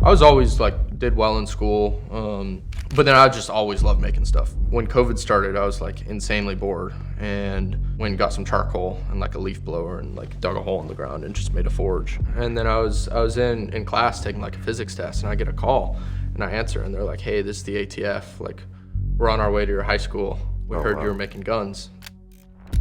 I was always like did well in school, but then I just always loved making stuff. When COVID started, I was like insanely bored, and went and got some charcoal and like a leaf blower and like dug a hole in the ground and just made a forge. And then I was in class taking like a physics test, and I get a call, and I answer, and they're like, "Hey, this is the ATF. Like, we're on our way to your high school. We heard you were making guns."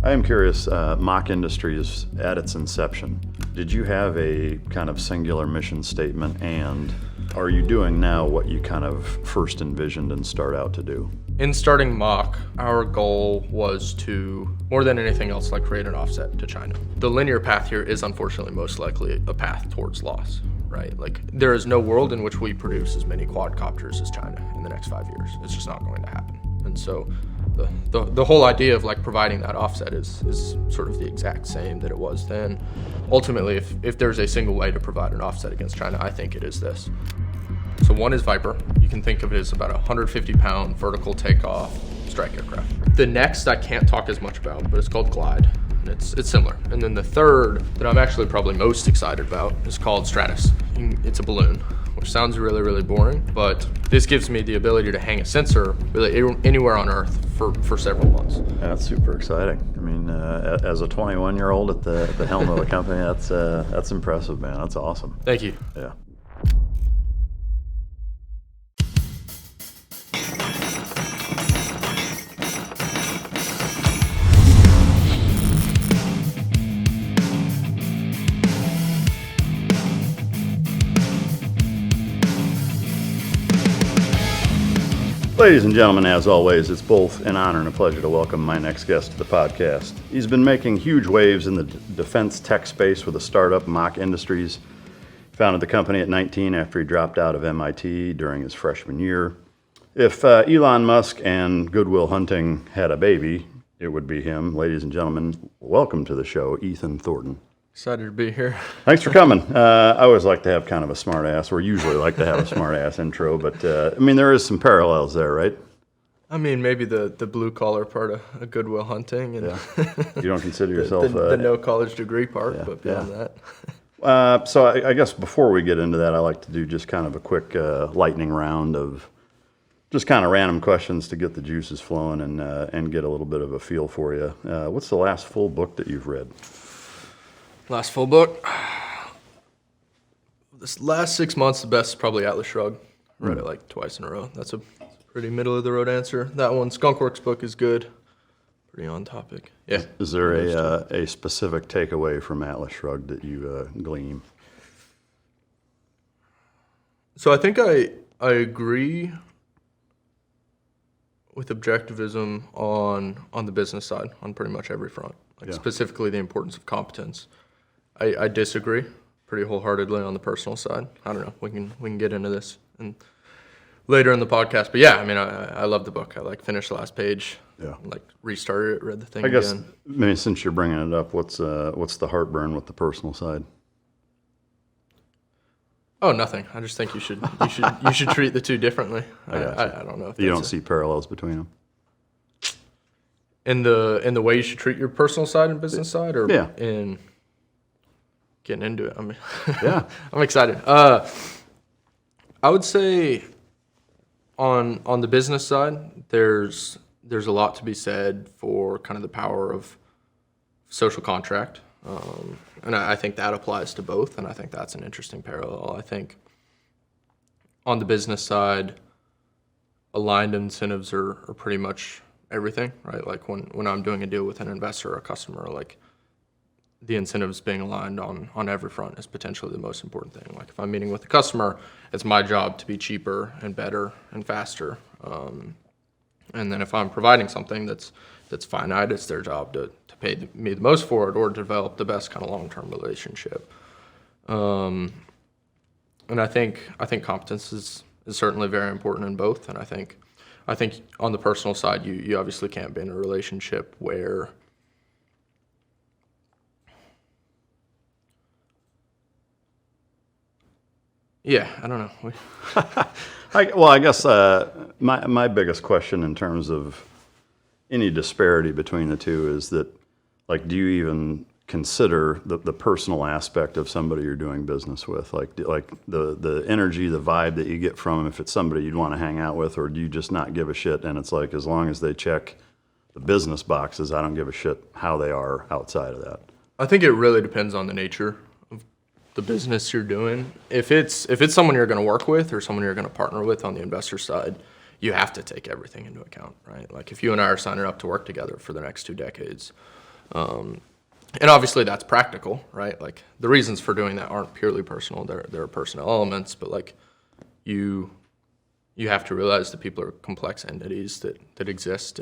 I am curious, MACH Industries, at its inception, did you have a kind of singular mission statement, and are you doing now what you kind of first envisioned and start out to do? In starting MACH, our goal was to, more than anything else, like create an offset to China. The linear path here is unfortunately most likely a path towards loss, right? Like, there is no world in which we produce as many quadcopters as China in the next 5 years. It's just not going to happen. And so the whole idea of like providing that offset is sort of the exact same that it was then. Ultimately, if there's a single way to provide an offset against China, I think it is this. So one is Viper. You can think of it as about a 150-pound vertical takeoff strike aircraft. The next I can't talk as much about, but it's called Glide, and it's similar. And then the third that I'm actually probably most excited about is called Stratus. It's a balloon, which sounds really, really boring, but this gives me the ability to hang a sensor really anywhere on Earth for several months. That's super exciting. I mean, as a 21-year-old at the helm of a company, that's impressive, man. That's awesome. Thank you. Yeah. Ladies and gentlemen, as always, it's both an honor and a pleasure to welcome my next guest to the podcast. He's been making huge waves in the defense tech space with a startup, MACH Industries. Founded the company at 19 after he dropped out of MIT during his freshman year. If Elon Musk and Good Will Hunting had a baby, it would be him. Ladies and gentlemen, welcome to the show, Ethan Thornton. Excited to be here. Thanks for coming. I always like to have kind of a smart ass, or usually like to have a smart ass intro, but I mean, there is some parallels there, right? I mean, maybe the blue collar part of a Good Will Hunting, and you don't consider yourself the no college degree part, but beyond that. So I guess before we get into that, I like to do just kind of a quick lightning round of just kind of random questions to get the juices flowing and get a little bit of a feel for you. What's the last full book that you've read? Last full book? This last 6 months, the best is probably Atlas Shrugged. Read it like twice in a row. That's a pretty middle of the road answer. That one, Skunkworks book, is good. Pretty on topic. Yeah. Is there a specific takeaway from Atlas Shrugged that you glean? So I think I agree with objectivism on the business side, on pretty much every front. Specifically the importance of competence. I disagree pretty wholeheartedly on the personal side. I don't know. We can get into this and later in the podcast. But yeah, I mean, I love the book. I like finished the last page. Yeah. Like restarted it, read the thing again. I guess maybe since you're bringing it up, what's the heartburn with the personal side? Oh, nothing. I just think you should treat the two differently. I don't know if you don't see parallels between them. In the way you should treat your personal side and business side, or in getting into it. I mean, I'm excited. I would say on the business side, there's a lot to be said for kind of the power of social contract, and I think that applies to both, and I think that's an interesting parallel. I think on the business side, aligned incentives are pretty much everything, right? Like when I'm doing a deal with an investor or a customer, like the incentives being aligned on every front is potentially the most important thing. Like if I'm meeting with a customer, it's my job to be cheaper and better and faster. And then if I'm providing something that's finite, it's their job to pay me the most for it or develop the best kind of long-term relationship. And I think competence is certainly very important in both. And I think on the personal side, you obviously can't be in a relationship where I don't know. I guess my biggest question in terms of any disparity between the two is that, like, do you even consider the personal aspect of somebody you're doing business with, like the energy, the vibe that you get from them, if it's somebody you'd want to hang out with, or do you just not give a shit and it's like, as long as they check the business boxes, I don't give a shit how they are outside of that? I think it really depends on the nature of the business you're doing. If it's someone you're going to work with or someone you're going to partner with on the investor side, you have to take everything into account, right? Like if you and I are signing up to work together for the next 2 decades, and obviously that's practical, right? Like the reasons for doing that aren't purely personal. There are personal elements, but like you have to realize that people are complex entities that exist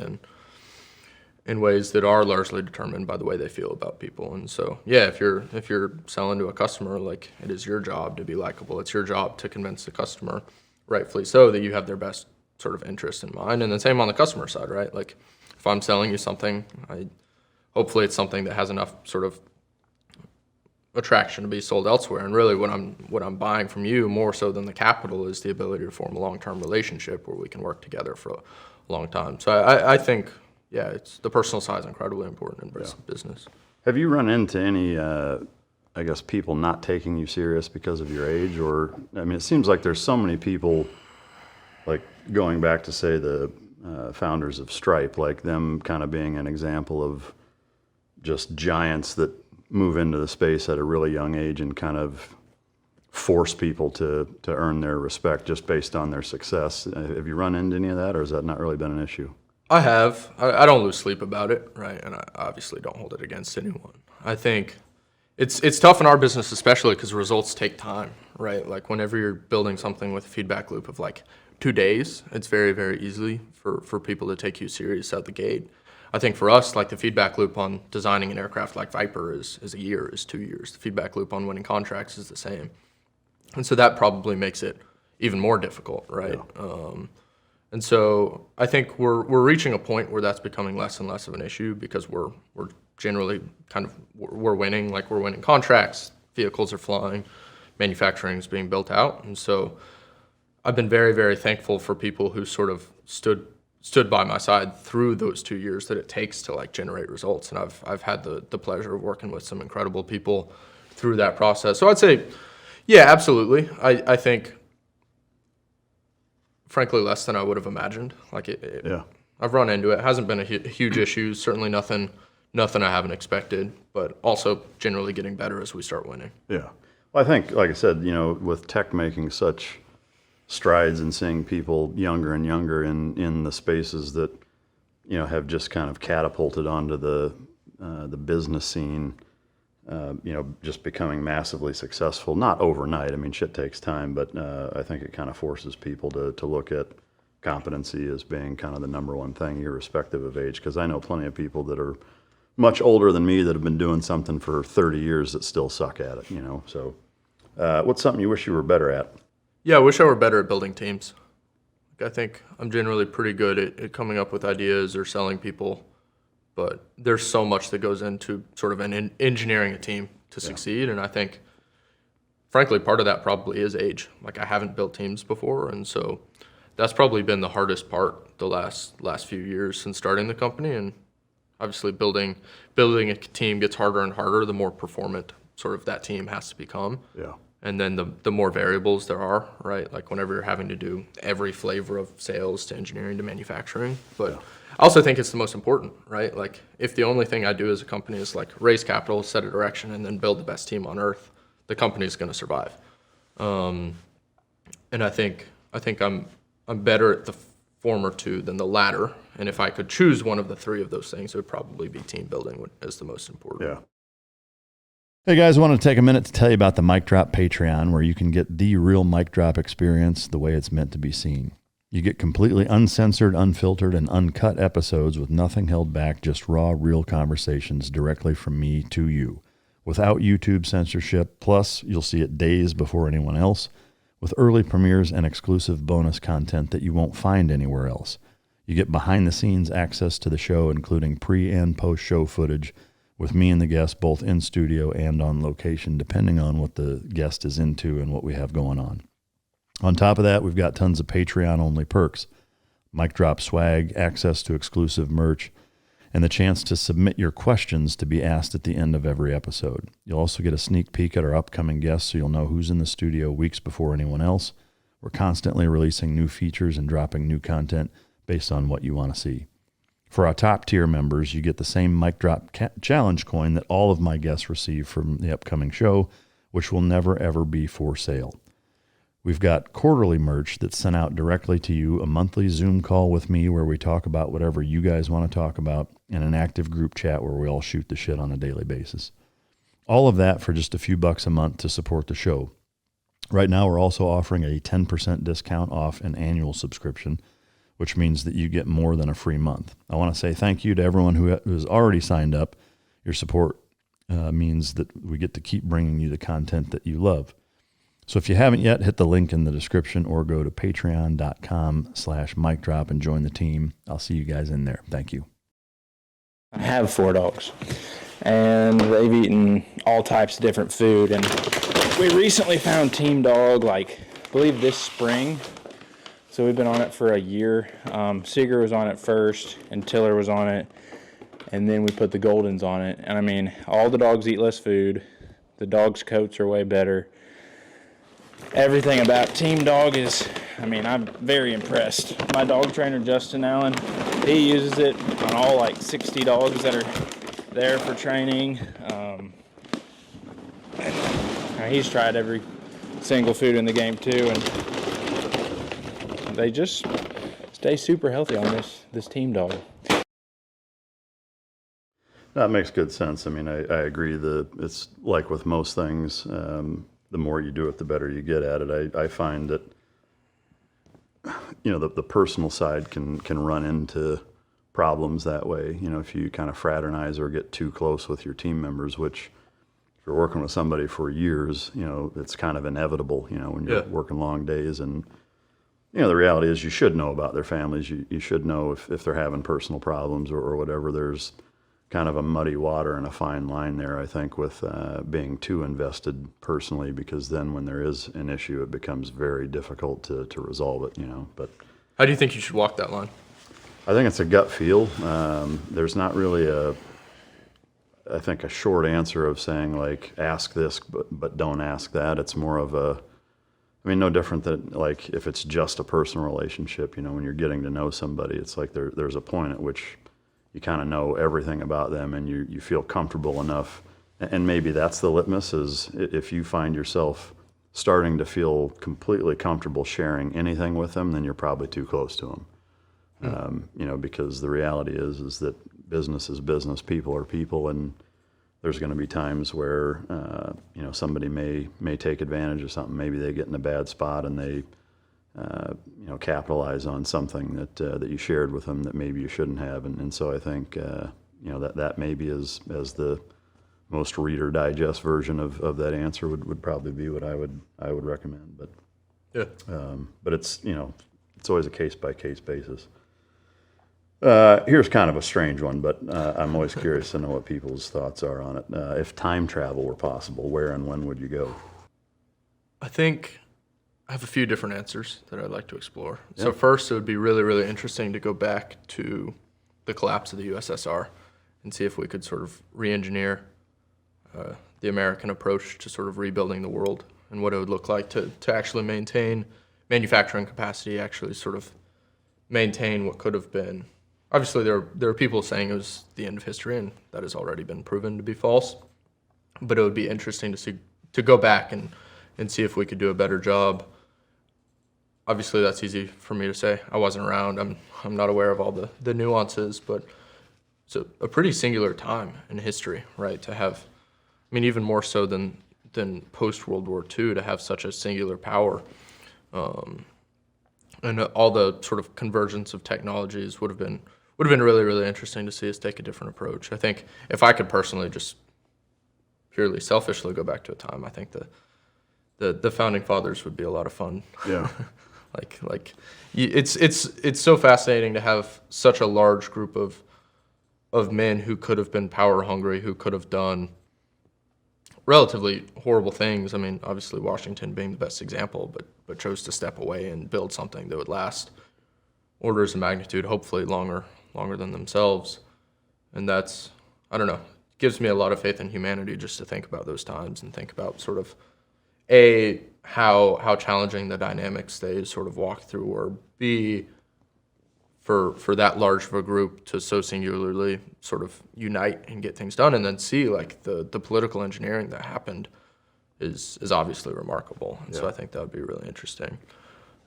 in ways that are largely determined by the way they feel about people. And so, yeah, if you're selling to a customer, like it is your job to be likable. It's your job to convince the customer, rightfully so, that you have their best sort of interest in mind. And the same on the customer side, right? Like if I'm selling you something, hopefully it's something that has enough sort of attraction to be sold elsewhere. And really what I'm buying from you more so than the capital is the ability to form a long-term relationship where we can work together for a long time. So I think, yeah, it's the personal side is incredibly important in business. Have you run into any, I guess, people not taking you serious because of your age? Or, I mean, it seems like there's so many people, like going back to, say, the founders of Stripe, like them kind of being an example of just giants that move into the space at a really young age and kind of force people to earn their respect just based on their success. Have you run into any of that, or has that not really been an issue? I have. I don't lose sleep about it, right? And I obviously don't hold it against anyone. I think it's tough in our business, especially because results take time, right? Like whenever you're building something with a feedback loop of like 2 days, it's very, very easy for people to take you serious out the gate. I think for us, like the feedback loop on designing an aircraft like Viper is a year, is 2 years. The feedback loop on winning contracts is the same. And so that probably makes it even more difficult, right? Yeah. And so I think we're reaching a point where that's becoming less and less of an issue because we're generally we're winning, like we're winning contracts, vehicles are flying, manufacturing is being built out. And so I've been very, very thankful for people who sort of stood by my side through those 2 years that it takes to like generate results. And I've had the pleasure of working with some incredible people through that process. So I'd say, yeah, absolutely. I think, frankly, less than I would have imagined. Like yeah. I've run into it. It hasn't been a huge issue. Certainly nothing I haven't expected, but also generally getting better as we start winning. Yeah. Well, I think, like I said, with tech making such strides and seeing people younger and younger in the spaces that, have just kind of catapulted onto the business scene, just becoming massively successful, not overnight. I mean, shit takes time, but I think it kind of forces people to look at competency as being kind of the number one thing, irrespective of age. Because I know plenty of people that are much older than me that have been doing something for 30 years that still suck at it, So what's something you wish you were better at? Yeah, I wish I were better at building teams. I think I'm generally pretty good at coming up with ideas or selling people, but there's so much that goes into sort of engineering a team to succeed. And I think, frankly, part of that probably is age. Like I haven't built teams before, and so that's probably been the hardest part the last few years since starting the company. And obviously building a team gets harder and harder the more performant sort of that team has to become. Yeah. And then the more variables there are, right? Like whenever you're having to do every flavor of sales to engineering to manufacturing. But I also think it's the most important, right? Like if the only thing I do as a company is like raise capital, set a direction, and then build the best team on earth, the company is going to survive. And I think I'm better at the former two than the latter. And if I could choose one of the three of those things, it would probably be team building as the most important. Yeah. Hey guys, I want to take a minute to tell you about the Mic Drop Patreon, where you can get the real mic drop experience the way it's meant to be seen. You get completely uncensored, unfiltered, and uncut episodes with nothing held back, just raw, real conversations directly from me to you, without YouTube censorship. Plus, you'll see it days before anyone else, with early premieres and exclusive bonus content that you won't find anywhere else. You get behind-the-scenes access to the show, including pre- and post-show footage, with me and the guest both in studio and on location, depending on what the guest is into and what we have going on. On top of that, we've got tons of Patreon-only perks, mic drop swag, access to exclusive merch, and the chance to submit your questions to be asked at the end of every episode. You'll also get a sneak peek at our upcoming guests, so you'll know who's in the studio weeks before anyone else. We're constantly releasing new features and dropping new content based on what you want to see. For our top tier members, you get the same mic drop challenge coin that all of my guests receive from the upcoming show, which will never ever be for sale. We've got quarterly merch that's sent out directly to you, a monthly Zoom call with me where we talk about whatever you guys want to talk about, and an active group chat where we all shoot the shit on a daily basis. All of that for just a few bucks a month to support the show. Right now, we're also offering a 10% discount off an annual subscription, which means that you get more than a free month. I want to say thank you to everyone who has already signed up. Your support means that we get to keep bringing you the content that you love. So if you haven't yet, hit the link in the description or go to patreon.com/micdrop and join the team. I'll see you guys in there. Thank you. I have 4 dogs, and they've eaten all types of different food. And we recently found Team Dog, I believe this spring. So we've been on it for a year. Seeger was on it first, and Tiller was on it. And then we put the Goldens on it. And I mean, all the dogs eat less food. The dogs' coats are way better. Everything about Team Dog is, I'm very impressed. My dog trainer, Justin Allen, he uses it on all 60 dogs that are there for training. He's tried every single food in the game too, and they just stay super healthy on this Team Dog. That makes good sense. I agree that it's like with most things, the more you do it, the better you get at it. I find that, the personal side can run into problems that way. If you kind of fraternize or get too close with your team members, which if you're working with somebody for years, it's kind of inevitable, when you're working long days. And, the reality is you should know about their families. You should know if they're having personal problems or whatever. There's kind of a muddy water and a fine line there, I think, with being too invested personally, because then when there is an issue, it becomes very difficult to resolve it, But how do you think you should walk that line? I think it's a gut feel. There's not really a short answer of saying, ask this, but don't ask that. It's more of no different than, if it's just a personal relationship, when you're getting to know somebody, it's there's a point at which you kind of know everything about them and you feel comfortable enough. And maybe that's the litmus, is if you find yourself starting to feel completely comfortable sharing anything with them, then you're probably too close to them. Because the reality is that business is business, people are people, and there's going to be times where, somebody may take advantage of something. Maybe they get in a bad spot and they, capitalize on something that you shared with them that maybe you shouldn't have. And so I think, that maybe is as the most Reader Digest version of that answer would probably be what I would recommend. But but it's it's always a case by case basis. Here's kind of a strange one, but I'm always curious to know what people's thoughts are on it. If time travel were possible, where and when would you go? I think I have a few different answers that I'd like to explore. Yep. So first, it would be really, really interesting to go back to the collapse of the USSR and see if we could sort of re-engineer the American approach to sort of rebuilding the world and what it would look like to actually maintain manufacturing capacity, actually sort of maintain what could have been. Obviously, there are people saying it was the end of history, and that has already been proven to be false. But it would be interesting to go back and see if we could do a better job. Obviously, that's easy for me to say. I wasn't around. I'm not aware of all the nuances, but it's a pretty singular time in history, right? To have, even more so than post World War II, to have such a singular power, and all the sort of convergence of technologies would have been really, really interesting to see us take a different approach. I think if I could personally just purely selfishly go back to a time, I think the founding fathers would be a lot of fun. Yeah. It's so fascinating to have such a large group of men who could have been power hungry, who could have done relatively horrible things. Obviously Washington being the best example, but chose to step away and build something that would last orders of magnitude, hopefully longer than themselves. And that's, I don't know, gives me a lot of faith in humanity just to think about those times and think about sort of how challenging the dynamics they sort of walk through, or B, for that large of a group to so singularly sort of unite and get things done, and then C, like the political engineering that happened is obviously remarkable. And so I think that would be really interesting.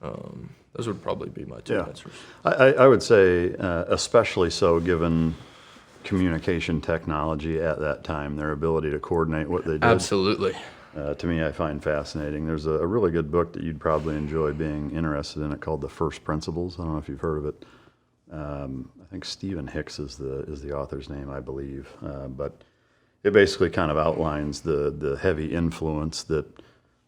Those would probably be my two answers. I would say, especially so given communication technology at that time, their ability to coordinate what they did. Absolutely. To me, I find fascinating. There's a really good book that you'd probably enjoy being interested in it called The First Principles. I don't know if you've heard of it. I think Stephen Hicks is the author's name, I believe. But it basically kind of outlines the heavy influence that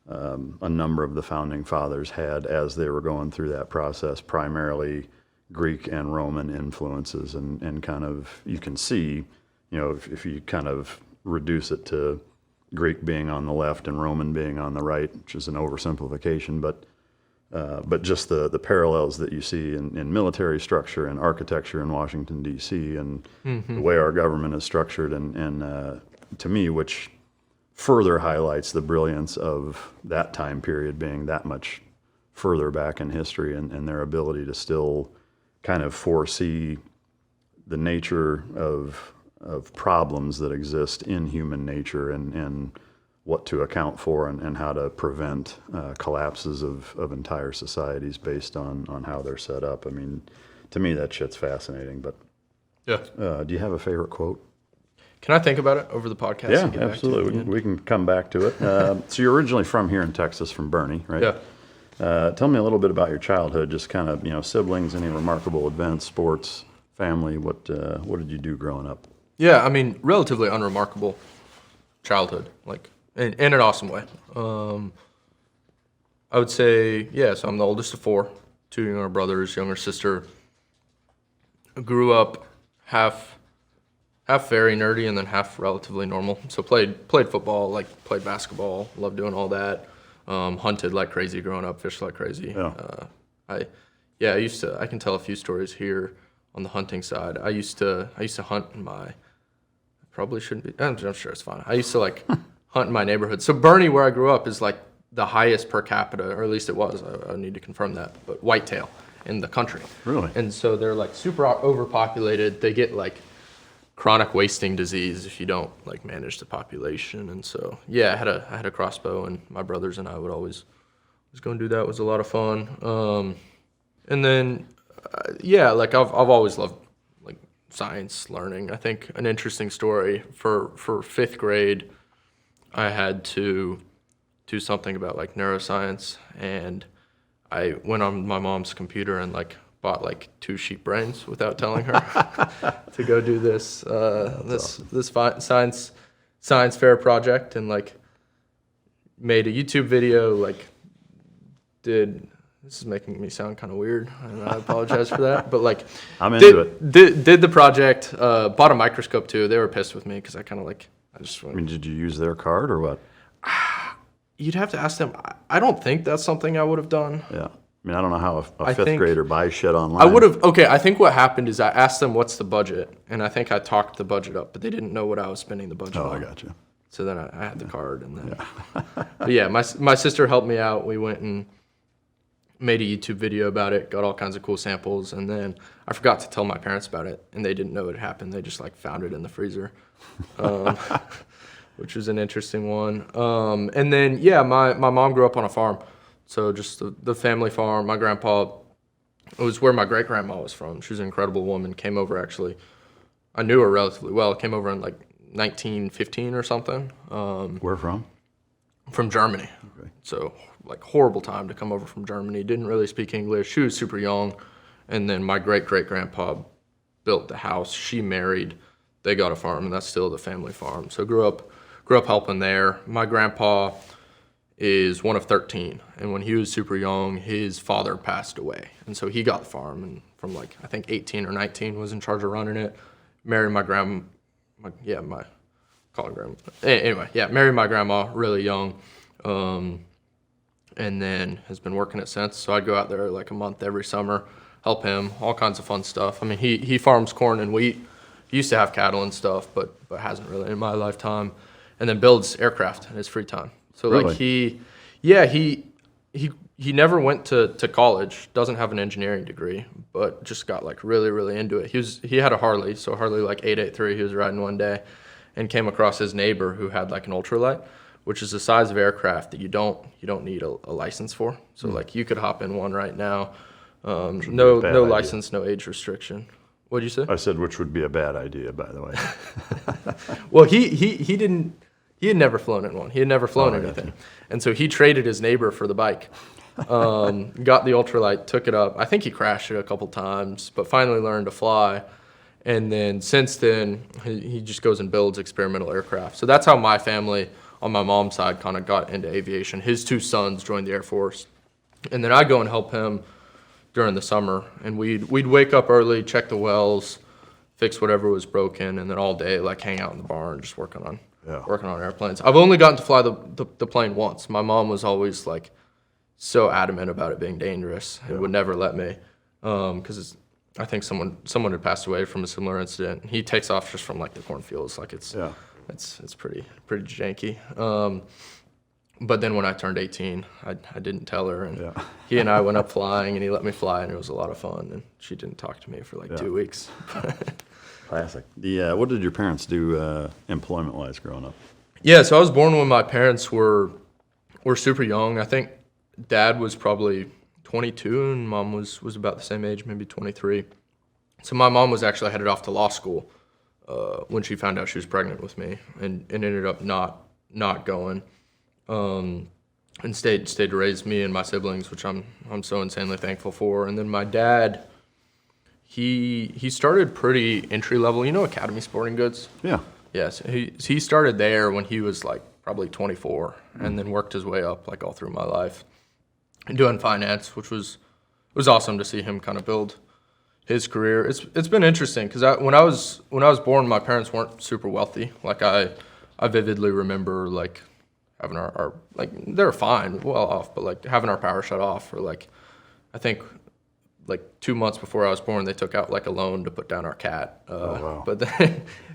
a number of the founding fathers had as they were going through that process, primarily Greek and Roman influences, and kind of, you can see, if you kind of reduce it to Greek being on the left and Roman being on the right, which is an oversimplification, but just the parallels that you see in military structure and architecture in Washington, D.C., and the way our government is structured, and to me, which further highlights the brilliance of that time period being that much further back in history, and their ability to still kind of foresee the nature of problems that exist in human nature, and what to account for, and how to prevent collapses of entire societies based on how they're set up. I mean, to me, that shit's fascinating. But do you have a favorite quote? Can I think about it over the podcast? Yeah, and get absolutely. Back to it we can come back to it. So you're originally from here in Texas, from Boerne, right? Yeah. Tell me a little bit about your childhood, just kind of, siblings, any remarkable events, sports, family. What did you do growing up? Yeah, I mean, relatively unremarkable childhood, like in an awesome way. I would say, so I'm the oldest of four, two younger brothers, younger sister. I grew up half very nerdy and then half relatively normal. So played football, played basketball, loved doing all that. Hunted like crazy growing up, fished like crazy. I can tell a few stories here on the hunting side. I used to hunt in my, probably shouldn't be, I'm sure it's fine. I used to hunt in my neighborhood. So Boerne, where I grew up, is the highest per capita, or at least it was. I need to confirm that, but whitetail in the country. Really? And so they're super overpopulated. They get chronic wasting disease if you don't manage the population. And so I had a crossbow, and my brothers and I would always go and do that. It was a lot of fun. And then I've always loved science, learning. I think an interesting story for fifth grade, I had to do something about neuroscience, and I went on my mom's computer and bought 2 sheep brains without telling her to go do this science fair project, and made a YouTube video. This is making me sound kind of weird, and I apologize for that. But I'm into it. Did the project, bought a microscope too. They were pissed with me because I kind of I mean, did you use their card or what? You'd have to ask them. I don't think that's something I would have done. Yeah. I mean, I don't know how a fifth grader buys shit online. I would have. Okay, I think what happened is I asked them what's the budget, and I think I talked the budget up, but they didn't know what I was spending the budget on. I got you. So then I had the card, and then. But my sister helped me out. We went and made a YouTube video about it, got all kinds of cool samples, and then I forgot to tell my parents about it, and they didn't know it happened. They just found it in the freezer, which was an interesting one. And then my mom grew up on a farm, so just the family farm. My grandpa, it was where my great grandma was from. She was an incredible woman. Came over actually. I knew her relatively well. Came over in 1915 or something. Where from? From Germany. Okay. So horrible time to come over from Germany. Didn't really speak English. She was super young. And then my great-great-grandpa built the house. She married. They got a farm, and that's still the family farm. So grew up helping there. My grandpa is one of 13. And when he was super young, his father passed away. And so he got the farm, and from I think 18 or 19 was in charge of running it. Married my grandma. Call her grandma. Anyway, married my grandma really young. And then has been working it since. So I'd go out there a month every summer, help him, all kinds of fun stuff. I mean, he farms corn and wheat, he used to have cattle and stuff, but hasn't really in my lifetime. And then builds aircraft in his free time. So really? like he never went to college, doesn't have an engineering degree, but just got like really, really into it. He had a Harley, so Harley like 883 he was riding one day and came across his neighbor who had like an ultralight, which is the size of aircraft that you don't need a license for. So like you could hop in one right now. No license, no age restriction. What'd you say? I said, which would be a bad idea, by the way. Well, he had never flown in one. He had never flown anything. And so he traded his neighbor for the bike. Got the ultralight, took it up. I think he crashed it a couple times, but finally learned to fly. And then since then, he just goes and builds experimental aircraft. So that's how my family on my mom's side kind of got into aviation. His 2 sons joined the Air Force. And then I'd go and help him during the summer. And we'd wake up early, check the wells, fix whatever was broken, and then all day like hang out in the barn just working on airplanes. I've only gotten to fly the plane once. My mom was always like so adamant about it being dangerous and would never let me, because I think someone had passed away from a similar incident. He takes off just from like the cornfields, like it's pretty janky. But then when I turned 18, I didn't tell her, and he and I went up flying, and he let me fly, and it was a lot of fun. And she didn't talk to me for like 2 weeks. Classic. What did your parents do employment-wise growing up? Yeah, so I was born when my parents were super young. I think Dad was probably 22, and Mom was about the same age, maybe 23. So my mom was actually headed off to law school when she found out she was pregnant with me, and ended up not going. And stayed to raise me and my siblings, which I'm so insanely thankful for. And then my dad, he started pretty entry level. You know Academy Sporting Goods? Yeah. Yes. He started there when he was like probably 24, and then worked his way up like all through my life, and doing finance, which was awesome to see him kind of build his career. It's been interesting because when I was born, my parents weren't super wealthy. Like I vividly remember like having our like they're fine, well off, but like having our power shut off for like I think like 2 months before I was born, they took out like a loan to put down our cat. Wow. But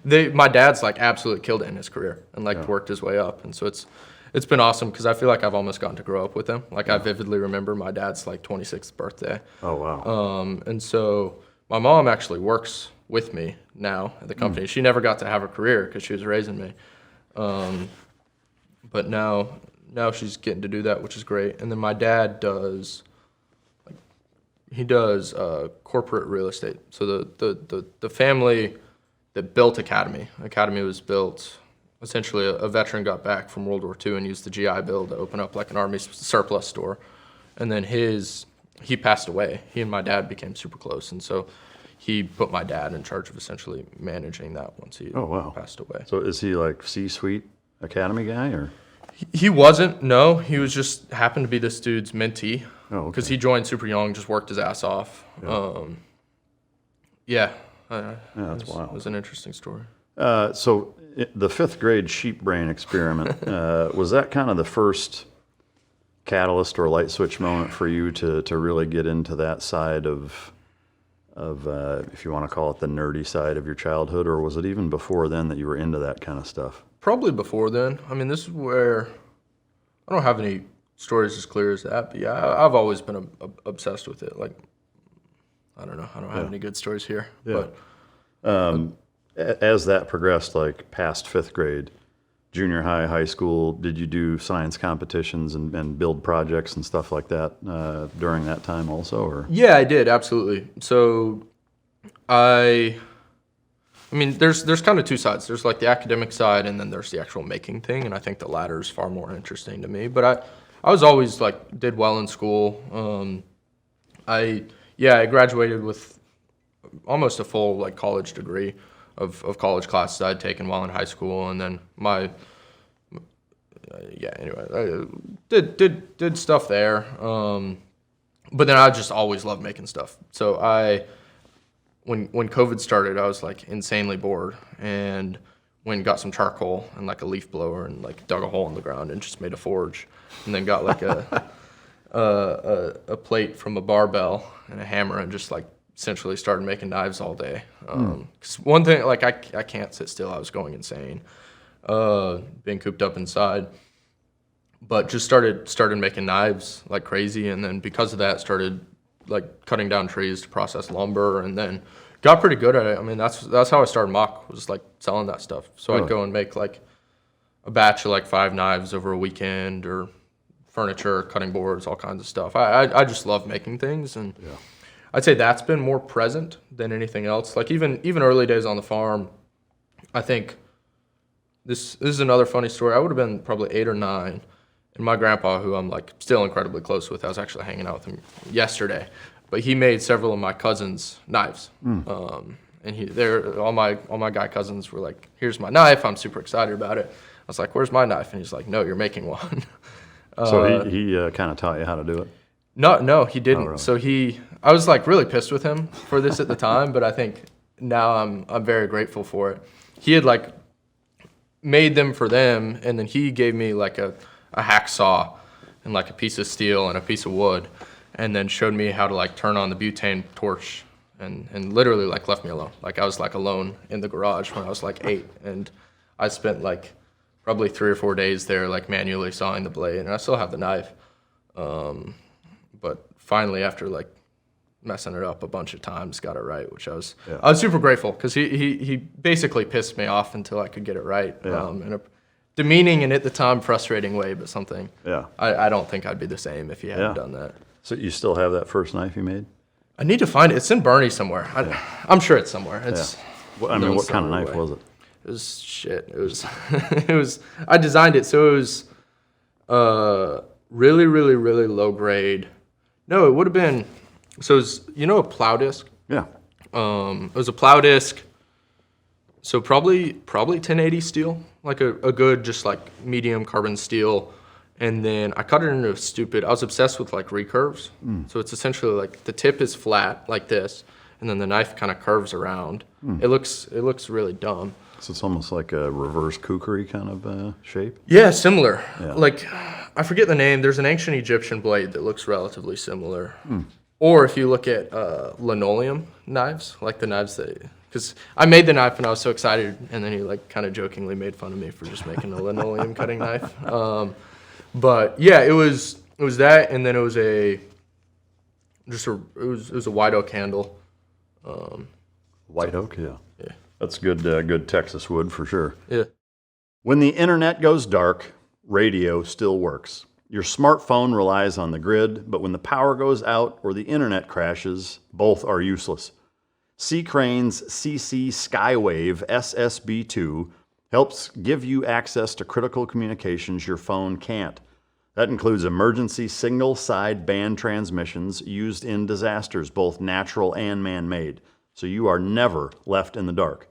then my dad's like absolutely killed it in his career and like worked his way up, and so it's been awesome because I feel like I've almost gotten to grow up with him. Like I vividly remember my dad's like 26th birthday. Oh wow. And so my mom actually works with me now at the company. She never got to have a career because she was raising me. But now she's getting to do that, which is great. And then my dad does corporate real estate. So the family that built Academy was built, essentially a veteran got back from World War II and used the GI Bill to open up like an Army surplus store. And then he passed away. He and my dad became super close. And so he put my dad in charge of essentially managing that once he passed away. So is he like C-suite Academy guy or? He wasn't, no. He was just happened to be this dude's mentee. Oh, okay. Because he joined super young, just worked his ass off. That's wild. It was an interesting story. So the 5th grade sheep brain experiment, was that kind of the first catalyst or light switch moment for you to really get into that side of if you want to call it the nerdy side of your childhood, or was it even before then that you were into that kind of stuff? Probably before then. I mean, this is where I don't have any stories as clear as that, but yeah, I've always been obsessed with it. Like, I don't know. I don't have any good stories here. Yeah. But as that progressed, like past 5th grade, junior high, high school, did you do science competitions and build projects and stuff like that during that time also? Or? Yeah, I did, absolutely. So I mean, there's kind of 2 sides. There's like the academic side, and then there's the actual making thing, and I think the latter is far more interesting to me. But I was always like did well in school. I graduated with almost a full like college degree of college classes I'd taken while in high school, and then anyway, I did stuff there. But then I just always loved making stuff. So when COVID started, I was like insanely bored, and got some charcoal and like a leaf blower and like dug a hole in the ground and just made a forge, and then got like a plate from a barbell and a hammer and just like essentially started making knives all day. 'Cause one thing, like I can't sit still. I was going insane, being cooped up inside. But just started making knives like crazy, and then because of that, started like cutting down trees to process lumber, and then got pretty good at it. I mean, that's how I started MACH, was like selling that stuff. So I'd go and make like a batch of like 5 knives over a weekend, or furniture, cutting boards, all kinds of stuff. I just love making things, and I'd say that's been more present than anything else. Like even early days on the farm, I think this is another funny story. I would have been probably 8 or 9. And my grandpa, who I'm like still incredibly close with, I was actually hanging out with him yesterday, but he made several of my cousins' knives. And all my guy cousins were like, "Here's my knife. I'm super excited about it." I was like, "Where's my knife?" And he's like, "No, you're making one." So he kind of taught you how to do it? No, he didn't. Oh, really? So I was like really pissed with him for this at the time, but I think now I'm very grateful for it. He had like made them for them, and then he gave me like a hacksaw and like a piece of steel and a piece of wood, and then showed me how to like turn on the butane torch, and literally like left me alone. Like I was like alone in the garage when I was like 8, and I spent like probably 3 or 4 days there like manually sawing the blade, and I still have the knife. But finally, after like messing it up a bunch of times, got it right, which I was super grateful, because he basically pissed me off until I could get it right. In a demeaning and at the time frustrating way, but something. I don't think I'd be the same if he hadn't done that. So you still have that first knife you made? I need to find it. It's in Boerne somewhere. I'm sure it's somewhere. It's. Well, I mean, what kind of knife was it? It was shit. It was. It was. I designed it so it was, really, really, really low grade. No, it would have been. So it was, a plow disc. Yeah. It was a plow disc. So probably 1080 steel, like a good, just like medium carbon steel. And then I cut it into I was obsessed with like recurves. So it's essentially like the tip is flat like this, and then the knife kind of curves around. It looks really dumb. So it's almost like a reverse kukri kind of shape? Yeah, similar. Yeah. Like, I forget the name. There's an ancient Egyptian blade that looks relatively similar. Or if you look at linoleum knives, like the knives that, because I made the knife and I was so excited, and then he like kind of jokingly made fun of me for just making a linoleum cutting knife. But yeah, it was that, and then it was a white oak handle. White oak, yeah. That's good Texas wood for sure. Yeah. When the internet goes dark, radio still works. Your smartphone relies on the grid, but when the power goes out or the internet crashes, both are useless. Sea Crane's CC Skywave SSB2 helps give you access to critical communications your phone can't. That includes emergency single side band transmissions used in disasters, both natural and man-made, so you are never left in the dark.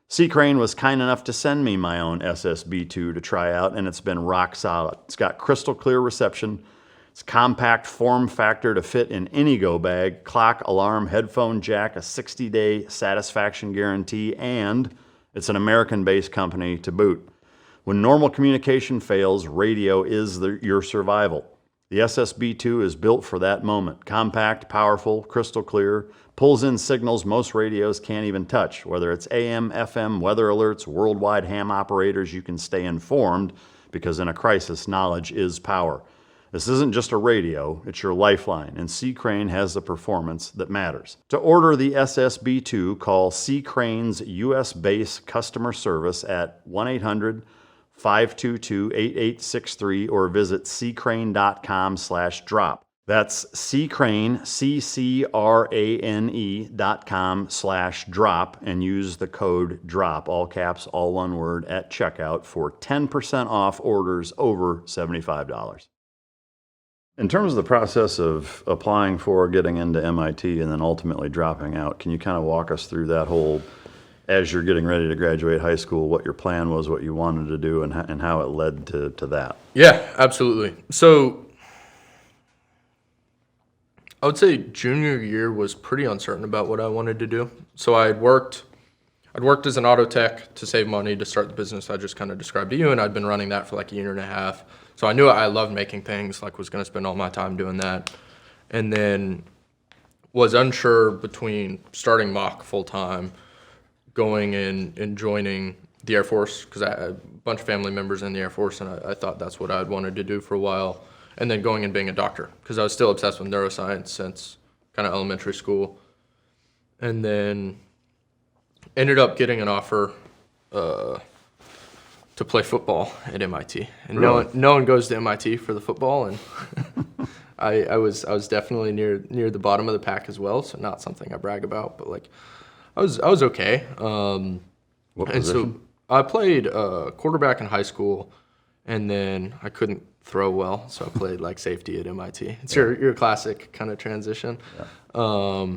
Sea Crane was kind enough to send me my own SSB2 to try out, and it's been rock solid. It's got crystal clear reception, it's compact form factor to fit in any go bag, clock, alarm, headphone jack, a 60-day satisfaction guarantee, and it's an American-based company to boot. When normal communication fails, radio is your survival. The SSB2 is built for that moment. Compact, powerful, crystal clear, pulls in signals most radios can't even touch. Whether it's AM, FM, weather alerts, worldwide ham operators, you can stay informed, because in a crisis, knowledge is power. This isn't just a radio, it's your lifeline, and Sea Crane has the performance that matters. To order the SSB2, call Sea Crane's US-based customer service at 1-800-522-8863 or visit seacrane.com/drop. That's Seacrane, CCRANE.com/drop, and use the code DROP, all caps, all one word, at checkout for 10% off orders over $75. In terms of the process of applying for, getting into MIT, and then ultimately dropping out, can you kind of walk us through that whole, as you're getting ready to graduate high school, what your plan was, what you wanted to do, and how it led to that? Yeah, absolutely. So I would say junior year was pretty uncertain about what I wanted to do. So I'd worked as an auto tech to save money to start the business I just kind of described to you, and I'd been running that for like a year and a half. So I knew I loved making things, like was going to spend all my time doing that. And then was unsure between starting MACH full-time, going in and joining the Air Force, because I had a bunch of family members in the Air Force, and I thought that's what I'd wanted to do for a while, and then going and being a doctor, because I was still obsessed with neuroscience since kind of elementary school. And then ended up getting an offer to play football at MIT. And Really? no one goes to MIT for the football, and I was definitely near the bottom of the pack as well, so not something I brag about, but like I was okay. What And position? so I played quarterback in high school, and then I couldn't throw well, so I played like safety at MIT. It's your classic kind of transition. Yeah.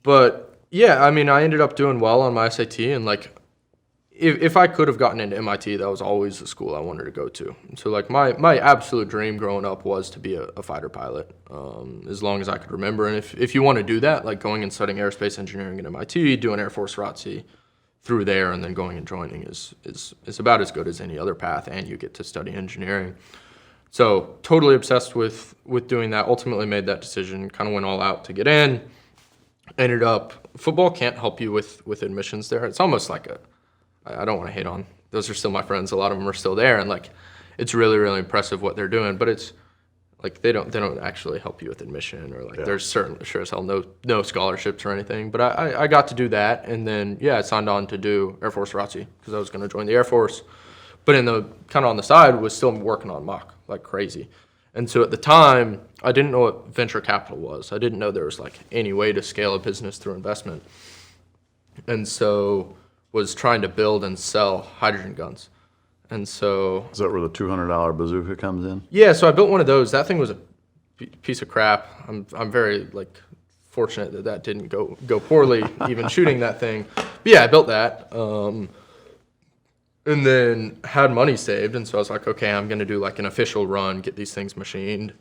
But yeah, I mean, I ended up doing well on my SAT, and like if I could have gotten into MIT, that was always the school I wanted to go to. So like my absolute dream growing up was to be a fighter pilot, as long as I could remember. And if you want to do that, like going and studying aerospace engineering at MIT, doing Air Force ROTC through there, and then going and joining is about as good as any other path, and you get to study engineering. So totally obsessed with doing that. Ultimately made that decision, kind of went all out to get in. Ended up, football can't help you with admissions there. It's almost like I don't want to hate on, those are still my friends. A lot of them are still there, and like, it's really, really impressive what they're doing, but it's like, they don't actually help you with admission, or like, there's sure as hell no scholarships or anything. But I got to do that, and then, yeah, I signed on to do Air Force ROTC, because I was going to join the Air Force. But in the, kind of on the side, was still working on MACH like crazy. And so at the time, I didn't know what venture capital was. I didn't know there was like any way to scale a business through investment. And so was trying to build and sell hydrogen guns. And so... Is that where the $200 bazooka comes in? Yeah, so I built one of those. That thing was a piece of crap. I'm very like fortunate that didn't go poorly, even shooting that thing. But yeah, I built that. And then had money saved, and so I was like, okay, I'm gonna do like an official run, get these things machined,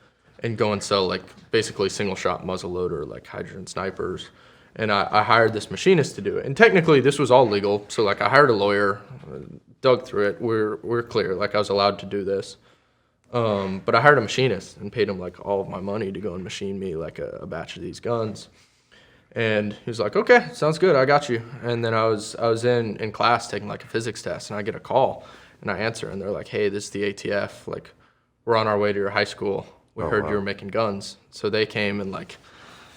and go and sell like basically single shot muzzle loader, like hydrogen snipers. And I hired this machinist to do it. And technically this was all legal, so like I hired a lawyer, dug through it, we're clear, like I was allowed to do this. But I hired a machinist and paid him like all of my money to go and machine me like a batch of these guns. And he was like, okay, sounds good, I got you. And then I was in class taking like a physics test, and I get a call, and I answer, and they're like, hey, this is the ATF, like, we're on our way to your high school. We heard you were making guns. So they came and like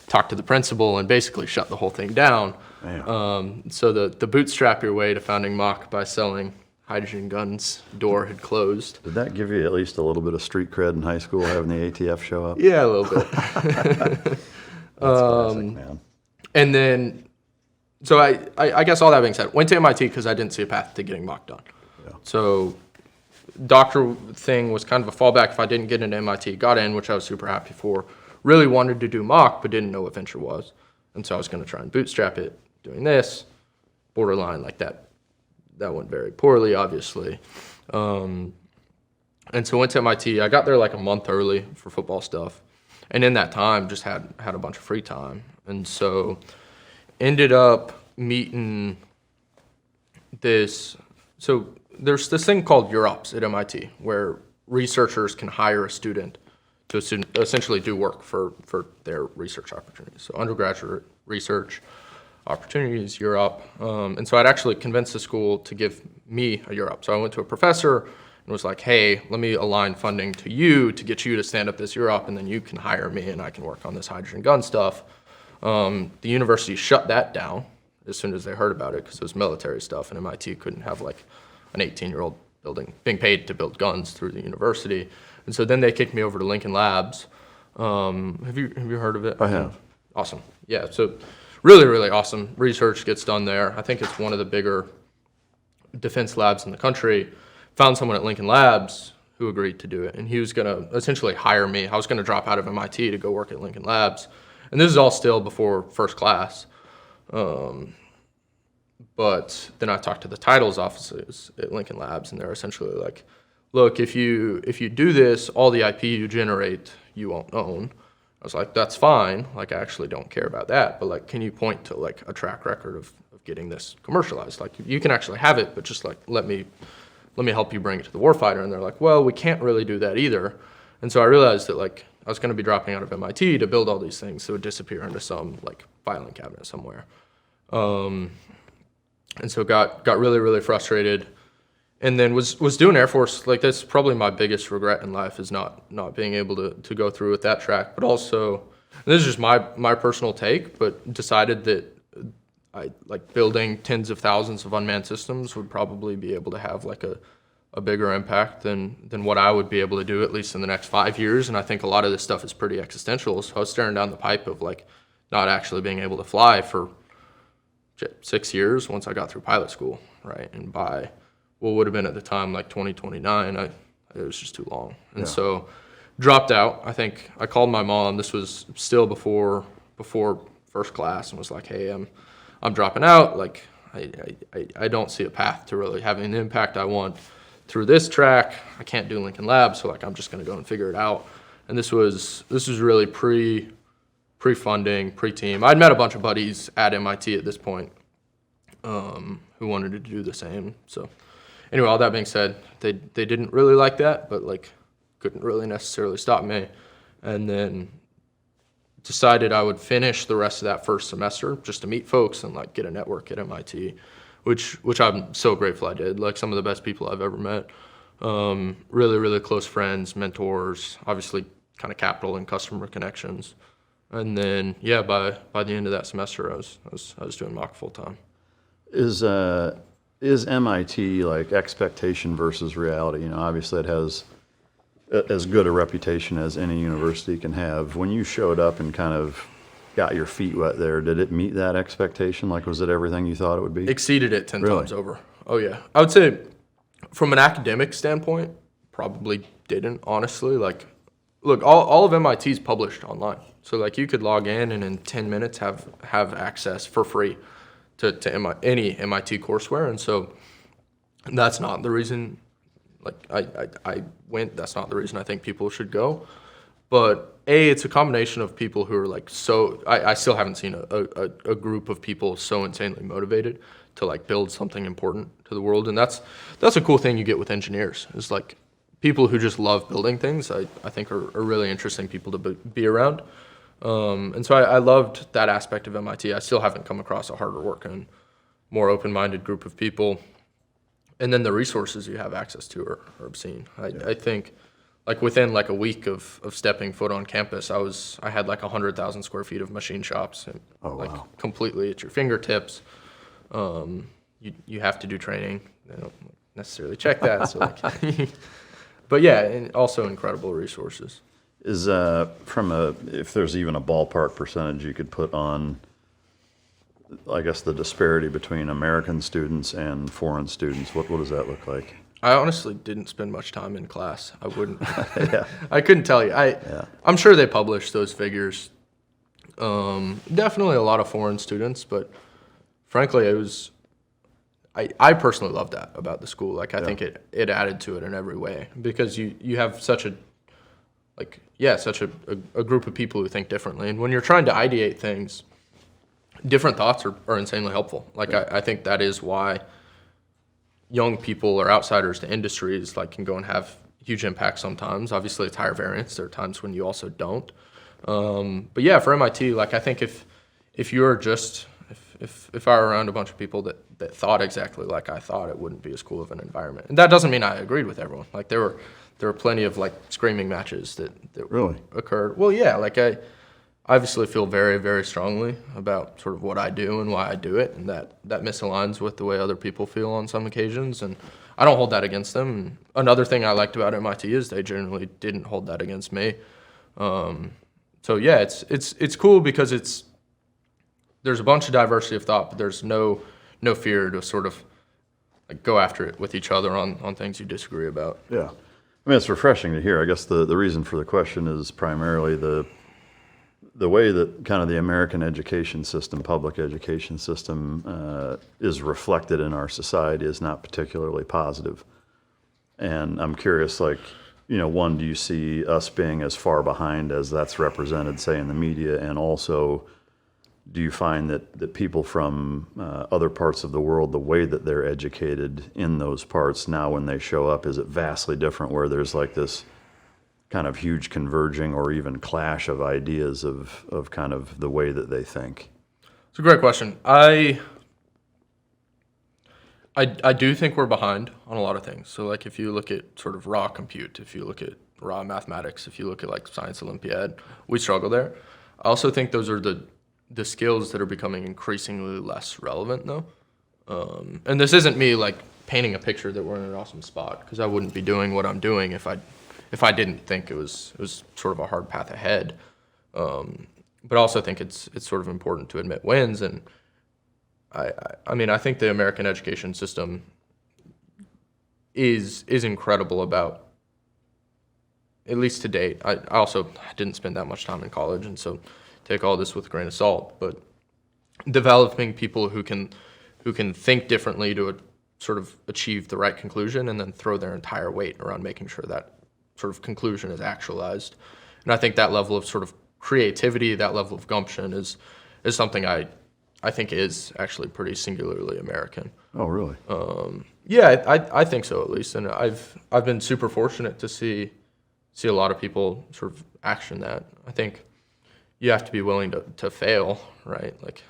talked to the principal and basically shut the whole thing down. So the bootstrap your way to founding MACH by selling hydrogen guns door had closed. Did that give you at least a little bit of street cred in high school, having the ATF show up? Yeah, a little bit. That's classic, man. And then, so I guess all that being said, went to MIT because I didn't see a path to getting MACH done. Yeah. So doctor thing was kind of a fallback if I didn't get into MIT. Got in, which I was super happy for. Really wanted to do MACH, but didn't know what venture was. And so I was going to try and bootstrap it, doing this. Borderline, like that went very poorly, obviously. And so went to MIT. I got there like a month early for football stuff. And in that time, just had a bunch of free time. And so ended up meeting this. So there's this thing called UROPS at MIT, where researchers can hire a student to essentially do work for their research opportunities. So undergraduate research opportunities, UROP. And so I'd actually convinced the school to give me a UROP. So I went to a professor and was like, hey, let me align funding to you to get you to stand up this UROP, and then you can hire me and I can work on this hydrogen gun stuff. The university shut that down as soon as they heard about it because it was military stuff, and MIT couldn't have like an 18-year-old being paid to build guns through the university. And so then they kicked me over to Lincoln Labs. Have you heard of it? I have. Awesome. Yeah, so really, really awesome. Research gets done there. I think it's one of the bigger defense labs in the country. Found someone at Lincoln Labs who agreed to do it, and he was going to essentially hire me. I was going to drop out of MIT to go work at Lincoln Labs, and this is all still before first class. But then I talked to the titles offices at Lincoln Labs, and they're essentially like, look, if you do this, all the IP you generate, you won't own. I was like, that's fine. Like, I actually don't care about that. But like, can you point to like a track record of getting this commercialized? Like, you can actually have it, but just like, let me help you bring it to the warfighter. And they're like, well, we can't really do that either. And so I realized that like, going to be dropping out of MIT to build all these things that would disappear into some like filing cabinet somewhere. And so got really, really frustrated, and then was doing Air Force. Like, that's probably my biggest regret in life, is not being able to go through with that track. But also, this is just my personal take, but decided that I like building tens of thousands of unmanned systems would probably be able to have like a bigger impact than what I would be able to do, at least in the next 5 years. And I think a lot of this stuff is pretty existential. So I was staring down the pipe of like not actually being able to fly for 6 years once I got through pilot school, right? And by what would have been at the time like 2029, it was just too long. And so dropped out. I think I called my mom. This was still before first class, and was like, hey, I'm dropping out. Like, I don't see a path to really having the impact I want through this track. I can't do Lincoln Labs, so like I'm just gonna go and figure it out. And this was really pre-funding, pre-team. I'd met a bunch of buddies at MIT at this point who wanted to do the same. So anyway, all that being said, they didn't really like that, but like couldn't really necessarily stop me. And then decided I would finish the rest of that first semester just to meet folks and like get a network at MIT, which I'm so grateful I did. Like, some of the best people I've ever met. Really, really close friends, mentors, obviously kind of capital and customer connections. And then, yeah, by the end of that semester, I was doing MACH full time. Is MIT like expectation versus reality? You know, obviously it has as good a reputation as any university can have. When you showed up and kind of got your feet wet there, did it meet that expectation? Like, was it everything you thought it would be? Exceeded it 10 times over. Oh, yeah. I would say from an academic standpoint, probably didn't, honestly. Like, look, all of MIT is published online. So, like, you could log in and in 10 minutes have access for free to any MIT courseware. And so that's not the reason, like, I went. That's not the reason I think people should go. But it's a combination of people who are like I still haven't seen a group of people so insanely motivated to like build something important to the world. And that's a cool thing you get with engineers, is like people who just love building things. I think are really interesting people to be around. And so I loved that aspect of MIT. I still haven't come across a harder working, more open-minded group of people. And then the resources you have access to are obscene. I think, like, within like a week of stepping foot on campus, I had like 100,000 square feet of machine shops, and completely at your fingertips. You have to do training. They don't necessarily check that. So like, but yeah, and also incredible resources. Is if there's even a ballpark percentage you could put on, I guess, the disparity between American students and foreign students, what does that look like? I honestly didn't spend much time in class. I wouldn't. I couldn't tell you. I'm sure they publish those figures. Definitely a lot of foreign students, but frankly, it was. I personally love that about the school. Like, I think it added to it in every way, because you have such a group of people who think differently, and when you're trying to ideate things, different thoughts are insanely helpful. Like, I think that is why young people or outsiders to industries like can go and have huge impact sometimes. Obviously, it's higher variance. There are times when you also don't. But yeah, for MIT, like, I think if you're just if I were around a bunch of people that thought exactly like I thought, it wouldn't be as cool of an environment. And that doesn't mean I agreed with everyone. Like, there were plenty of like screaming matches that really occurred. Well, yeah, like I obviously feel very, very strongly about sort of what I do and why I do it, and that misaligns with the way other people feel on some occasions, and I don't hold that against them. And another thing I liked about MIT is they generally didn't hold that against me. So yeah, it's cool because there's a bunch of diversity of thought, but there's no fear to sort of like go after it with each other on things you disagree about. Yeah, I mean, it's refreshing to hear. I guess the reason for the question is primarily the way that kind of the American education system, public education system, is reflected in our society is not particularly positive. And I'm curious, like, you know, one, do you see us being as far behind as that's represented, say, in the media? And also, do you find that people from other parts of the world, the way that they're educated in those parts now when they show up, is it vastly different, where there's like this kind of huge converging or even clash of ideas of kind of the way that they think? It's a great question. I do think we're behind on a lot of things. So like if you look at sort of raw compute, if you look at raw mathematics, if you look at like Science Olympiad, we struggle there. I also think those are the skills that are becoming increasingly less relevant though. And this isn't me like painting a picture that we're in an awesome spot, because I wouldn't be doing what I'm doing if I didn't think it was sort of a hard path ahead. But I also think it's sort of important to admit wins. And I mean, I think the American education system is incredible about, at least to date. I also didn't spend that much time in college, and so take all this with a grain of salt. But developing people who can think differently to sort of achieve the right conclusion, and then throw their entire weight around making sure that sort of conclusion is actualized. And I think that level of sort of creativity, that level of gumption is something I think is actually pretty singularly American. Oh, really? Yeah, I think so, at least. And I've been super fortunate to see a lot of people sort of action that. I think you have to be willing to fail, right? Like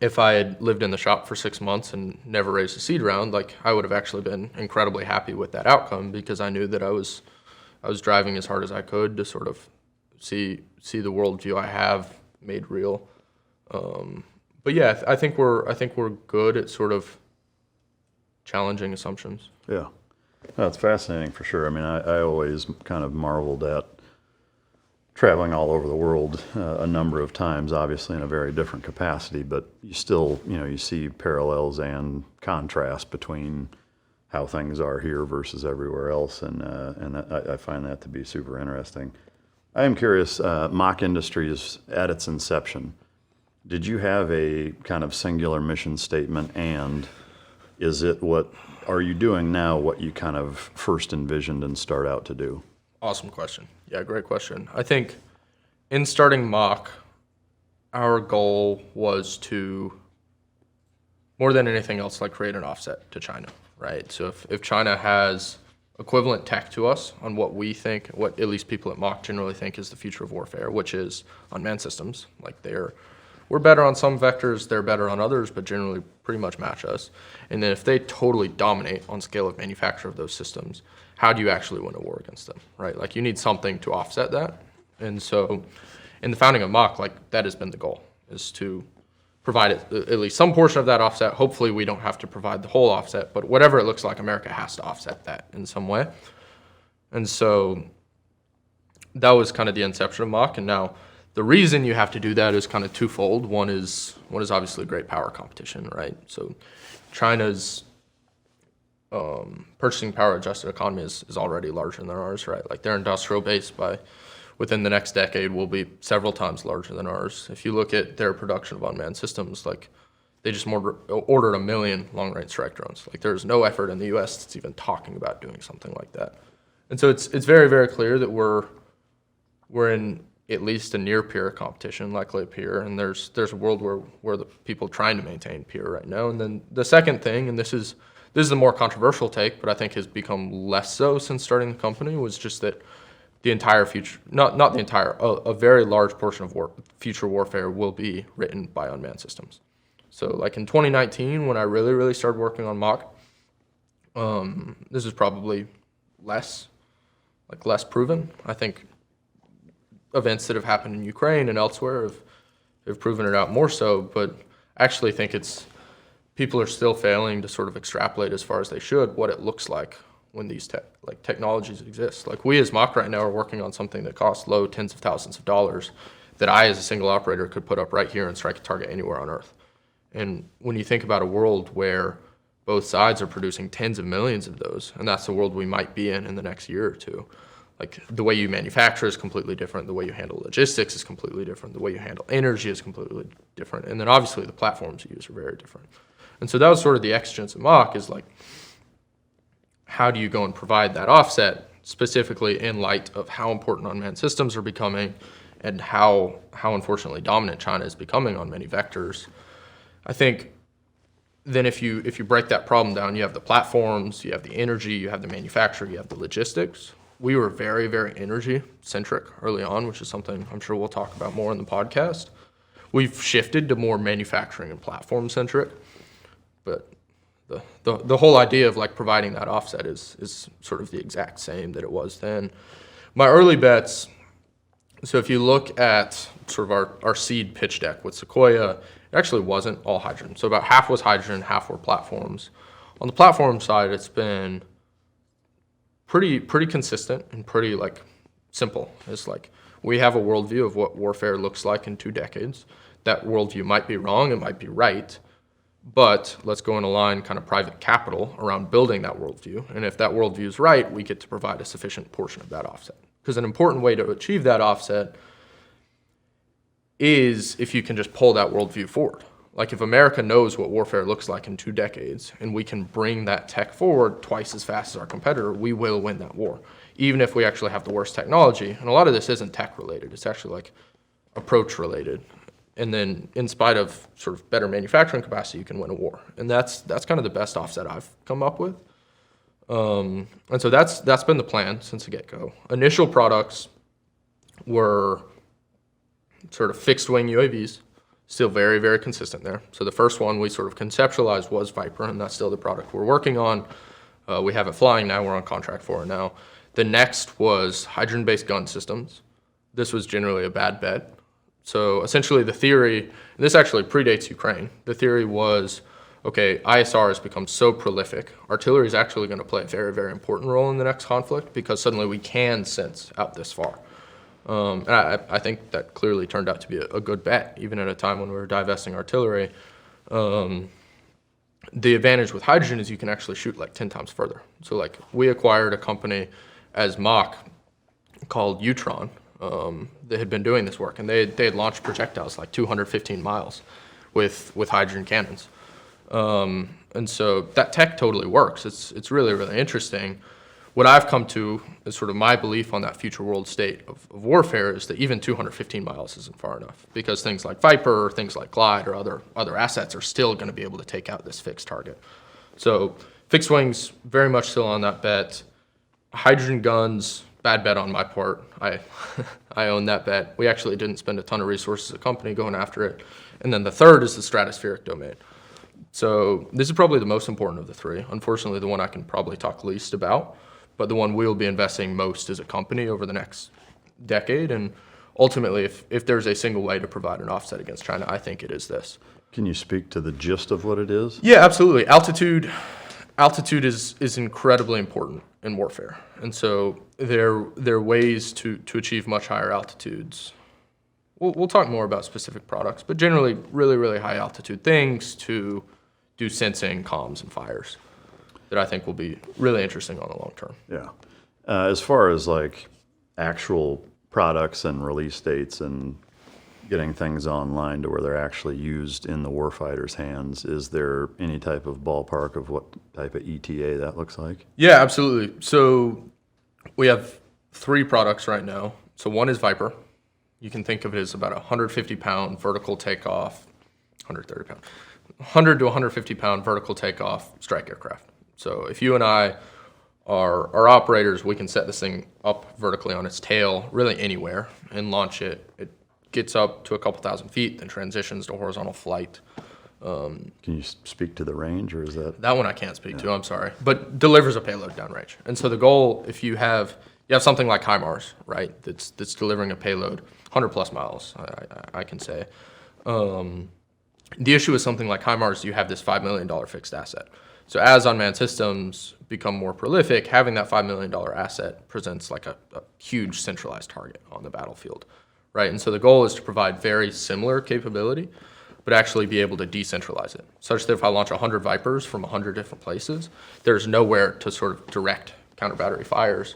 if I had lived in the shop for 6 months and never raised a seed round, like I would have actually been incredibly happy with that outcome, because I knew that I was driving as hard as I could to sort of see the worldview I have made real. But yeah, I think we're good at sort of challenging assumptions. Yeah, that's fascinating for sure. I mean, I always kind of marveled at traveling all over the world a number of times, obviously in a very different capacity, but you still, you see parallels and contrast between how things are here versus everywhere else, and I find that to be super interesting. I am curious, MACH Industries, at its inception, did you have a kind of singular mission statement, and are you doing now what you kind of first envisioned and start out to do? Awesome question. Yeah, great question. I think in starting MACH, our goal was to, more than anything else, like create an offset to China, right? So if China has equivalent tech to us on what we think, what at least people at MACH generally think is the future of warfare, which is unmanned systems, like we're better on some vectors, they're better on others, but generally pretty much match us. And then if they totally dominate on scale of manufacture of those systems, how do you actually win a war against them, right? Like you need something to offset that. And so in the founding of MACH, like that has been the goal, is to provide at least some portion of that offset. Hopefully we don't have to provide the whole offset, but whatever it looks like, America has to offset that in some way. And so that was kind of the inception of MACH. And now the reason you have to do that is kind of twofold. One is obviously great power competition, right? So China's purchasing power adjusted economy is already larger than ours, right? Like their industrial base within the next decade will be several times larger than ours. If you look at their production of unmanned systems, like they just ordered 1 million long-range strike drones. Like there's no effort in the U.S. that's even talking about doing something like that. And so it's very, very clear that we're in at least a near peer competition, likely a peer, and there's a world where the people trying to maintain peer right now. And then the second thing, and this is the more controversial take, but I think has become less so since starting the company, was just that the entire future, not the entire, a very large portion of future warfare will be written by unmanned systems. So like in 2019, when I really, really started working on MACH, this is probably less proven. I think events that have happened in Ukraine and elsewhere have proven it out more so, but I actually think people are still failing to sort of extrapolate as far as they should what it looks like when these technologies exist. Like we as MACH right now are working on something that costs low tens of thousands of dollars that I as a single operator could put up right here and strike a target anywhere on Earth. And when you think about a world where both sides are producing tens of millions of those, and that's the world we might be in the next year or two, like the way you manufacture is completely different, the way you handle logistics is completely different, the way you handle energy is completely different, and then obviously the platforms you use are very different. And so that was sort of the exigence of MACH, is like, how do you go and provide that offset, specifically in light of how important unmanned systems are becoming and how unfortunately dominant China is becoming on many vectors. I think then if you break that problem down, you have the platforms, you have the energy, you have the manufacturer, you have the logistics. we were very, very energy centric early on, which is something I'm sure we'll talk about more in the podcast. We've shifted to more manufacturing and platform centric, but the whole idea of like providing that offset is sort of the exact same that it was then. My early bets, so if you look at sort of our seed pitch deck with Sequoia, it actually wasn't all hydrogen. So about half was hydrogen, half were platforms. On the platform side, it's been pretty consistent and pretty like simple. It's like we have a worldview of what warfare looks like in 2 decades. That worldview might be wrong, it might be right, but let's go and align kind of private capital around building that worldview. And if that worldview is right, we get to provide a sufficient portion of that offset. Because an important way to achieve that offset is if you can just pull that worldview forward. Like if America knows what warfare looks like in 2 decades and we can bring that tech forward twice as fast as our competitor, we will win that war, even if we actually have the worst technology. And a lot of this isn't tech related, it's actually like approach related. And then in spite of sort of better manufacturing capacity, you can win a war. And that's kind of the best offset I've come up with. And so that's been the plan since the get-go. Initial products were sort of fixed wing UAVs, still very, very consistent there. So the first one we sort of conceptualized was Viper, and that's still the product we're working on. We have it flying now, we're on contract for it now. The next was hydrogen-based gun systems. This was generally a bad bet. So essentially the theory, and this actually predates Ukraine, the theory was, okay, ISR has become so prolific, artillery is actually going to play a very, very important role in the next conflict because suddenly we can sense out this far. And I think that clearly turned out to be a good bet, even at a time when we were divesting artillery. The advantage with hydrogen is you can actually shoot like 10 times further. So like we acquired a company as MACH called Utron, that had been doing this work, and they had launched projectiles like 215 miles with hydrogen cannons. And so that tech totally works. It's really, really interesting. What I've come to is sort of my belief on that future world state of warfare is that even 215 miles isn't far enough because things like Viper or things like Glide or other assets are still going to be able to take out this fixed target. So fixed wings, very much still on that bet. Hydrogen guns, bad bet on my part. I own that bet. We actually didn't spend a ton of resources as a company going after it. And then the third is the stratospheric domain. So this is probably the most important of the three. Unfortunately, the one I can probably talk least about, but the one we'll be investing most as a company over the next decade. And ultimately, if there's a single way to provide an offset against China, I think it is this. Can you speak to the gist of what it is? Yeah, absolutely. Altitude is incredibly important in warfare. And so there are ways to achieve much higher altitudes. We'll talk more about specific products, but generally really, really high altitude things to do sensing, comms, and fires that I think will be really interesting on the long term. Yeah. As far as like actual products and release dates and getting things online to where they're actually used in the warfighter's hands, is there any type of ballpark of what type of ETA that looks like? Yeah, absolutely. So we have 3 products right now. So one is Viper. You can think of it as about a 150-pound vertical takeoff, 100 to 150-pound vertical takeoff strike aircraft. So if you and I are operators, we can set this thing up vertically on its tail, really anywhere, and launch it. It gets up to a couple thousand feet, then transitions to horizontal flight. Can you speak to the range, or is that? That one I can't speak to, I'm sorry. But delivers a payload downrange. And so the goal, if you have something like HIMARS, right, that's delivering a payload, 100 plus miles, I can say. The issue with something like HIMARS, you have this $5 million fixed asset. So as unmanned systems become more prolific, having that $5 million asset presents like a huge centralized target on the battlefield, right? And so the goal is to provide very similar capability, but actually be able to decentralize it, such that if I launch 100 Vipers from 100 different places, there's nowhere to sort of direct counter battery fires.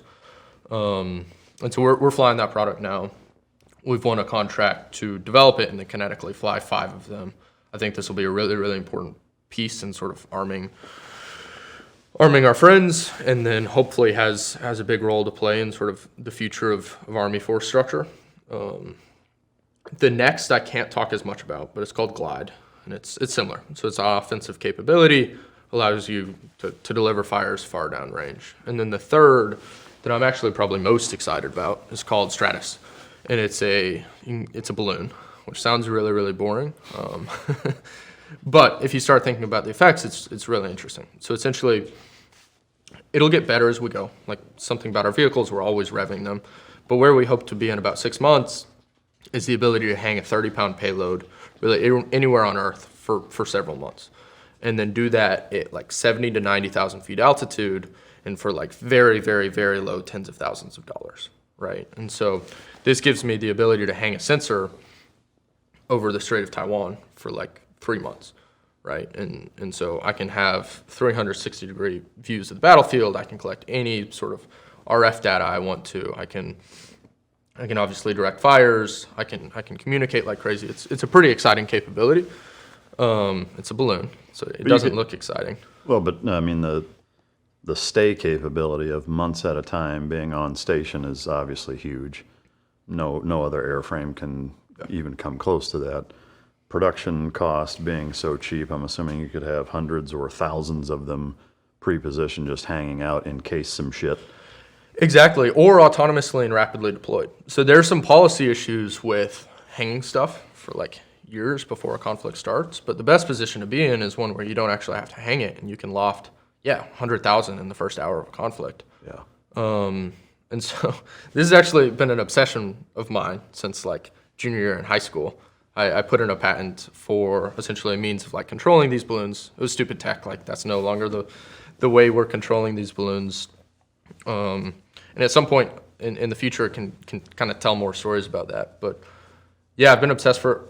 And so we're flying that product now. We've won a contract to develop it and then kinetically fly 5 of them. I think this will be a really, really important piece in sort of arming our friends, and then hopefully has a big role to play in sort of the future of Army force structure. The next I can't talk as much about, but it's called Glide, and it's similar. So it's offensive capability, allows you to deliver fires far down range. And then the third that I'm actually probably most excited about is called Stratus, and it's a balloon, which sounds really, really boring. But if you start thinking about the effects, it's really interesting. So essentially, it'll get better as we go. Like something about our vehicles, we're always revving them. But where we hope to be in about 6 months is the ability to hang a 30-pound payload really anywhere on Earth for several months. And then do that at like 70 to 90,000 feet altitude and for like very, very, very low tens of thousands of dollars, right? And so this gives me the ability to hang a sensor over the Strait of Taiwan for like 3 months, right? And so I can have 360-degree views of the battlefield. I can collect any sort of RF data I want to. I can obviously direct fires. I can communicate like crazy. It's a pretty exciting capability. It's a balloon, so it doesn't look exciting. Well, but I mean the stay capability of months at a time being on station is obviously huge. No other airframe can even come close to that. Production cost being so cheap, I'm assuming you could have hundreds or thousands of them pre-positioned just hanging out in case some shit. Exactly, or autonomously and rapidly deployed. So there's some policy issues with hanging stuff for like years before a conflict starts, but the best position to be in is one where you don't actually have to hang it and you can loft, 100,000 in the first hour of a conflict. Yeah. And so this has actually been an obsession of mine since like junior year in high school. I put in a patent for essentially a means of like controlling these balloons. It was stupid tech, like that's no longer the way we're controlling these balloons. And at some point in the future, can kind of tell more stories about that. But yeah, I've been obsessed for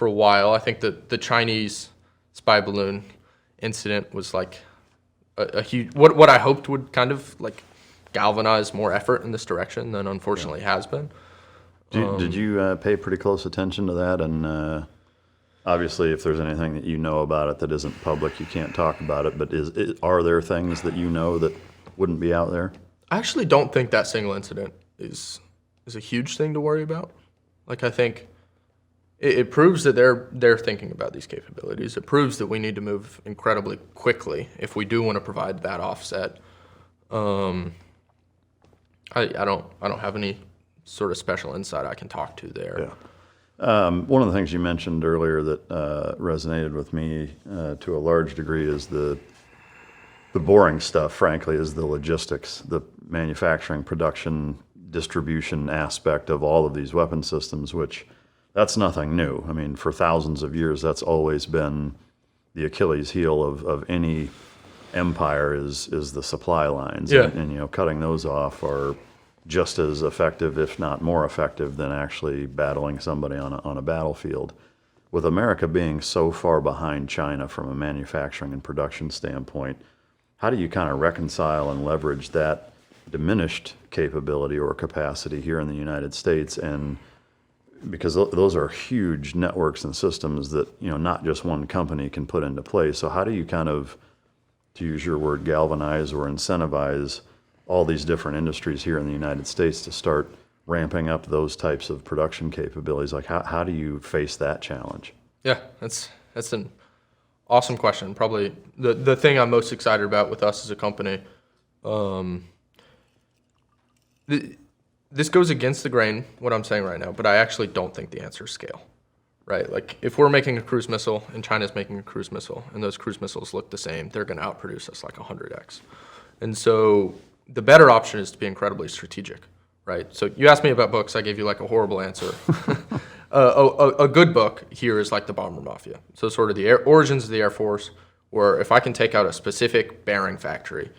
a while. I think that the Chinese spy balloon incident was like a huge, what I hoped would kind of like galvanize more effort in this direction than unfortunately has been. Did you pay pretty close attention to that? And obviously, if there's anything that you know about it that isn't public, you can't talk about it. But are there things that you know that wouldn't be out there? I actually don't think that single incident is a huge thing to worry about. Like I think it proves that they're thinking about these capabilities. It proves that we need to move incredibly quickly if we do want to provide that offset. I don't have any sort of special insight I can talk to there. Yeah. One of the things you mentioned earlier that resonated with me to a large degree is the boring stuff, frankly, is the logistics, the manufacturing, production, distribution aspect of all of these weapon systems, which that's nothing new. I mean, for thousands of years, that's always been the Achilles heel of any empire is the supply lines. Yeah. And cutting those off are just as effective, if not more effective, than actually battling somebody on a battlefield. With America being so far behind China from a manufacturing and production standpoint, how do you kind of reconcile and leverage that diminished capability or capacity here in the United States? And because those are huge networks and systems that not just one company can put into place. So how do you kind of, to use your word, galvanize or incentivize all these different industries here in the United States to start ramping up those types of production capabilities? Like how do you face that challenge? Yeah, that's an awesome question. Probably the thing I'm most excited about with us as a company. This goes against the grain, what I'm saying right now, but I actually don't think the answer is scale, right? Like if we're making a cruise missile and China's making a cruise missile and those cruise missiles look the same, they're going to outproduce us like 100x. And so the better option is to be incredibly strategic, right? So you asked me about books, I gave you like a horrible answer. A good book here is like the Bomber Mafia. So sort of the origins of the Air Force, where if I can take out a specific bearing factory,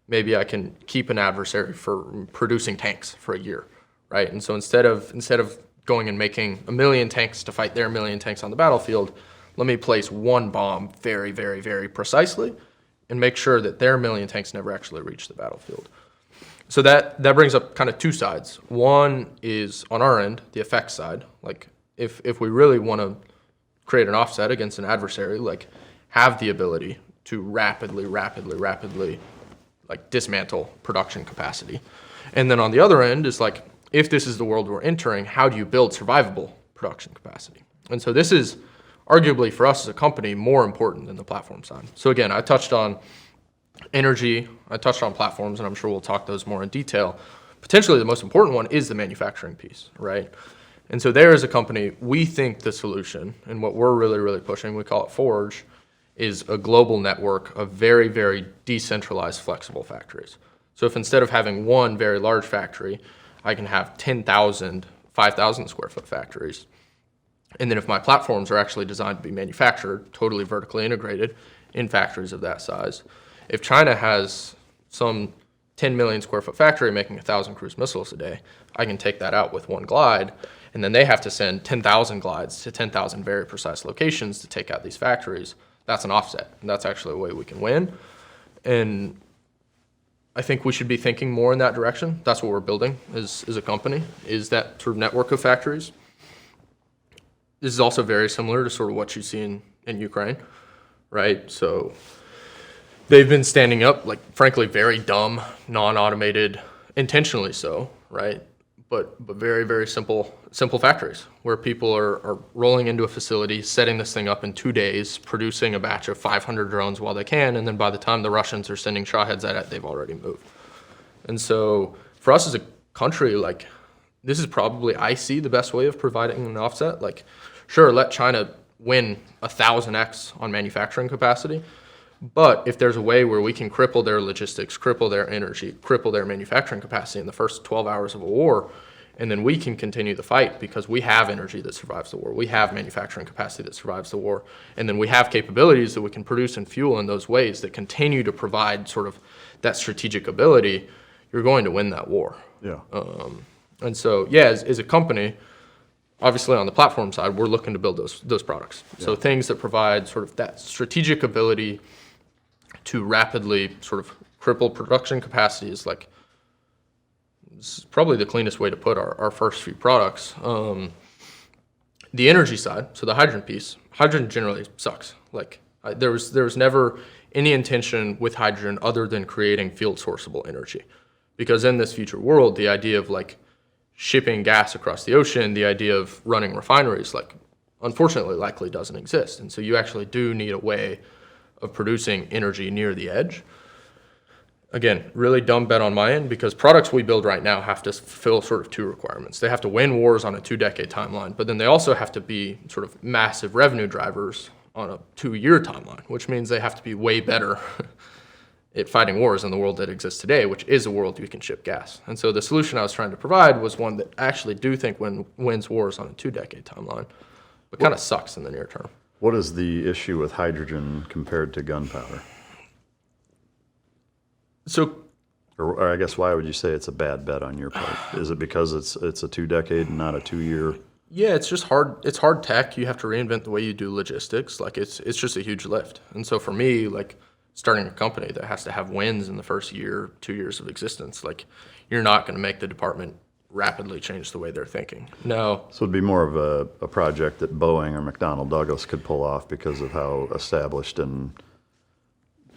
maybe I can keep an adversary for producing tanks for a year, right? And so instead of going and making 1 million tanks to fight their 1 million tanks on the battlefield, let me place one bomb very, very, very precisely and make sure that their 1 million tanks never actually reach the battlefield. So that brings up kind of two sides. One is on our end, the effects side. Like if we really want to create an offset against an adversary, like have the ability to rapidly like dismantle production capacity. And then on the other end is like, if this is the world we're entering, how do you build survivable production capacity? And so this is arguably for us as a company more important than the platform side. So again, I touched on energy. I touched on platforms, and I'm sure we'll talk those more in detail. Potentially the most important one is the manufacturing piece, right? And so there as a company, we think the solution, and what we're really, really pushing, we call it Forge, is a global network of very, very decentralized, flexible factories. So if instead of having one very large factory, I can have 10,000, 5,000 square foot factories. And then if my platforms are actually designed to be manufactured, totally vertically integrated in factories of that size. If China has some 10 million square foot factory making 1,000 cruise missiles a day, I can take that out with one glide, and then they have to send 10,000 glides to 10,000 very precise locations to take out these factories. That's an offset, and that's actually a way we can win. And I think we should be thinking more in that direction. That's what we're building as a company, is that sort of network of factories. This is also very similar to sort of what you see in Ukraine, right? So they've been standing up, like, frankly, very dumb, non-automated, intentionally so, right? But very, very simple factories where people are rolling into a facility, setting this thing up in 2 days, producing a batch of 500 drones while they can, and then by the time the Russians are sending Shaheds at it, they've already moved. And so for us as a country, like, this is probably, I see, the best way of providing an offset. Like, sure, let China win 1,000x on manufacturing capacity, but if there's a way where we can cripple their logistics, cripple their energy, cripple their manufacturing capacity in the first 12 hours of a war, and then we can continue the fight because we have energy that survives the war, we have manufacturing capacity that survives the war, and then we have capabilities that we can produce and fuel in those ways that continue to provide sort of that strategic ability, you're going to win that war. Yeah. And so, yeah, as a company, obviously on the platform side, we're looking to build those products. Yeah. So things that provide sort of that strategic ability to rapidly sort of cripple production capacity is like, this is probably the cleanest way to put our first few products. The energy side, so the hydrogen piece, hydrogen generally sucks. Like, there was never any intention with hydrogen other than creating field sourceable energy. Because in this future world, the idea of like shipping gas across the ocean, the idea of running refineries, like, unfortunately likely doesn't exist. And so you actually do need a way of producing energy near the edge. Again, really dumb bet on my end, because products we build right now have to fulfill sort of two requirements. They have to win wars on a 2-decade timeline, but then they also have to be sort of massive revenue drivers on a 2-year timeline, which means they have to be way better at fighting wars in the world that exists today, which is a world you can ship gas. And so the solution I was trying to provide was one that actually do think wins wars on a 2-decade timeline, but kind of sucks in the near term. What is the issue with hydrogen compared to gunpowder? So, or I guess, why would you say it's a bad bet on your part? Is it because it's a 2-decade and not a 2-year? Yeah, it's just hard. It's hard tech. You have to reinvent the way you do logistics. Like, it's just a huge lift. And so for me, like, starting a company that has to have wins in the first year, 2 years of existence, like, you're not going to make the department rapidly change the way they're thinking. No. So it'd be more of a project that Boeing or McDonnell Douglas could pull off because of how established and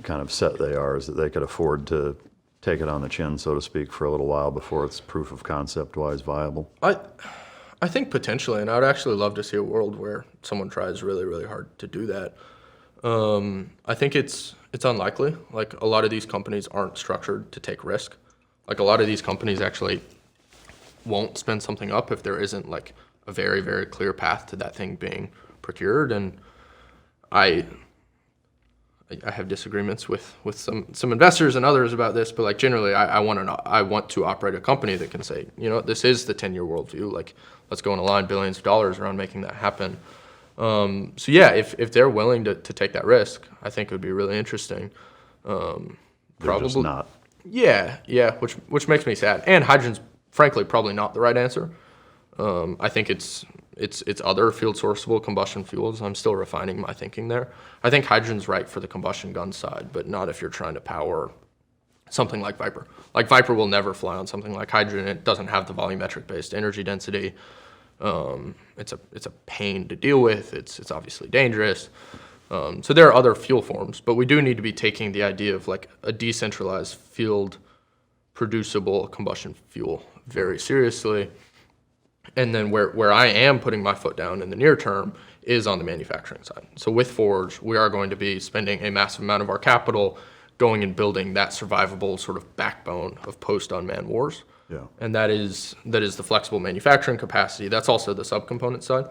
kind of set they are, is that they could afford to take it on the chin, so to speak, for a little while before it's proof of concept-wise viable. I think potentially, and I would actually love to see a world where someone tries really, really hard to do that. I think it's unlikely. Like, a lot of these companies aren't structured to take risk. Like, a lot of these companies actually won't spin something up if there isn't like a very, very clear path to that thing being procured. And I have disagreements with some investors and others about this, but like, generally I want to operate a company that can say, you know, this is the 10-year worldview. Like, let's go and align billions of dollars around making that happen. So yeah, if they're willing to take that risk, I think it would be really interesting. Probably just not. Yeah, which makes me sad. And hydrogen's frankly probably not the right answer. I think it's other field sourceable combustion fuels. I'm still refining my thinking there. I think hydrogen's right for the combustion gun side, but not if you're trying to power something like Viper. Like, Viper will never fly on something like hydrogen. It doesn't have the volumetric based energy density. It's a pain to deal with. It's obviously dangerous. So there are other fuel forms, but we do need to be taking the idea of like a decentralized field producible combustion fuel very seriously. And then where I am putting my foot down in the near term is on the manufacturing side. So with Forge, we are going to be spending a massive amount of our capital going and building that survivable sort of backbone of post-unmanned wars. Yeah. And that is the flexible manufacturing capacity. That's also the subcomponent side.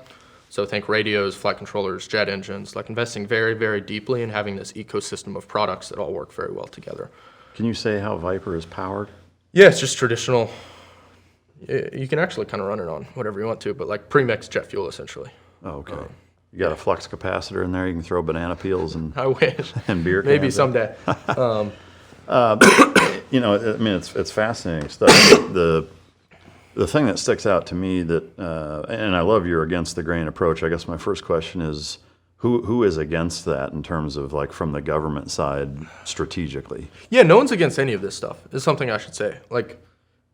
So think radios, flight controllers, jet engines, like investing very, very deeply in having this ecosystem of products that all work very well together. Can you say how Viper is powered? Yeah, it's just traditional. You can actually kind of run it on whatever you want to, but like pre-mixed jet fuel, essentially. Oh, okay. You got a flux capacitor in there. You can throw banana peels and I wish. and beer cans. Maybe someday. You know, I mean, it's fascinating stuff. The thing that sticks out to me that, and I love your against the grain approach. I guess my first question is, who is against that in terms of like from the government side strategically? Yeah, no one's against any of this stuff. Is something I should say. Like,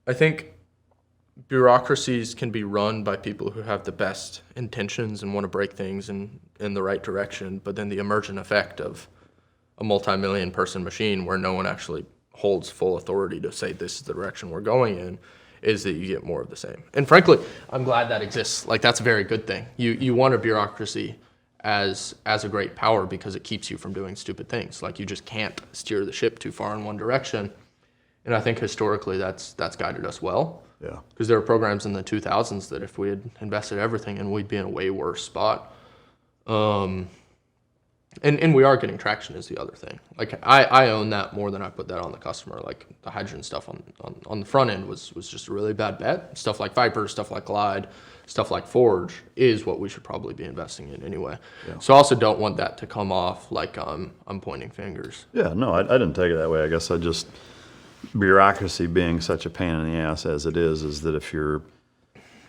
I think bureaucracies can be run by people who have the best intentions and want to break things in the right direction, but then the emergent effect of a multi-million person machine where no one actually holds full authority to say this is the direction we're going in is that you get more of the same. And frankly, I'm glad that exists. Like, that's a very good thing. You want a bureaucracy as a great power because it keeps you from doing stupid things. Like, you just can't steer the ship too far in one direction. And I think historically that's guided us well. Yeah. Because there were programs in the 2000s that if we had invested everything in, we'd be in a way worse spot. And we are getting traction is the other thing. Like, I own that more than I put that on the customer. Like, the hydrogen stuff on the front end was just a really bad bet. Stuff like Viper, stuff like Glide, stuff like Forge is what we should probably be investing in anyway. Yeah. So I also don't want that to come off like I'm pointing fingers. Yeah, no, I didn't take it that way. I guess I just, bureaucracy being such a pain in the ass as it is that if you're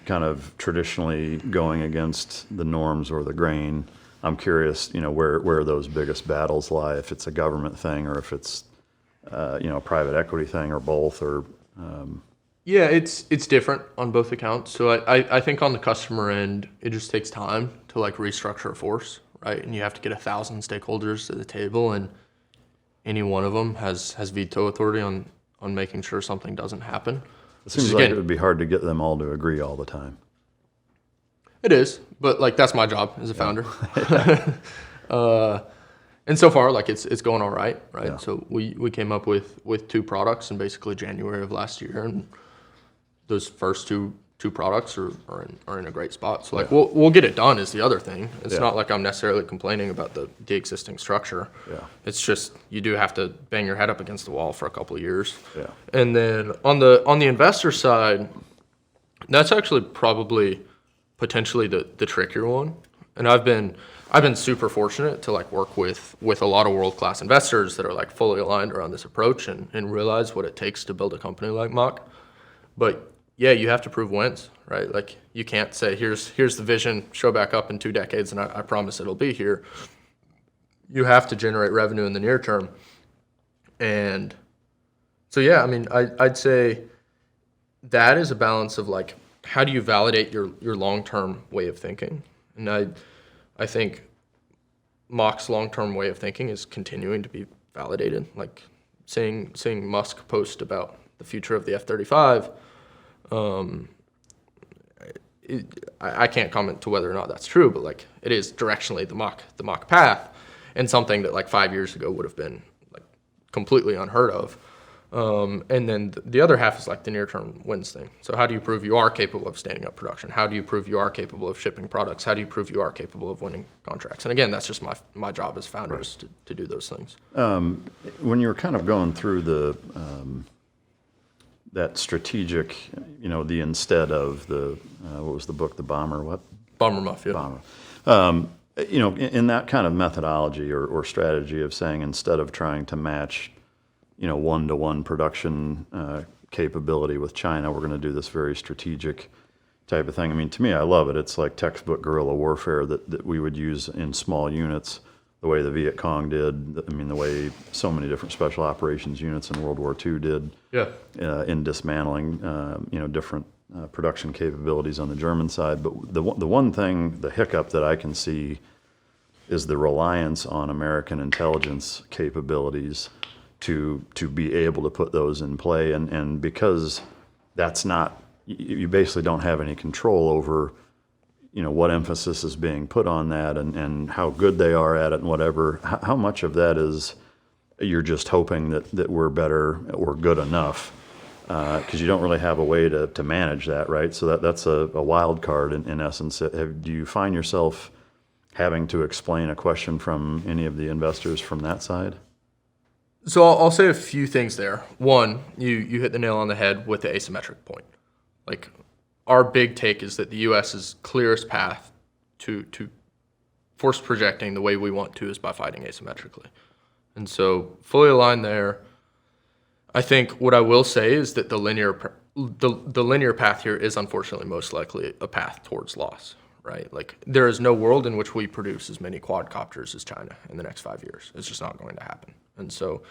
kind of traditionally going against the norms or the grain, I'm curious, you know, where those biggest battles lie, if it's a government thing or if it's, you know, a private equity thing or both or... Yeah, it's different on both accounts. So I think on the customer end, it just takes time to like restructure a force, right? And you have to get 1,000 stakeholders at the table, and any one of them has veto authority on making sure something doesn't happen. It seems like it would be hard to get them all to agree all the time. It is, but like that's my job as a founder. And so far, like it's going all right? Yeah. So we came up with 2 products in basically January of last year, and those first two products are in a great spot. So like we'll get it done is the other thing. It's not like I'm necessarily complaining about the existing structure. Yeah. It's just you do have to bang your head up against the wall for a couple of years. Yeah. And then on the investor side, that's actually probably potentially the trickier one. And I've been super fortunate to like work with a lot of world-class investors that are like fully aligned around this approach and realize what it takes to build a company like MACH. But yeah, you have to prove wins, right? Like you can't say, here's the vision, show back up in 2 decades, and I promise it'll be here. You have to generate revenue in the near term. And so, yeah, I mean, I'd say that is a balance of like, how do you validate your long-term way of thinking? And I think MACH's long-term way of thinking is continuing to be validated. Like seeing Musk post about the future of the F-35, I can't comment to whether or not that's true, but like it is directionally the MACH path, and something that like 5 years ago would have been like completely unheard of. And then the other half is like the near-term wins thing. So how do you prove you are capable of standing up production? How do you prove you are capable of shipping products? How do you prove you are capable of winning contracts? And again, that's just my job as founders to do those things. When you were kind of going through the that strategic, you know, the instead of the what was the book, The Bomber? What? Bomber Muff, yeah. Bomber. You know, in that kind of methodology or strategy of saying instead of trying to match, you know, 1-to-1 production capability with China, we're going to do this very strategic type of thing. I mean, to me, I love it. It's like textbook guerrilla warfare that we would use in small units, the way the Viet Cong did. I mean, the way so many different special operations units in World War II did. Yeah. In dismantling, you know, different production capabilities on the German side. But the one thing, the hiccup that I can see is the reliance on American intelligence capabilities to be able to put those in play, and because that's not, you basically don't have any control over, you know, what emphasis is being put on that and how good they are at it and whatever. How much of that is you're just hoping that we're better or good enough, because you don't really have a way to manage that, right? So that's a wild card in essence. Do you find yourself having to explain a question from any of the investors from that side? So I'll say a few things there. One, you hit the nail on the head with the asymmetric point. Like, our big take is that the U.S.'s clearest path to force projecting the way we want to is by fighting asymmetrically. And so fully aligned there. I think what I will say is that the linear path here is unfortunately most likely a path towards loss, right? Like, there is no world in which we produce as many quadcopters as China in the next 5 years. It's just not going to happen. And so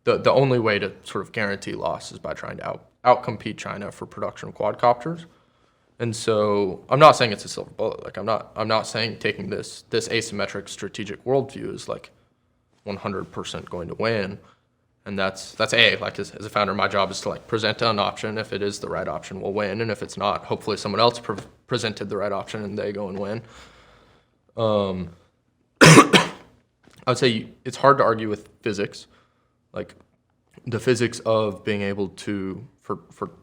the only way to sort of guarantee loss is by trying to outcompete China for production of quadcopters. And so I'm not saying it's a silver bullet. Like, I'm not saying taking this asymmetric strategic worldview is like 100% going to win. And that's like, as a founder, my job is to like present an option. If it is the right option, we'll win. And if it's not, hopefully someone else presented the right option and they go and win. I would say it's hard to argue with physics. Like, the physics of being able to, for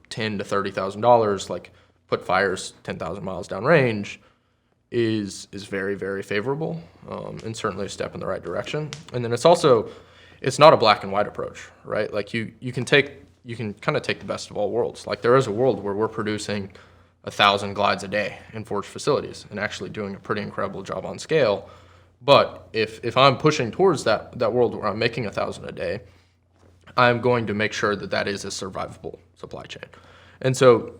$10,000 to $30,000, like, put fires 10,000 miles downrange is very, very favorable, and certainly a step in the right direction. And then it's not a black and white approach, right? Like, you can kind of take the best of all worlds. Like, there is a world where we're producing 1,000 glides a day in Forge facilities and actually doing a pretty incredible job on scale. But if I'm pushing towards that world where I'm making 1,000 a day, I'm going to make sure that is a survivable supply chain. And so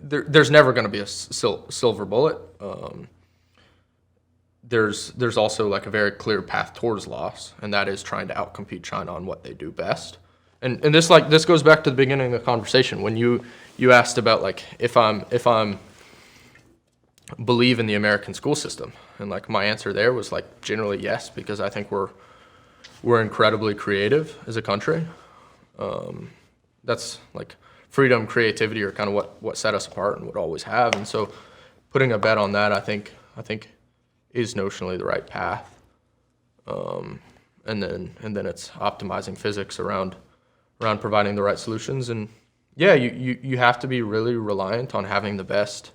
there's never going to be a silver bullet. There's also like a very clear path towards loss, and that is trying to outcompete China on what they do best. And this goes back to the beginning of the conversation when you asked about like if I'm believe in the American school system, and like my answer there was like generally yes, because I think we're incredibly creative as a country. That's like freedom, creativity are kind of what set us apart and what always have. And so putting a bet on that, I think is notionally the right path. And then it's optimizing physics around providing the right solutions. And yeah, you have to be really reliant on having the best.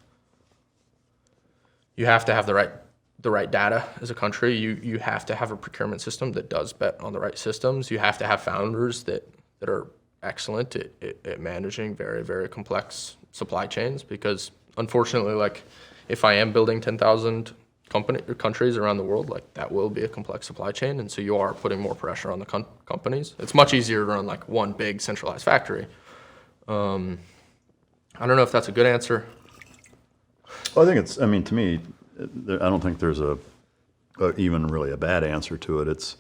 You have to have the right data as a country. You have to have a procurement system that does bet on the right systems. You have to have founders that are excellent at managing very, very complex supply chains, because unfortunately, like, if I am building 10,000 countries around the world, like, that will be a complex supply chain, and so you are putting more pressure on the companies. It's much easier to run like one big centralized factory. I don't know if that's a good answer. Well, I think to me, I don't think there's even really a bad answer to it. It's,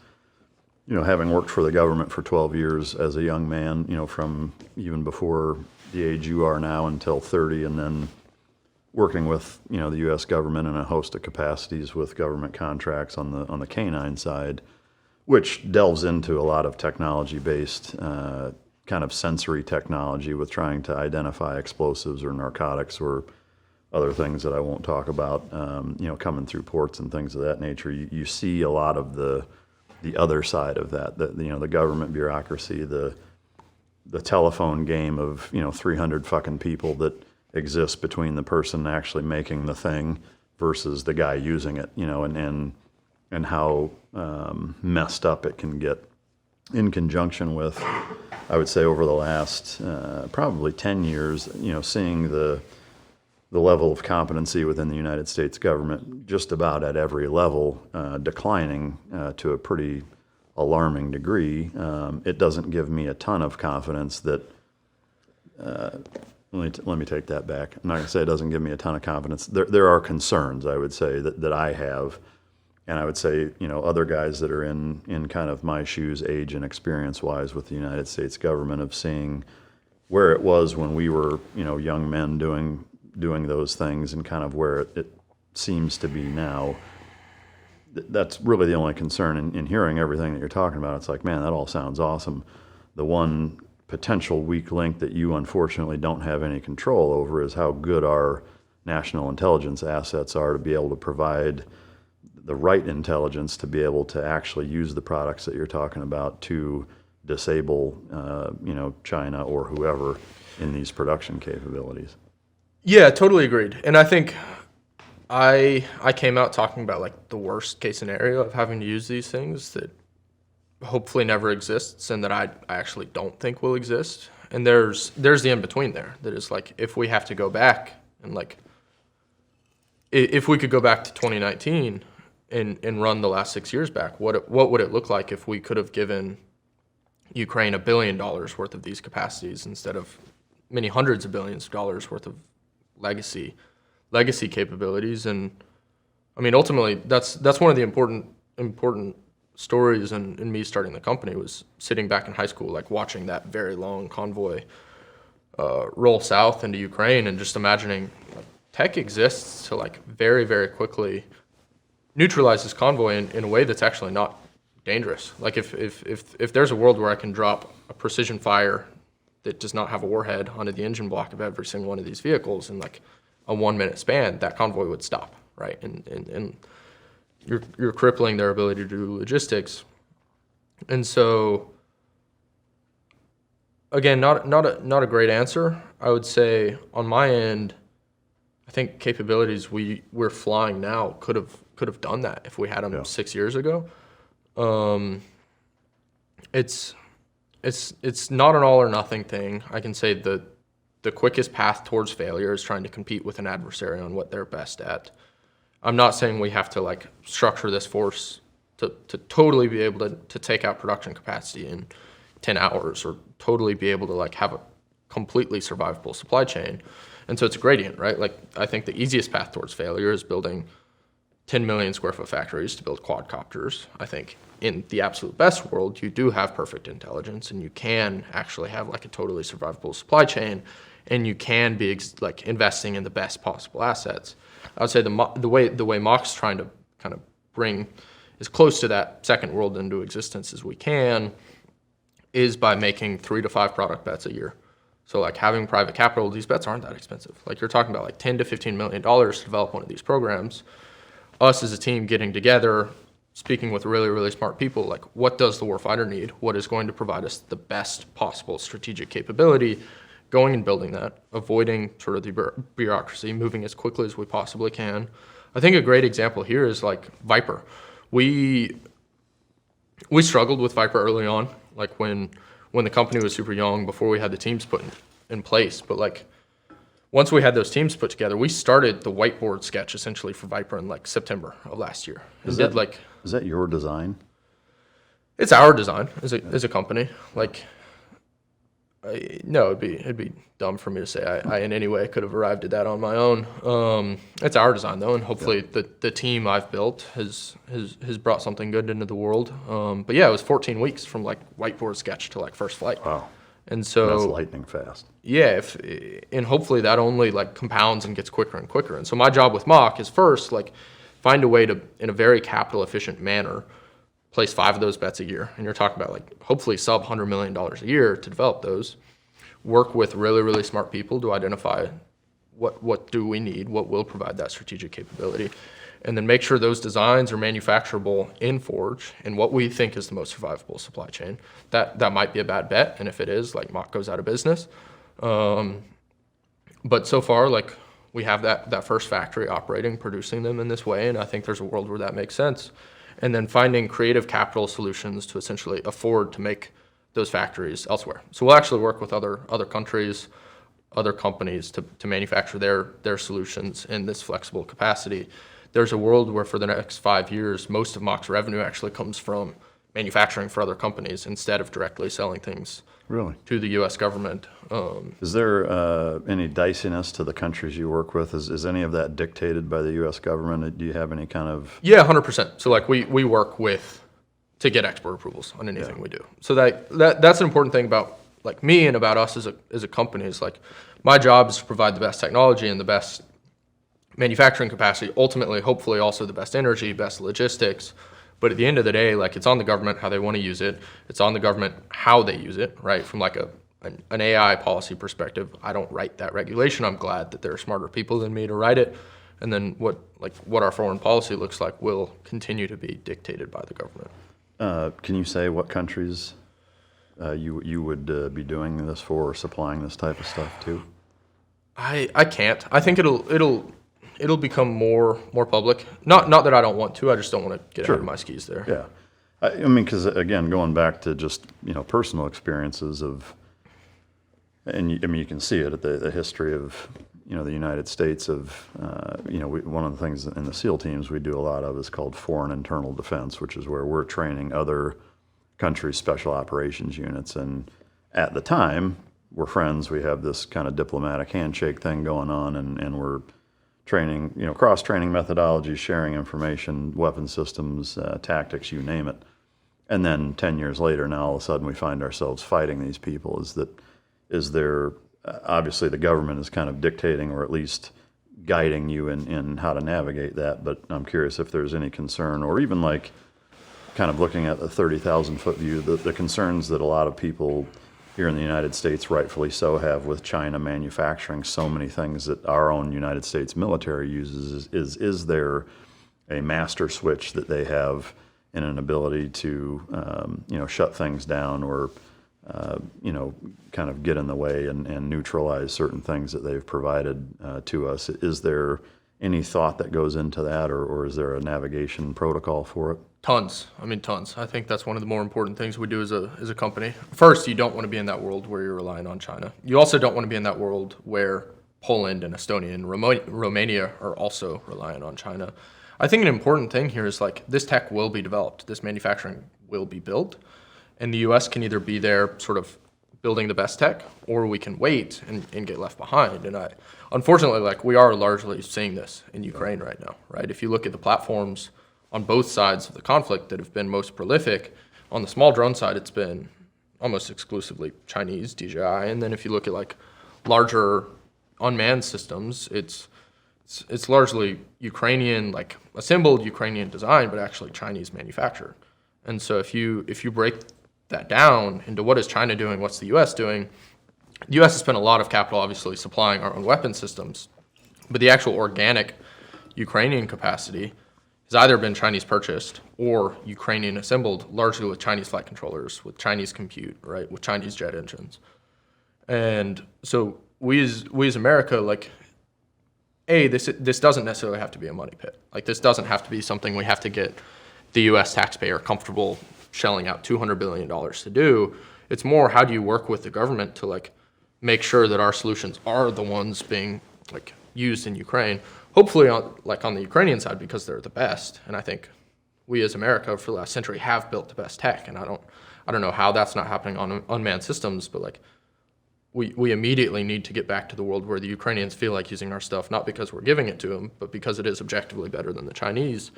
having worked for the government for 12 years as a young man, from even before the age you are now until 30, and then working with, the U.S. government in a host of capacities with government contracts on the canine side, which delves into a lot of technology-based kind of sensory technology with trying to identify explosives or narcotics or other things that I won't talk about, coming through ports and things of that nature. You see a lot of the other side of that, the government bureaucracy, the telephone game of 300 fucking people that exist between the person actually making the thing versus the guy using it, and how messed up it can get. In conjunction with, I would say, over the last probably 10 years, seeing the level of competency within the United States government just about at every level declining to a pretty alarming degree. It doesn't give me a ton of confidence that, let me take that back. I'm not going to say it doesn't give me a ton of confidence. There are concerns, I would say, that I have. And I would say, other guys that are in kind of my shoes, age and experience-wise with the United States government, of seeing where it was when we were, young men doing those things and kind of where it seems to be now. That's really the only concern in hearing everything that you're talking about. It's like, man, that all sounds awesome. The one potential weak link that you unfortunately don't have any control over is how good our national intelligence assets are to be able to provide the right intelligence to be able to actually use the products that you're talking about to disable, China or whoever in these production capabilities. Yeah, totally agreed. And I think I came out talking about like the worst case scenario of having to use these things that hopefully never exists and that I actually don't think will exist. And there's the in between there that is like, if we have to go back and like, if we could go back to 2019 and run the last 6 years back, what would it look like if we could have given Ukraine $1 billion worth of these capacities instead of many hundreds of billions of dollars worth of legacy capabilities? And I mean, ultimately, that's one of the important stories in me starting the company was sitting back in high school, like watching that very long convoy roll south into Ukraine and just imagining like, tech exists to like very, very quickly neutralize this convoy in a way that's actually not dangerous. Like if there's a world where I can drop a precision fire that does not have a warhead onto the engine block of every single one of these vehicles in like a 1 minute span, that convoy would stop, right? And you're crippling their ability to do logistics. And so again, not a great answer. I would say on my end, I think capabilities we're flying now could have done that if we had them 6 years ago. It's not an all or nothing thing. I can say the quickest path towards failure is trying to compete with an adversary on what they're best at. I'm not saying we have to like structure this force to totally be able to take out production capacity in 10 hours or totally be able to like have a completely survivable supply chain. And so it's a gradient, right? Like I think the easiest path towards failure is building 10 million square foot factories to build quadcopters. I think in the absolute best world, you do have perfect intelligence and you can actually have like a totally survivable supply chain and you can be like investing in the best possible assets. I would say the way MACH's trying to kind of bring as close to that second world into existence as we can is by making 3 to 5 product bets a year. So like having private capital, these bets aren't that expensive. Like you're talking about like $10 to $15 million to develop one of these programs. Us as a team getting together, speaking with really, really smart people, like what does the warfighter need? What is going to provide us the best possible strategic capability? Going and building that, avoiding sort of the bureaucracy, moving as quickly as we possibly can. I think a great example here is like Viper. We struggled with Viper early on, like when the company was super young, before we had the teams put in place. But like once we had those teams put together, we started the whiteboard sketch essentially for Viper in like September of last year. Is that your design? It's our design as a company. Like, no, it'd be dumb for me to say I in any way could have arrived at that on my own. It's our design though, and hopefully the team I've built has brought something good into the world. But yeah, it was 14 weeks from like whiteboard sketch to like first flight. Wow. And so that's lightning fast. Yeah, and hopefully that only like compounds and gets quicker and quicker. And so my job with MACH is first like find a way to, in a very capital efficient manner, place 5 of those bets a year. And you're talking about like hopefully sub $100 million a year to develop those. Work with really, really smart people to identify what do we need, what will provide that strategic capability, and then make sure those designs are manufacturable in Forge in what we think is the most survivable supply chain. That might be a bad bet, and if it is, like MACH goes out of business. But so far, like we have that first factory operating, producing them in this way, and I think there's a world where that makes sense. And then finding creative capital solutions to essentially afford to make those factories elsewhere. So we'll actually work with other countries, other companies to manufacture their solutions in this flexible capacity. There's a world where for the next 5 years, most of MACH's revenue actually comes from manufacturing for other companies instead of directly selling things to the U.S. government. Is there any diciness to the countries you work with? Is any of that dictated by the U.S. government? Do you have any kind of... Yeah, 100%. So like we work to get export approvals on anything we do. So that's an important thing about like me and about us as a company is like my job is to provide the best technology and the best manufacturing capacity, ultimately, hopefully also the best energy, best logistics. But at the end of the day, like it's on the government how they want to use it. It's on the government how they use it, right? From like an AI policy perspective, I don't write that regulation. I'm glad that there are smarter people than me to write it. And then what our foreign policy looks like will continue to be dictated by the government. Can you say what countries you would be doing this for, or supplying this type of stuff to? I can't. I think it'll become more public. Not that I don't want to. I just don't want to get ahead of my skis there. Yeah. I mean, because again, going back to just personal experiences of, and you can see it at the history of the United States of one of the things in the SEAL teams we do a lot of is called foreign internal defense, which is where we're training other countries' special operations units. And at the time, we're friends. We have this kind of diplomatic handshake thing going on, and we're training, cross-training methodologies, sharing information, weapon systems, tactics, you name it. And then 10 years later, now all of a sudden we find ourselves fighting these people. Is there obviously the government is kind of dictating or at least guiding you in how to navigate that, but I'm curious if there's any concern, or even like kind of looking at the 30,000-foot view, the concerns that a lot of people here in the United States, rightfully so, have with China manufacturing so many things that our own United States military uses. Is there a master switch that they have in an ability to shut things down, or kind of get in the way and neutralize certain things that they've provided to us? Is there any thought that goes into that, or is there a navigation protocol for it? Tons. I mean, tons. I think that's one of the more important things we do as a company. First, you don't want to be in that world where you're relying on China. You also don't want to be in that world where Poland and Estonia and Romania are also relying on China. I think an important thing here is like this tech will be developed. This manufacturing will be built. And the U.S. can either be there sort of building the best tech, or we can wait and get left behind. And unfortunately, we are largely seeing this in Ukraine right now, right? If you look at the platforms on both sides of the conflict that have been most prolific, on the small drone side, it's been almost exclusively Chinese, DJI. And then if you look at larger unmanned systems, it's largely Ukrainian, assembled Ukrainian design, but actually Chinese manufactured. And so if you break that down into what is China doing, what's the U.S. doing, the U.S. has spent a lot of capital, obviously, supplying our own weapon systems, but the actual organic Ukrainian capacity has either been Chinese purchased or Ukrainian assembled, largely with Chinese flight controllers, with Chinese compute, right, with Chinese jet engines. And so we as America, this doesn't necessarily have to be a money pit. This doesn't have to be something we have to get the U.S. taxpayer comfortable shelling out $200 billion to do. It's more, how do you work with the government to make sure that our solutions are the ones being used in Ukraine, hopefully on the Ukrainian side, because they're the best. And I think we as America for the last century have built the best tech, and I don't know how that's not happening on unmanned systems, but we immediately need to get back to the world where the Ukrainians feel like using our stuff, not because we're giving it to them, but because it is objectively better than the Chinese.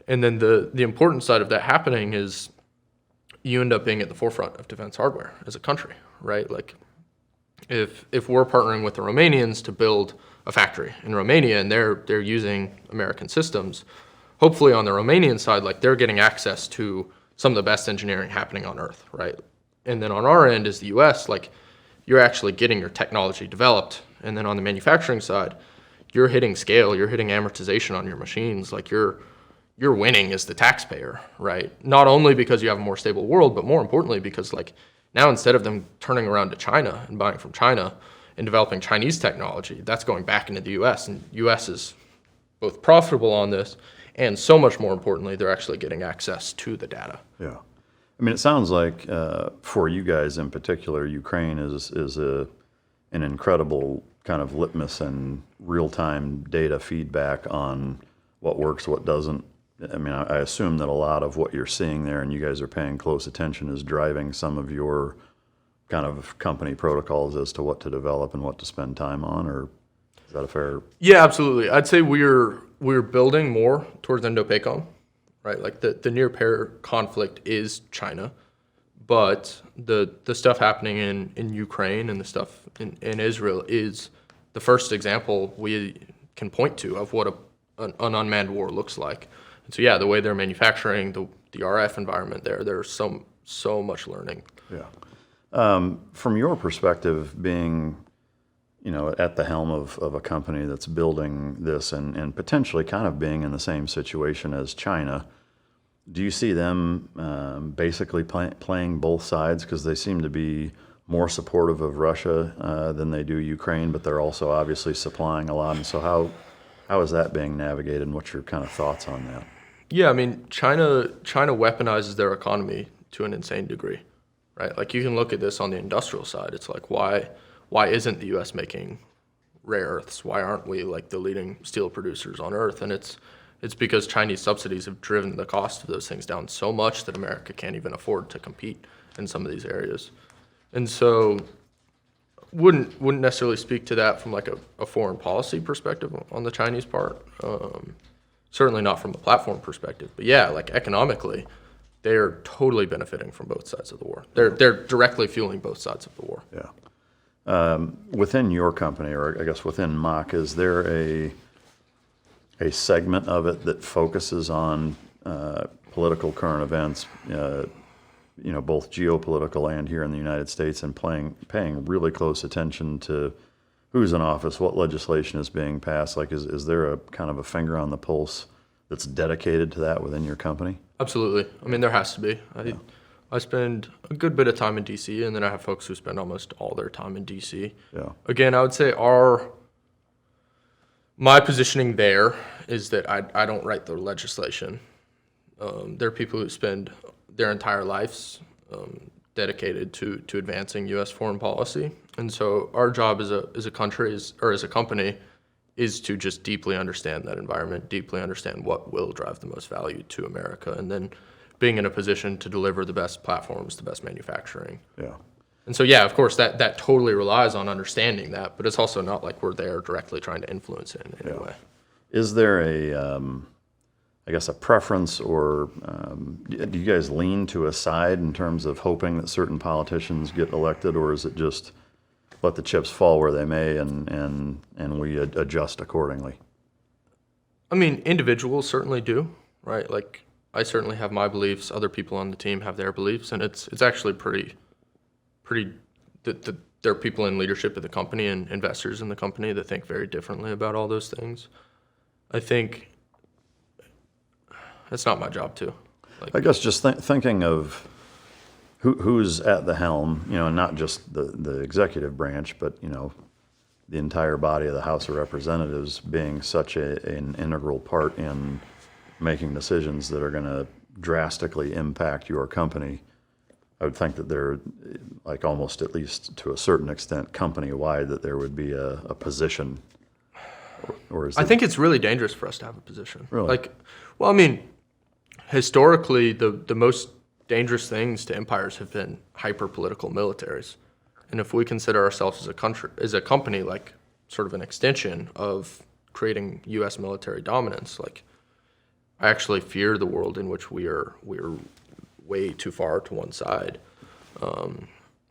And then the important side of that happening is you end up being at the forefront of defense hardware as a country, right? If we're partnering with the Romanians to build a factory in Romania and they're using American systems, hopefully on the Romanian side, they're getting access to some of the best engineering happening on Earth, right? And then on our end as the U.S., you're actually getting your technology developed. And then on the manufacturing side, you're hitting scale, you're hitting amortization on your machines. You're winning as the taxpayer, right? Not only because you have a more stable world, but more importantly because now instead of them turning around to China and buying from China and developing Chinese technology, that's going back into the U.S. And U.S. is both profitable on this, and so much more importantly, they're actually getting access to the data. Yeah. I mean, it sounds like for you guys in particular, Ukraine is an incredible kind of litmus and real-time data feedback on what works, what doesn't. I mean, I assume that a lot of what you're seeing there and you guys are paying close attention is driving some of your kind of company protocols as to what to develop and what to spend time on, or is that a fair? Yeah, absolutely. I'd say we're building more towards Indo-PACOM, right? The near peer conflict is China, but the stuff happening in Ukraine and the stuff in Israel is the first example we can point to of what an unmanned war looks like. And so yeah, the way they're manufacturing the RF environment there's so much learning. Yeah. From your perspective, being at the helm of a company that's building this and potentially kind of being in the same situation as China, do you see them basically playing both sides? Because they seem to be more supportive of Russia than they do Ukraine, but they're also obviously supplying a lot. And so how is that being navigated, and what's your kind of thoughts on that? Yeah, I mean, China weaponizes their economy to an insane degree, right? Like, you can look at this on the industrial side. It's like, why isn't the U.S. making rare earths? Why aren't we like the leading steel producers on earth? And it's because Chinese subsidies have driven the cost of those things down so much that America can't even afford to compete in some of these areas. And so wouldn't necessarily speak to that from like a foreign policy perspective on the Chinese part. Certainly not from a platform perspective. But yeah, like economically, they are totally benefiting from both sides of the war. They're directly fueling both sides of the war. Yeah. Within your company, or I guess within MACH, is there a segment of it that focuses on political current events, both geopolitical and here in the United States, and paying really close attention to who's in office, what legislation is being passed? Like, is there a kind of a finger on the pulse that's dedicated to that within your company? Absolutely. I mean, there has to be. I spend a good bit of time in D.C., and then I have folks who spend almost all their time in D.C. Yeah. Again, I would say my positioning there is that I don't write the legislation. There are people who spend their entire lives dedicated to advancing U.S. foreign policy, and so our job as a country or as a company is to just deeply understand that environment, deeply understand what will drive the most value to America, and then being in a position to deliver the best platforms, the best manufacturing. Yeah. And so, yeah, of course, that totally relies on understanding that, but it's also not like we're there directly trying to influence it in any way. Is there a preference, or do you guys lean to a side in terms of hoping that certain politicians get elected, or is it just let the chips fall where they may and we adjust accordingly? I mean, individuals certainly do, right? Like, I certainly have my beliefs. Other people on the team have their beliefs, and it's actually pretty. There are people in leadership of the company and investors in the company that think very differently about all those things. I think it's not my job to. I guess just thinking of who's at the helm, not just the executive branch, but the entire body of the House of Representatives being such an integral part in making decisions that are going to drastically impact your company. I would think that there, like almost at least to a certain extent, company-wide, that there would be a position. Or is I think it's really dangerous for us to have a position. Really? Historically, the most dangerous things to empires have been hyper-political militaries. And if we consider ourselves as a company, like sort of an extension of creating U.S. military dominance, like I actually fear the world in which we're way too far to one side.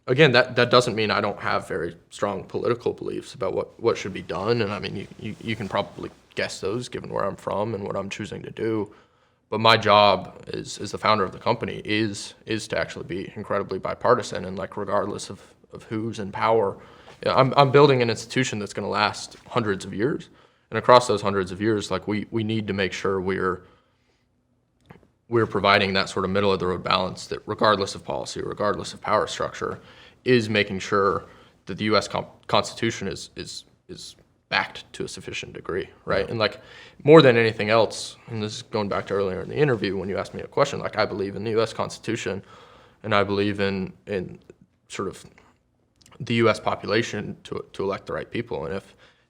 Again, that doesn't mean I don't have very strong political beliefs about what should be done. And I mean, you can probably guess those given where I'm from and what I'm choosing to do. But my job as the founder of the company is to actually be incredibly bipartisan, and like regardless of who's in power. I'm building an institution that's going to last hundreds of years. And across those hundreds of years, like we need to make sure we're providing that sort of middle of the road balance that regardless of policy, regardless of power structure, is making sure that the U.S. Constitution is backed to a sufficient degree, right? And like more than anything else, and this is going back to earlier in the interview when you asked me a question, like I believe in the U.S. Constitution, and I believe in sort of the U.S. population to elect the right people. And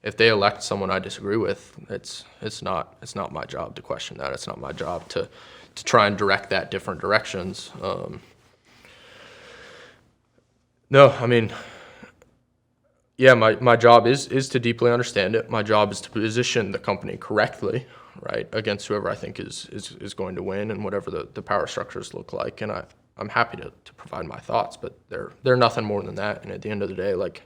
if they elect someone I disagree with, it's not my job to question that. It's not my job to try and direct that different directions. No, I mean, yeah, my job is to deeply understand it. My job is to position the company correctly, right, against whoever I think is going to win and whatever the power structures look like. And I'm happy to provide my thoughts, but they're nothing more than that. And at the end of the day, like,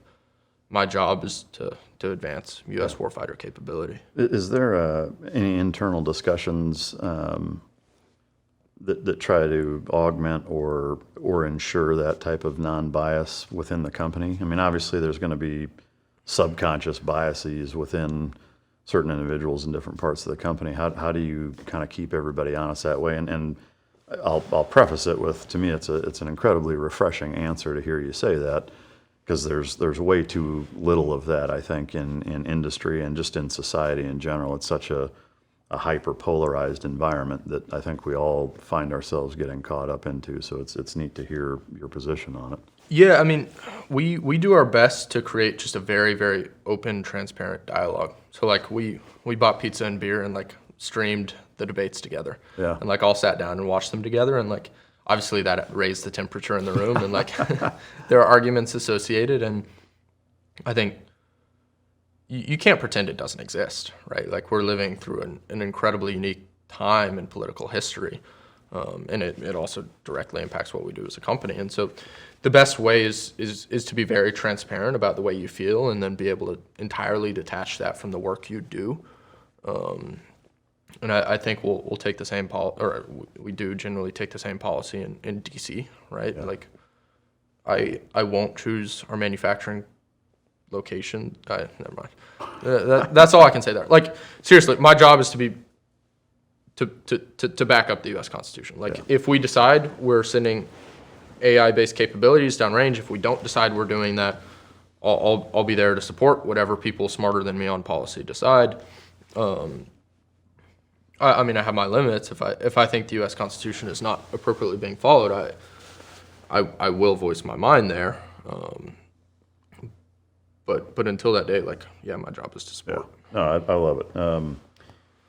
my job is to advance U.S. warfighter capability. Is there any internal discussions that try to augment or ensure that type of non-bias within the company? I mean, obviously there's going to be subconscious biases within certain individuals in different parts of the company. How do you kind of keep everybody honest that way? And I'll preface it with, to me, it's an incredibly refreshing answer to hear you say that, because there's way too little of that, I think, in industry and just in society in general. It's such a hyper polarized environment that I think we all find ourselves getting caught up into. So it's neat to hear your position on it. Yeah, I mean, we do our best to create just a very, very open, transparent dialogue. So like we bought pizza and beer and like streamed the debates together. Yeah. And like all sat down and watched them together, and like obviously that raised the temperature in the room, and like there are arguments associated, and I think you can't pretend it doesn't exist, right? Like we're living through an incredibly unique time in political history. And it also directly impacts what we do as a company. And so the best way is to be very transparent about the way you feel, and then be able to entirely detach that from the work you do. And I think we'll take the same we do generally take the same policy in DC, right? Yeah. Like I won't choose our manufacturing location. Never mind. That's all I can say there. Like seriously, my job is to be to back up the U.S. Constitution. Like, if we decide we're sending AI-based capabilities downrange, if we don't decide we're doing that, I'll be there to support whatever people smarter than me on policy decide. I mean, I have my limits. If I think the U.S. Constitution is not appropriately being followed, I will voice my mind there. But until that day, like, yeah, my job is to support. Yeah. No, I love it.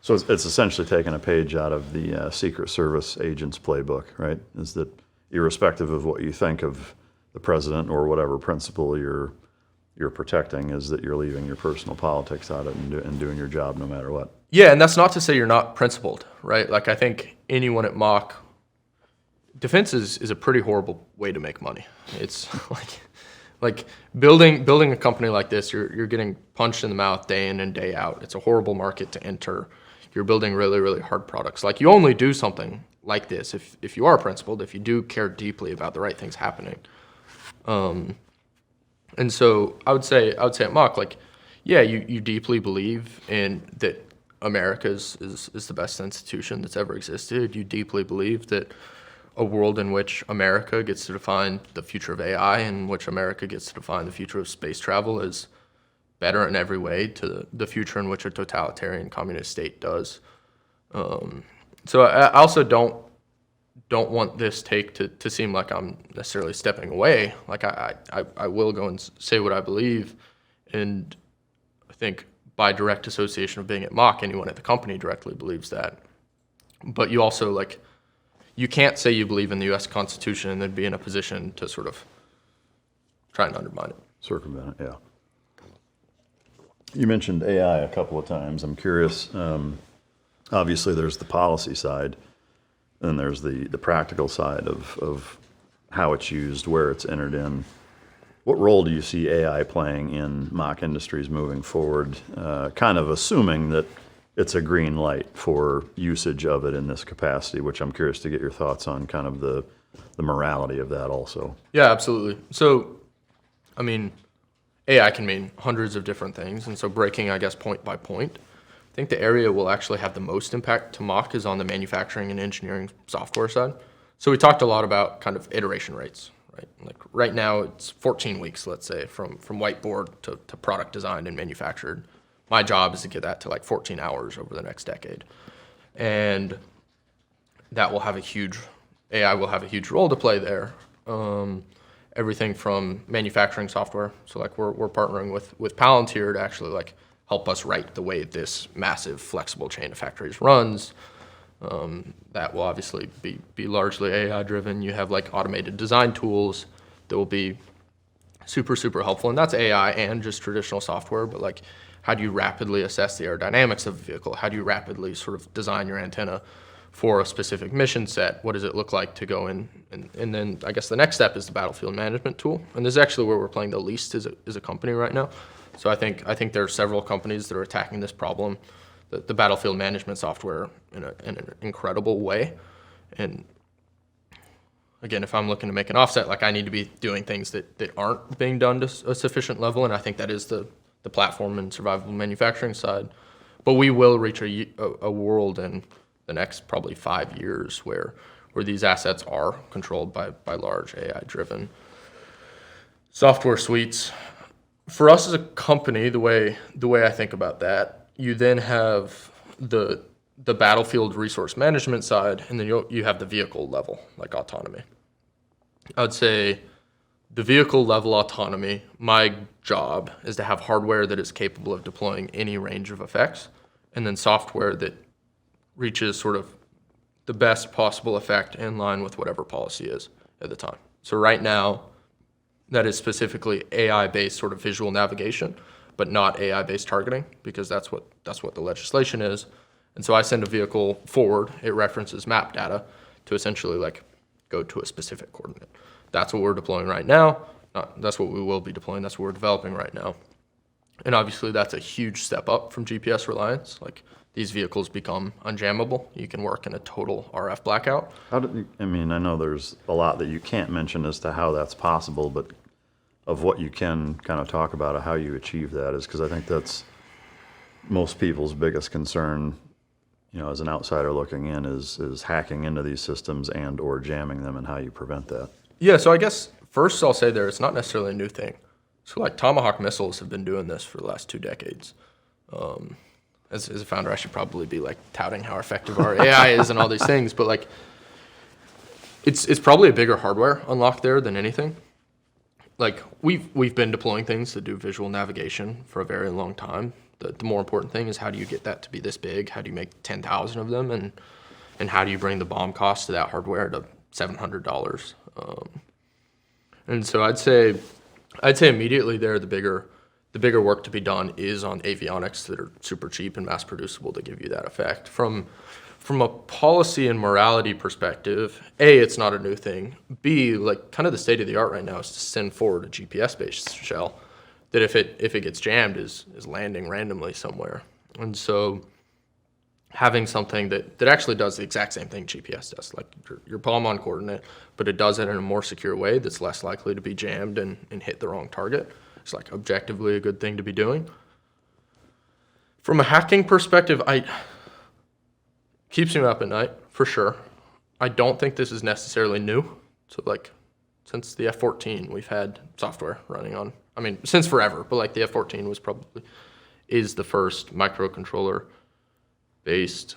So it's essentially taking a page out of the Secret Service agent's playbook, right? Is that irrespective of what you think of the president or whatever principle you're protecting, is that you're leaving your personal politics out of it and doing your job no matter what. Yeah, and that's not to say you're not principled, right? Like I think anyone at MACH, defense is a pretty horrible way to make money. It's like building a company like this, you're getting punched in the mouth day in and day out. It's a horrible market to enter. You're building really, really hard products. Like you only do something like this if you are principled, if you do care deeply about the right things happening. And so I would say at MACH, like, yeah, you deeply believe in that America is the best institution that's ever existed. You deeply believe that a world in which America gets to define the future of AI, in which America gets to define the future of space travel, is better in every way to the future in which a totalitarian communist state does. So I also don't want this take to seem like I'm necessarily stepping away. Like I will go and say what I believe, and I think by direct association of being at MACH, anyone at the company directly believes that. But you also, like, you can't say you believe in the U.S. Constitution and then be in a position to sort of try and undermine it. Circumvent it, yeah. You mentioned AI a couple of times. I'm curious, obviously there's the policy side, and there's the practical side of how it's used, where it's entered in. What role do you see AI playing in MACH Industries moving forward, kind of assuming that it's a green light for usage of it in this capacity, which I'm curious to get your thoughts on, kind of the morality of that also. Yeah, absolutely. So, I mean, AI can mean hundreds of different things, and so breaking, I guess, point by point, I think the area will actually have the most impact to MACH is on the manufacturing and engineering software side. So we talked a lot about kind of iteration rates, right? Like right now it's 14 weeks, let's say, from whiteboard to product designed and manufactured. My job is to get that to like 14 hours over the next decade. And that will have AI will have a huge role to play there. Everything from manufacturing software. So like we're partnering with Palantir to actually like help us write the way this massive flexible chain of factories runs. That will obviously be largely AI driven. You have like automated design tools that will be super, super helpful. And that's AI and just traditional software, but like how do you rapidly assess the aerodynamics of a vehicle? How do you rapidly sort of design your antenna for a specific mission set? What does it look like to go in? And then I guess the next step is the battlefield management tool. And this is actually where we're playing the least as a company right now. So I think there are several companies that are attacking this problem, the battlefield management software, in an incredible way. And again, if I'm looking to make an offset, like I need to be doing things that aren't being done to a sufficient level. And I think that is the the platform and survivable manufacturing side. But we will reach a world in the next probably 5 years where these assets are controlled by large AI-driven software suites. For us as a company, the way I think about that, you then have the battlefield resource management side, and then you have the vehicle level, like autonomy. I would say the vehicle level autonomy, my job is to have hardware that is capable of deploying any range of effects, and then software that reaches sort of the best possible effect in line with whatever policy is at the time. So right now, that is specifically AI-based sort of visual navigation, but not AI-based targeting, because that's what the legislation is. And so I send a vehicle forward, it references map data to essentially like go to a specific coordinate. That's what we're deploying right now. That's what we will be deploying. That's what we're developing right now. And obviously that's a huge step up from GPS reliance. Like these vehicles become unjammable. You can work in a total RF blackout. I know there's a lot that you can't mention as to how that's possible, but of what you can kind of talk about how you achieve that is, because I think that's most people's biggest concern, as an outsider looking in, is hacking into these systems and or jamming them, and how you prevent that. Yeah, so I guess first I'll say it's not necessarily a new thing. So like Tomahawk missiles have been doing this for the last 2 decades. As a founder, I should probably be like touting how effective our AI is and all these things, but like it's probably a bigger hardware unlock there than anything. Like we've been deploying things that do visual navigation for a very long time. The more important thing is how do you get that to be this big? How do you make 10,000 of them? And how do you bring the BOM cost to that hardware to $700? And so I'd say immediately there, the bigger work to be done is on avionics that are super cheap and mass producible to give you that effect. From a policy and morality perspective, A, it's not a new thing. B, like kind of the state of the art right now is to send forward a GPS-based shell that if it gets jammed is landing randomly somewhere. And so having something that actually does the exact same thing GPS does, like your palm on coordinate, but it does it in a more secure way that's less likely to be jammed and hit the wrong target. It's like objectively a good thing to be doing. From a hacking perspective, keeps me up at night for sure. I don't think this is necessarily new. So like since the F-14, we've had software running on, since forever, but like the F-14 is the first microcontroller based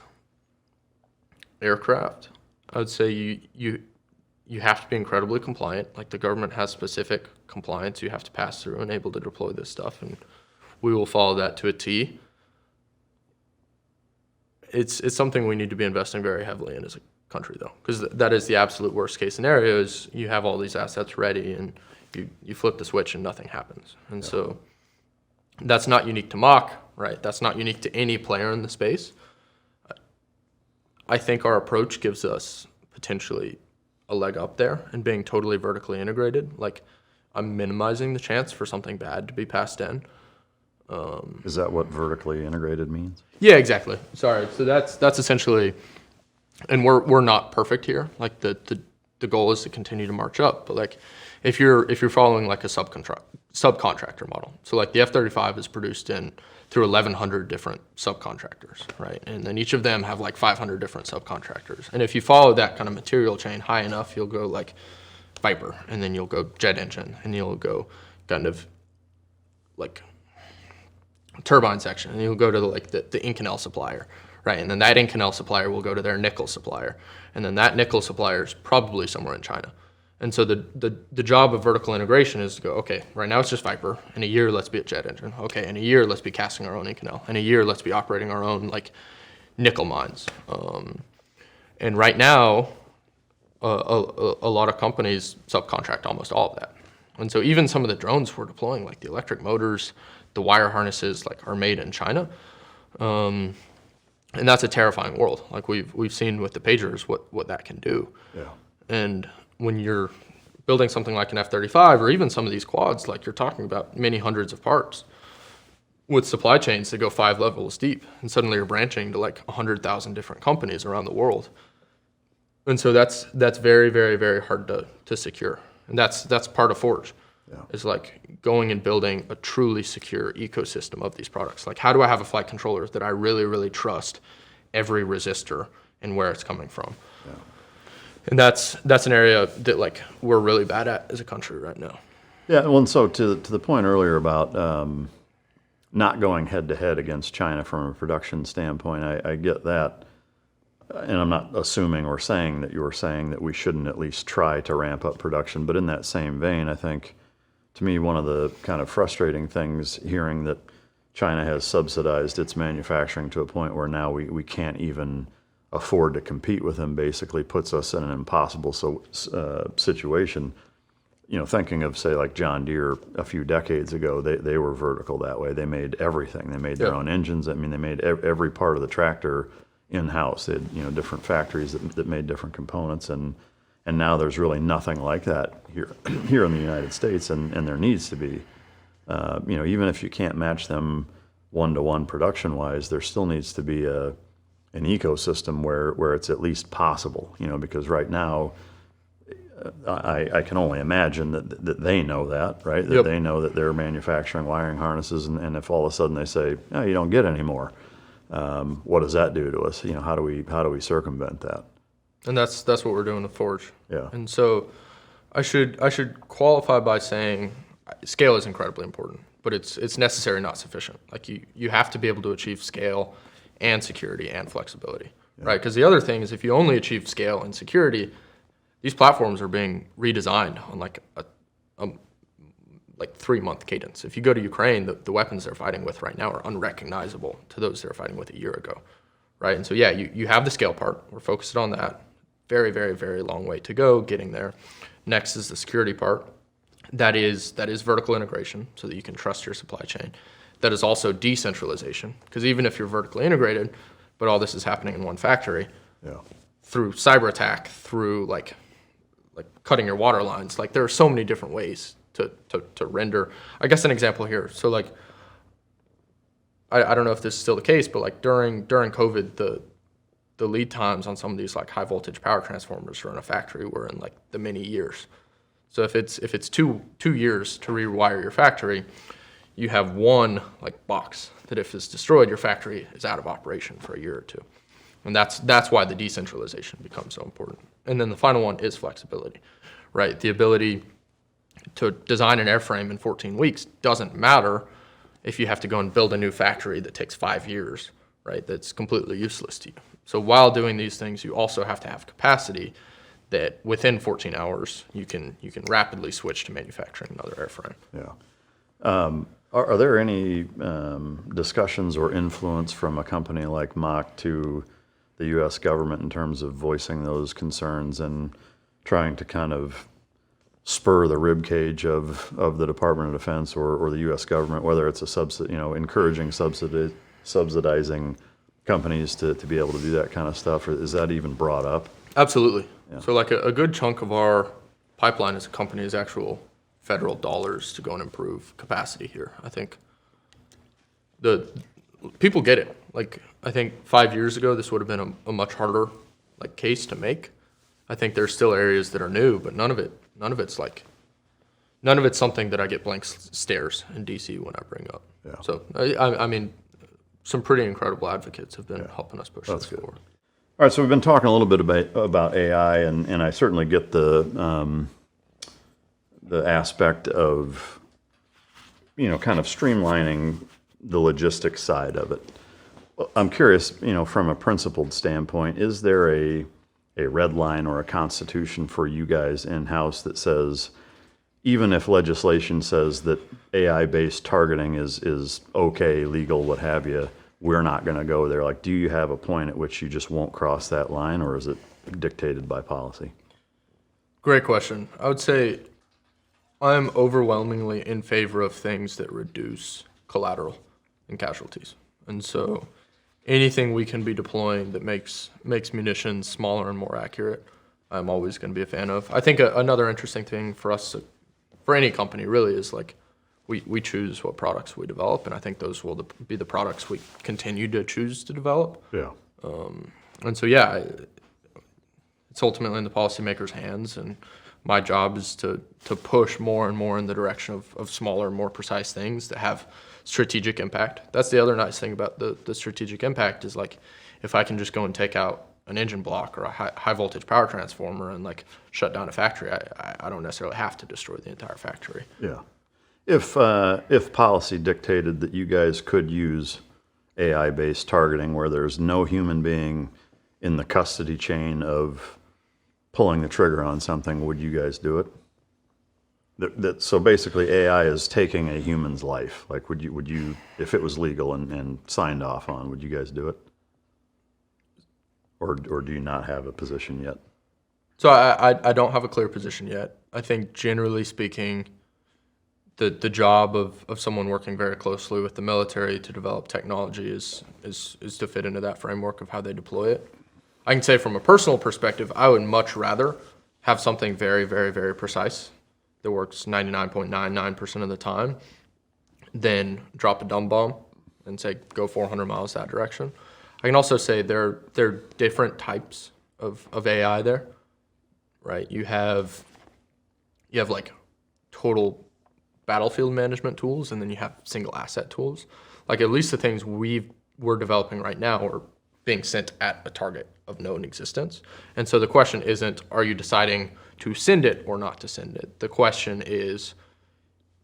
aircraft. I would say you have to be incredibly compliant. Like the government has specific compliance you have to pass through and able to deploy this stuff, and we will follow that to a T. It's something we need to be investing very heavily in as a country, though, because that is the absolute worst case scenario. Is you have all these assets ready and you flip the switch and nothing happens. And so that's not unique to MACH, right? That's not unique to any player in the space. I think our approach gives us potentially a leg up there and being totally vertically integrated. Like I'm minimizing the chance for something bad to be passed in. Is that what vertically integrated means? Yeah, exactly. Sorry. So that's essentially, and we're not perfect here. Like the goal is to continue to march up. But like if you're following like a subcontractor model, so like the F-35 is produced through 1,100 different subcontractors, right? And then each of them have like 500 different subcontractors. And if you follow that kind of material chain high enough, you'll go like Viper, and then you'll go jet engine, and you'll go kind of like turbine section, and you'll go to the Inconel supplier, right? And then that Inconel supplier will go to their nickel supplier, and then that nickel supplier is probably somewhere in China. And so the job of vertical integration is to go, okay, right now it's just Viper. In a year, let's be at jet engine. Okay, in a year, let's be casting our own Inconel. In a year, let's be operating our own like nickel mines. And right now, a lot of companies subcontract almost all of that. And so even some of the drones we're deploying, like the electric motors, the wire harnesses, like are made in China. And that's a terrifying world. Like we've seen with the pagers what that can do. Yeah. And when you're building something like an F-35 or even some of these quads, like you're talking about many hundreds of parts with supply chains that go 5 levels deep, and suddenly you're branching to like 100,000 different companies around the world. And so that's very, very, very hard to secure. And that's part of Forge. is like going and building a truly secure ecosystem of these products. Like, how do I have a flight controller that I really, really trust every resistor and where it's coming from? Yeah. And that's an area that like we're really bad at as a country right now. Yeah, well, and so to the point earlier about not going head to head against China from a production standpoint, I get that. And I'm not assuming or saying that you were saying that we shouldn't at least try to ramp up production. But in that same vein, I think, to me, one of the kind of frustrating things hearing that China has subsidized its manufacturing to a point where now we can't even afford to compete with them basically puts us in an impossible situation. You know, thinking of, say, like John Deere a few decades ago, they were vertical that way. They made everything. They made their own engines. I mean, they made every part of the tractor in-house. They had, you know, different factories that made different components, and now there's really nothing like that here in the United States, and there needs to be. You know, even if you can't match them one-to-one production-wise, there still needs to be an ecosystem where it's at least possible, you know, because right now, I can only imagine that they know that, right? That they know that they're manufacturing wiring harnesses, and if all of a sudden they say, "No, you don't get any more," what does that do to us? You know, how do we circumvent that? And that's what we're doing with Forge. Yeah. And so I should qualify by saying scale is incredibly important, but it's necessary, not sufficient. Like you have to be able to achieve scale and security and flexibility, right? Because the other thing is if you only achieve scale and security, these platforms are being redesigned on like a 3-month cadence. If you go to Ukraine, the weapons they're fighting with right now are unrecognizable to those they're fighting with a year ago, right? And so yeah, you have the scale part. We're focused on that. Very, very, very long way to go getting there. Next is the security part. That is vertical integration so that you can trust your supply chain. That is also decentralization, because even if you're vertically integrated, but all this is happening in one factory, through cyber attack, through like cutting your water lines, like there are so many different ways to render. I guess an example here. So like, I don't know if this is still the case, but like during COVID, the lead times on some of these like high voltage power transformers for in a factory were in like the many years. So if it's two years to rewire your factory, you have one like box that if it's destroyed, your factory is out of operation for a year or two. And that's why the decentralization becomes so important. And then the final one is flexibility, right? The ability to design an airframe in 14 weeks doesn't matter if you have to go and build a new factory that takes 5 years, right? That's completely useless to you. So while doing these things, you also have to have capacity that within 14 hours, you can rapidly switch to manufacturing another airframe. Yeah. Are there any discussions or influence from a company like MACH to the U.S. government in terms of voicing those concerns and trying to kind of spur the ribcage of the Department of Defense or the U.S. government, whether it's encouraging subsidizing companies to be able to do that kind of stuff, or is that even brought up? Absolutely. Yeah. So like a good chunk of our pipeline as a company is actual federal dollars to go and improve capacity here. I think the people get it. Like I think 5 years ago, this would have been a much harder like case to make. I think there's still areas that are new, but none of it's something that I get blank stares in DC when I bring up. Yeah. So I mean, some pretty incredible advocates have been helping us push this forward. All right, so we've been talking a little bit about AI, and I certainly get the aspect of, kind of streamlining the logistics side of it. I'm curious, from a principled standpoint, is there a red line or a constitution for you guys in-house that says, even if legislation says that AI-based targeting is okay, legal, what have you, we're not going to go there? Like, do you have a point at which you just won't cross that line, or is it dictated by policy? Great question. I would say I'm overwhelmingly in favor of things that reduce collateral and casualties. And so anything we can be deploying that makes munitions smaller and more accurate, I'm always going to be a fan of. I think another interesting thing for us, for any company really, is like we choose what products we develop, and I think those will be the products we continue to choose to develop. Yeah. And so, yeah, it's ultimately in the policymakers' hands, and my job is to push more and more in the direction of smaller, more precise things that have strategic impact. That's the other nice thing about the strategic impact is like, if I can just go and take out an engine block or a high voltage power transformer and like shut down a factory, I don't necessarily have to destroy the entire factory. Yeah. If policy dictated that you guys could use AI-based targeting where there's no human being in the custody chain of pulling the trigger on something, would you guys do it? So basically AI is taking a human's life. Like, would you, if it was legal and signed off on, would you guys do it? Or do you not have a position yet? So I don't have a clear position yet. I think generally speaking, the job of someone working very closely with the military to develop technology is to fit into that framework of how they deploy it. I can say from a personal perspective, I would much rather have something very, very, very precise that works 99.99% of the time than drop a dumb bomb and say, go 400 miles that direction. I can also say there are different types of AI there, right? You have like total battlefield management tools, and then you have single asset tools. Like, at least the things we're developing right now are being sent at a target of known existence. And so the question isn't, are you deciding to send it or not to send it? The question is,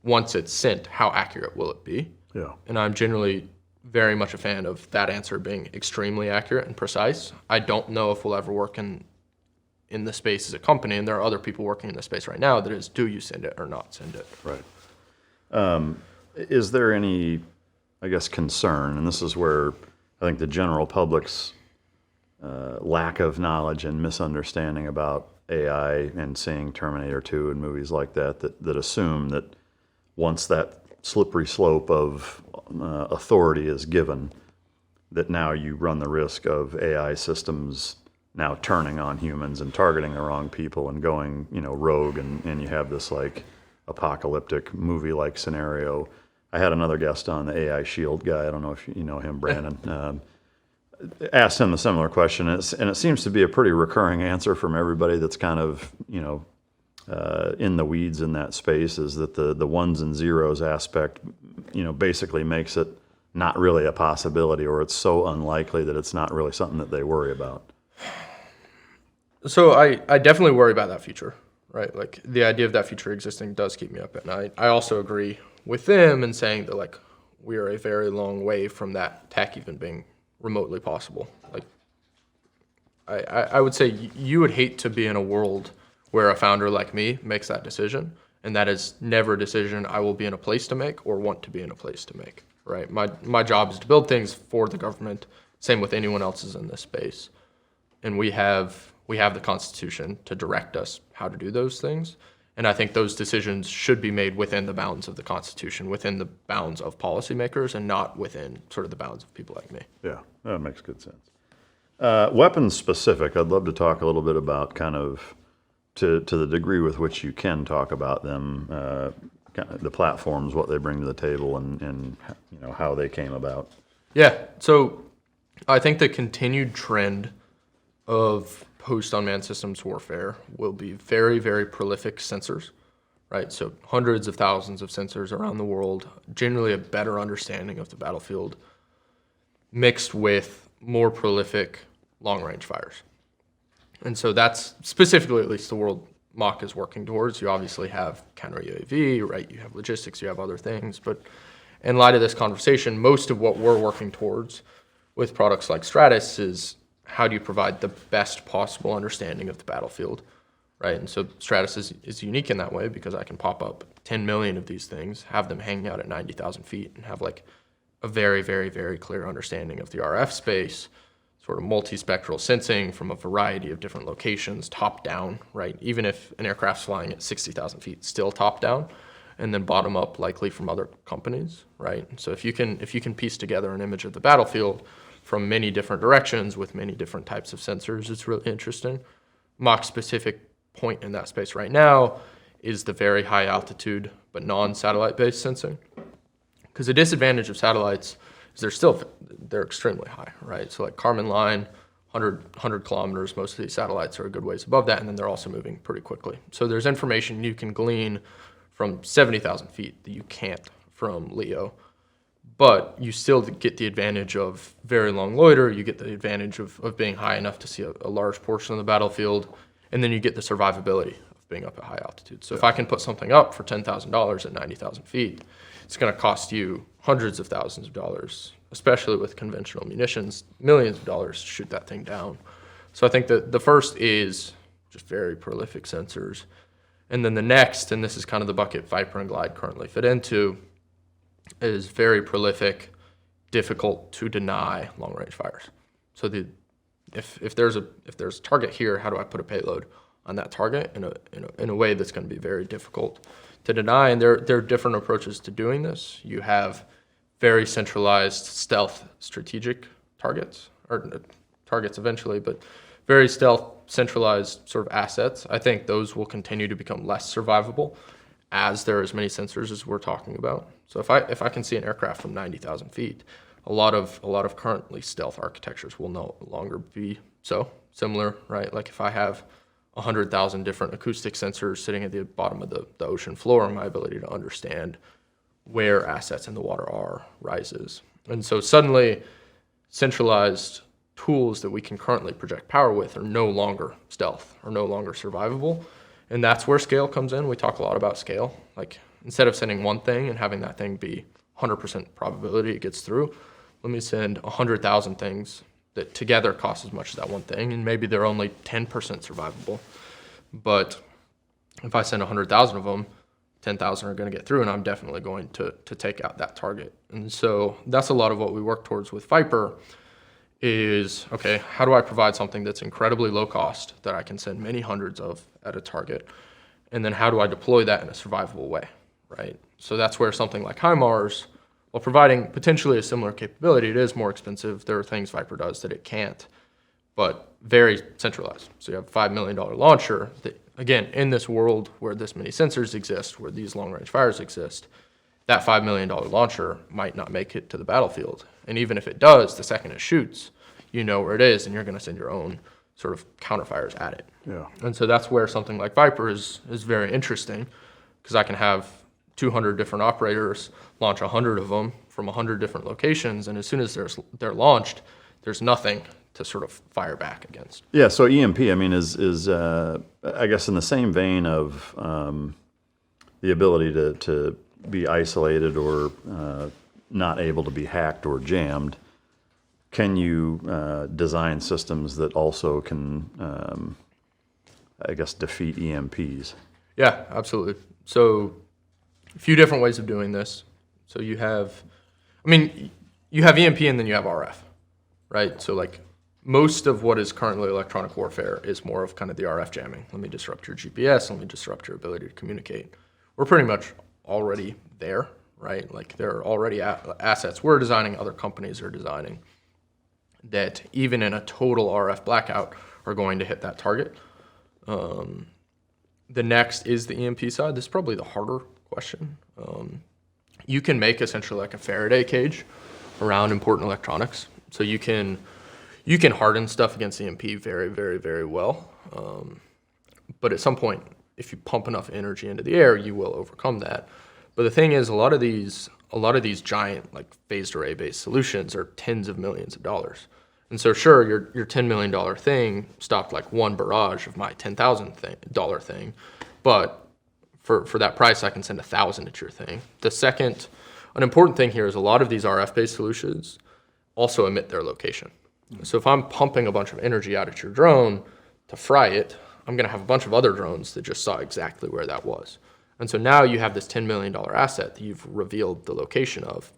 once it's sent, how accurate will it be? Yeah. And I'm generally very much a fan of that answer being extremely accurate and precise. I don't know if we'll ever work in the space as a company, and there are other people working in the space right now that is, do you send it or not send it? Right. Is there any, I guess, concern, and this is where I think the general public's lack of knowledge and misunderstanding about AI and seeing Terminator 2 and movies like that assume that once that slippery slope of authority is given, that now you run the risk of AI systems now turning on humans and targeting the wrong people and going, rogue, and you have this like apocalyptic movie-like scenario. I had another guest on, the AI Shield guy. I don't know if you know him, Brandon. Asked him a similar question, and it seems to be a pretty recurring answer from everybody that's kind of, in the weeds in that space, is that the ones and zeros aspect, basically makes it not really a possibility, or it's so unlikely that it's not really something that they worry about. So I definitely worry about that future, right? Like, the idea of that future existing does keep me up at night. I also agree with them in saying that, like, we are a very long way from that tech even being remotely possible. Like, I would say you would hate to be in a world where a founder like me makes that decision, and that is never a decision I will be in a place to make or want to be in a place to make, right? My job is to build things for the government, same with anyone else's in this space. And we have the Constitution to direct us how to do those things. And I think those decisions should be made within the bounds of the Constitution, within the bounds of policymakers, and not within sort of the bounds of people like me. Yeah, that makes good sense. Weapons specific, I'd love to talk a little bit about kind of, to the degree with which you can talk about them, kind of the platforms, what they bring to the table, and how they came about. Yeah, so I think the continued trend of post-unmanned systems warfare will be very, very prolific sensors, right? So hundreds of thousands of sensors around the world, generally a better understanding of the battlefield, mixed with more prolific long-range fires. And so that's specifically, at least, the world MACH is working towards. You obviously have counter UAV, right? You have logistics, you have other things. But in light of this conversation, most of what we're working towards with products like Stratus is, how do you provide the best possible understanding of the battlefield, right? And so Stratus is unique in that way because I can pop up 10 million of these things, have them hanging out at 90,000 feet, and have like a very, very, very clear understanding of the RF space, sort of multispectral sensing from a variety of different locations, top down, right? Even if an aircraft's flying at 60,000 feet, still top down, and then bottom up, likely from other companies, right? So if you can piece together an image of the battlefield from many different directions with many different types of sensors, it's really interesting. MACH's specific point in that space right now is the very high altitude but non-satellite based sensing. Because the disadvantage of satellites is they're extremely high, right? So like Kármán line 100 kilometers. Most of these satellites are a good ways above that, and then they're also moving pretty quickly. So there's information you can glean from 70,000 feet that you can't from LEO. But you still get the advantage of very long loiter. You get the advantage of being high enough to see a large portion of the battlefield. And then you get the survivability of being up at high altitude. So if I can put something up for $10,000 at 90,000 feet, it's going to cost you hundreds of thousands of dollars, especially with conventional munitions, millions of dollars to shoot that thing down. So I think that the first is just very prolific sensors. And then the next, and this is kind of the bucket Viper and Glide currently fit into, is very prolific, difficult to deny long-range fires. So if there's a target here, how do I put a payload on that target in a way that's going to be very difficult to deny? And there are different approaches to doing this. You have very centralized stealth strategic targets, or targets eventually, but very stealth centralized sort of assets. I think those will continue to become less survivable as there are as many sensors as we're talking about. So if I can see an aircraft from 90,000 feet, a lot of currently stealth architectures will no longer be so similar, right? Like if I have 100,000 different acoustic sensors sitting at the bottom of the ocean floor, my ability to understand where assets in the water are rises. And so suddenly centralized tools that we can currently project power with are no longer stealth, are no longer survivable. And that's where scale comes in. We talk a lot about scale. Like instead of sending one thing and having that thing be 100% probability it gets through, let me send 100,000 things that together cost as much as that one thing, and maybe they're only 10% survivable. But if I send 100,000 of them, 10,000 are going to get through, and I'm definitely going to take out that target. And so that's a lot of what we work towards with Viper is, okay, how do I provide something that's incredibly low cost that I can send many hundreds of at a target? And then how do I deploy that in a survivable way, right? So that's where something like HIMARS, while providing potentially a similar capability, it is more expensive. There are things Viper does that it can't, but very centralized. So you have a $5 million launcher that, again, in this world where this many sensors exist, where these long-range fires exist, that $5 million launcher might not make it to the battlefield. And even if it does, the second it shoots, you know where it is, and you're going to send your own sort of counterfires at it. Yeah. And so that's where something like Viper is very interesting, because I can have 200 different operators launch 100 of them from 100 different locations, and as soon as they're launched, there's nothing to sort of fire back against. Yeah, so EMP, I mean, is I guess in the same vein of the ability to be isolated or not able to be hacked or jammed, can you design systems that also can, I guess, defeat EMPs? Yeah, absolutely. So a few different ways of doing this. So you have EMP and then you have RF, right? So like most of what is currently electronic warfare is more of kind of the RF jamming. Let me disrupt your GPS, let me disrupt your ability to communicate. We're pretty much already there, right? Like there are already assets we're designing, other companies are designing, that even in a total RF blackout are going to hit that target. The next is the EMP side. This is probably the harder question. You can make essentially like a Faraday cage around important electronics. So you can harden stuff against EMP very, very, very well. But at some point, if you pump enough energy into the air, you will overcome that. But the thing is, a lot of these giant like phased array based solutions are tens of millions of dollars. And so sure, your $10 million thing stopped like one barrage of my $10,000 thing, but for that price, I can send 1,000 at your thing. An important thing here is a lot of these RF based solutions also emit their location. So if I'm pumping a bunch of energy out at your drone to fry it, I'm going to have a bunch of other drones that just saw exactly where that was. And so now you have this $10 million asset that you've revealed the location of.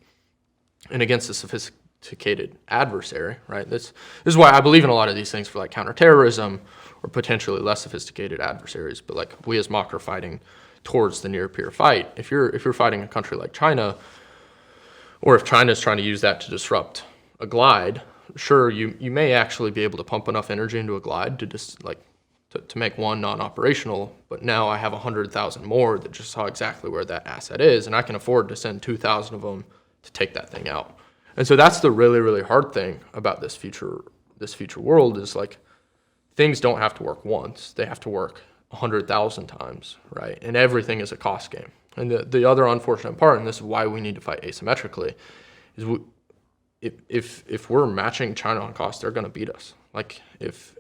And against a sophisticated adversary, right? This is why I believe in a lot of these things for like counterterrorism or potentially less sophisticated adversaries. But like we as MACH are fighting towards the near peer fight. If you're fighting a country like China, or if China's trying to use that to disrupt a glide, sure, you may actually be able to pump enough energy into a glide to just like to make one non-operational, but now I have 100,000 more that just saw exactly where that asset is, and I can afford to send 2,000 of them to take that thing out. And so that's the really, really hard thing about this future this future world is like things don't have to work once; they have to work 100,000 times, right? And everything is a cost game. And the other unfortunate part, and this is why we need to fight asymmetrically, is if we're matching China on cost, they're going to beat us. Like if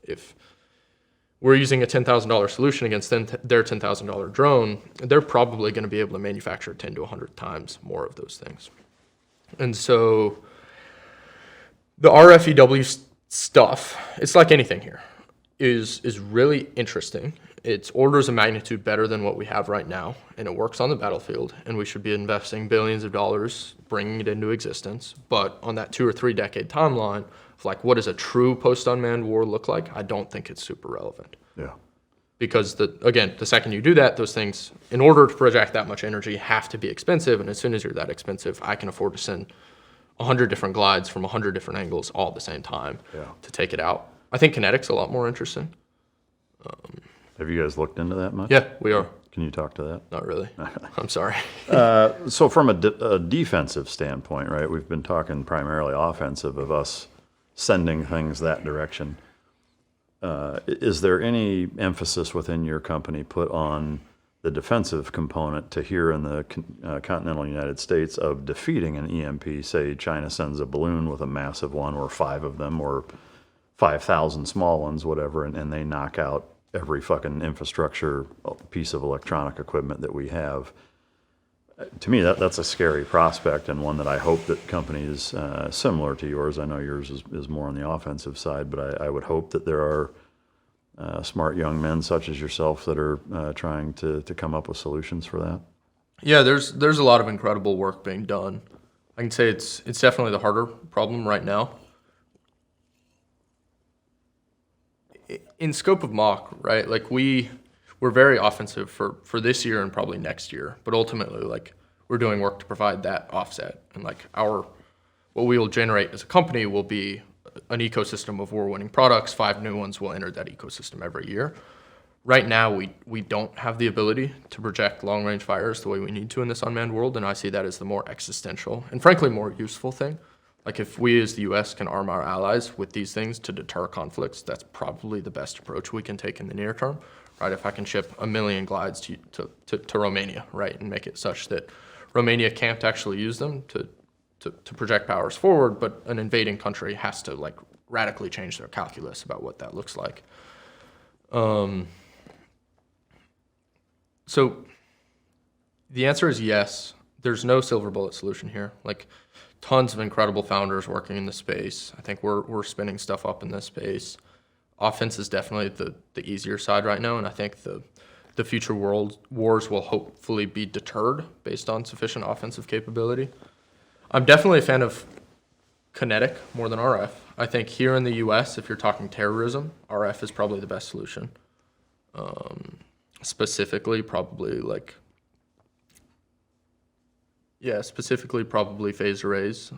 we're using a $10,000 solution against their $10,000 drone, they're probably going to be able to manufacture 10 to 100 times more of those things. And so the RFEW stuff, it's like anything here, is really interesting. It's orders of magnitude better than what we have right now, and it works on the battlefield, and we should be investing billions of dollars bringing it into existence. But on that 2 or 3 decade timeline of like what does a true post-unmanned war look like, I don't think it's super relevant. Yeah. Because the second you do that, those things, in order to project that much energy, have to be expensive, and as soon as you're that expensive, I can afford to send 100 different glides from 100 different angles all at the same time to take it out. I think kinetic's a lot more interesting. Have you guys looked into that much? Yeah, we are. Can you talk to that? Not really. I'm sorry. So from a defensive standpoint, right, we've been talking primarily offensive of us sending things that direction. Is there any emphasis within your company put on the defensive component to here in the continental United States of defeating an EMP? Say China sends a balloon with a massive one or 5 of them or 5,000 small ones, whatever, and they knock out every fucking infrastructure piece of electronic equipment that we have. To me, that's a scary prospect, and one that I hope that companies similar to yours, I know yours is more on the offensive side, but I would hope that there are smart young men such as yourself that are trying to come up with solutions for that. Yeah, there's a lot of incredible work being done. I can say it's definitely the harder problem right now. In scope of MACH, right, like we're very offensive for this year and probably next year, but ultimately, like, we're doing work to provide that offset. And like what we will generate as a company will be an ecosystem of war-winning products. 5 new ones will enter that ecosystem every year. Right now, we don't have the ability to project long-range fires the way we need to in this unmanned world, and I see that as the more existential and frankly more useful thing. Like if we as the U.S. can arm our allies with these things to deter conflicts, that's probably the best approach we can take in the near term, right? If I can ship 1 million glides to Romania, right, and make it such that Romania can't actually use them to project powers forward, but an invading country has to like radically change their calculus about what that looks like. So the answer is yes. There's no silver bullet solution here. Like tons of incredible founders working in the space. I think we're spinning stuff up in this space. Offense is definitely the easier side right now, and I think the future world wars will hopefully be deterred based on sufficient offensive capability. I'm definitely a fan of kinetic more than RF. I think here in the U.S., if you're talking terrorism, RF is probably the best solution. Specifically probably phased arrays,